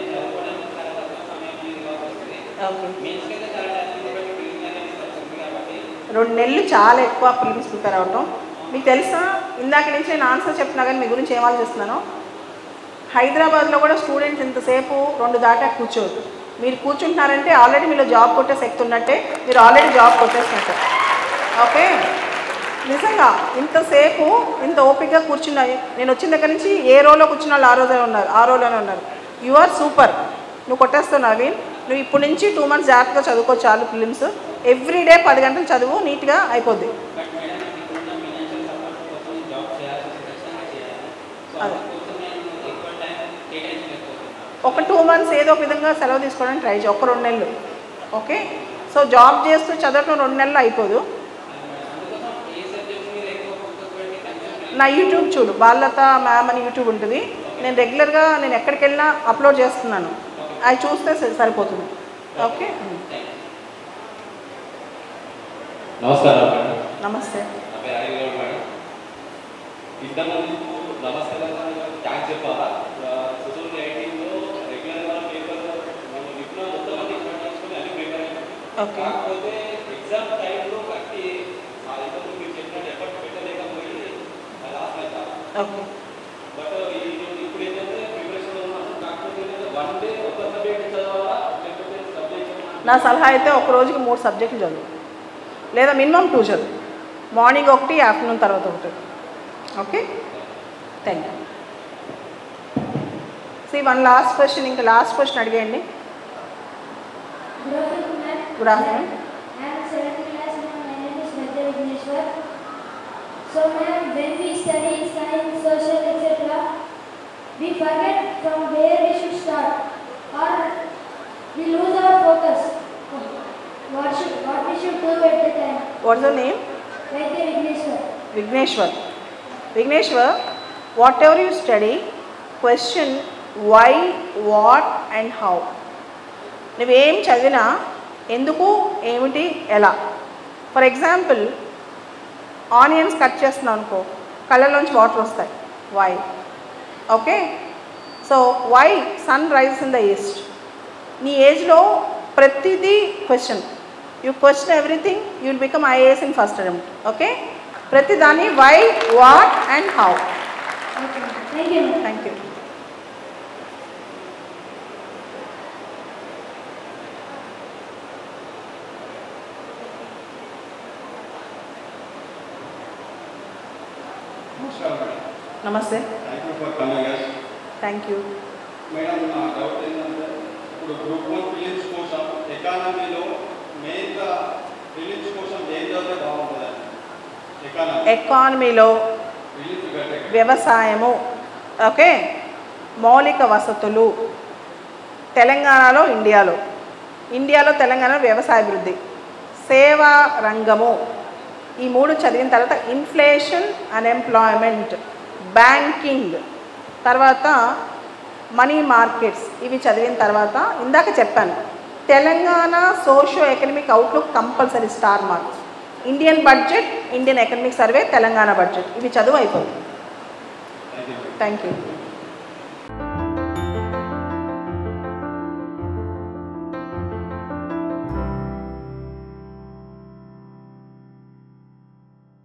okay. 2 నెలలు చాలా ఎక్కువ ప్రిలిమ్స్ ప్రిపేర్ అవటం. మీకు తెలుసా, ఇందాక నుంచి నేను ఆన్సర్ చెప్తున్నా కానీ మీ గురించి ఏం ఆలోచిస్తున్నాను. హైదరాబాద్లో కూడా స్టూడెంట్స్ ఇంతసేపు 2 దాకా కూర్చోరు. మీరు కూర్చుంటున్నారంటే ఆల్రెడీ మీలో జాబ్ కొట్టే శక్తి ఉన్నట్టే, మీరు ఆల్రెడీ జాబ్ కొట్టేసినట్టే. ఓకే, నిజంగా ఇంతసేపు ఇంత ఓపికగా కూర్చున్నాయి. నేను వచ్చిన దగ్గర నుంచి ఏ రోలో కూర్చున్న వాళ్ళు ఆ రోలోనే ఉన్నారు. యు ఆర్ సూపర్, నువ్వు కొట్టేస్తావు నవీన్. నువ్వు ఇప్పుడు నుంచి 2 months జాగ్రత్తగా చదువుకో చాలు. ఫిలిమ్స్ ఎవ్రీడే 10 గంటలు చదువు, నీట్గా అయిపోద్ది. అదే ఒక 2 months ఏదో ఒక విధంగా సెలవు తీసుకోవడానికి ట్రై చేయి, 1-2 నెలలు. ఓకే, సో జాబ్ చేస్తూ చదవటం 2 నెలలు అయిపోదు. నా యూట్యూబ్ చూడు, బాలలత మ్యామ్ అని యూట్యూబ్ ఉంటుంది. నేను రెగ్యులర్గా నేను ఎక్కడికి వెళ్ళినా అప్లోడ్ చేస్తున్నాను, అవి చూస్తే సరిపోతుంది. ఓకే, నమస్కారం. నమస్తే. థ్యాంక్స్ చెప్పాలా. 2018లో రెగ్యులర్గా పేపర్ మనం ఇప్పుడు మొత్తం అన్ని ఎక్స్పెక్ట్ చేసుకుని అన్ని ప్రిపేర్ అయ్యాం. కాకపోతే ఎగ్జామ్ టైంలో కట్టి ఇంతకు మీరు చెప్పినట్టు ఎఫర్ట్ పెట్టలేకపోయి లాస్ట్ అవుతారు. బట్ ఇప్పుడు ఏంటంటే ప్రిపరేషన్ ఉన్నాం. కాకపోతే 1 day ఒక సబ్జెక్ట్ చదవాలా, లేకపోతే సబ్జెక్ట్ నా సలహా అయితే ఒక రోజుకి 3 సబ్జెక్టులు చదువు, లేదా మినిమం 2 చదువు. మార్నింగ్ 1, ఆఫ్టర్నూన్ తర్వాత 1. Okay, thank you. See one last question, ఇంకా లాస్ట్ క్వశ్చన్ అడిగేయండి. Good afternoon. So ma'am, when we study science, social, etc., we forget from where we should start, or we lose our focus. What we should do at the time? What's your name? Vaidya Vigneshwar. Vigneshwar. Vigneshwar, whatever you study, question why, what and how. నువ్వేం చదివినా ఎందుకు, ఏమిటి, ఎలా. For example onions cut చేస్తున్నావు అనుకో, కళ్ళలోంచి water వస్తాయి. Why? Okay. So why sun rises in the east. నీ ఏజ్లో ప్రతిదీ question. You question everything, you will become IAS in first attempt. Okay. ప్రతిదాన్ని why, what and how. Thank you. Thank you. నమస్కారం madam. నమస్తే. Thank you for coming us. Thank you. Madam, నా doubt ఏంటంటే ఇప్పుడు group 1 prelims కోసం ఎకానమీలో మెయిన్గా prelims కోసం ఏం చదివితే బాగుంటుంది? ఎకానమీలో వ్యవసాయము, ఓకే, మౌలిక వసతులు, తెలంగాణలో ఇండియాలో తెలంగాణలో వ్యవసాయ అభివృద్ధి, సేవా రంగము, ఈ 3 చదివిన తర్వాత ఇన్ఫ్లేషన్, అన్ఎంప్లాయ్మెంట్, బ్యాంకింగ్, తర్వాత మనీ మార్కెట్స్, ఇవి చదివిన తర్వాత ఇందాక చెప్పాను Telangana socio economic outlook compulsory star marks, Indian budget, Indian economic survey, Telangana budget, ఇవి చదువు అయిపోతుంది. Thank you.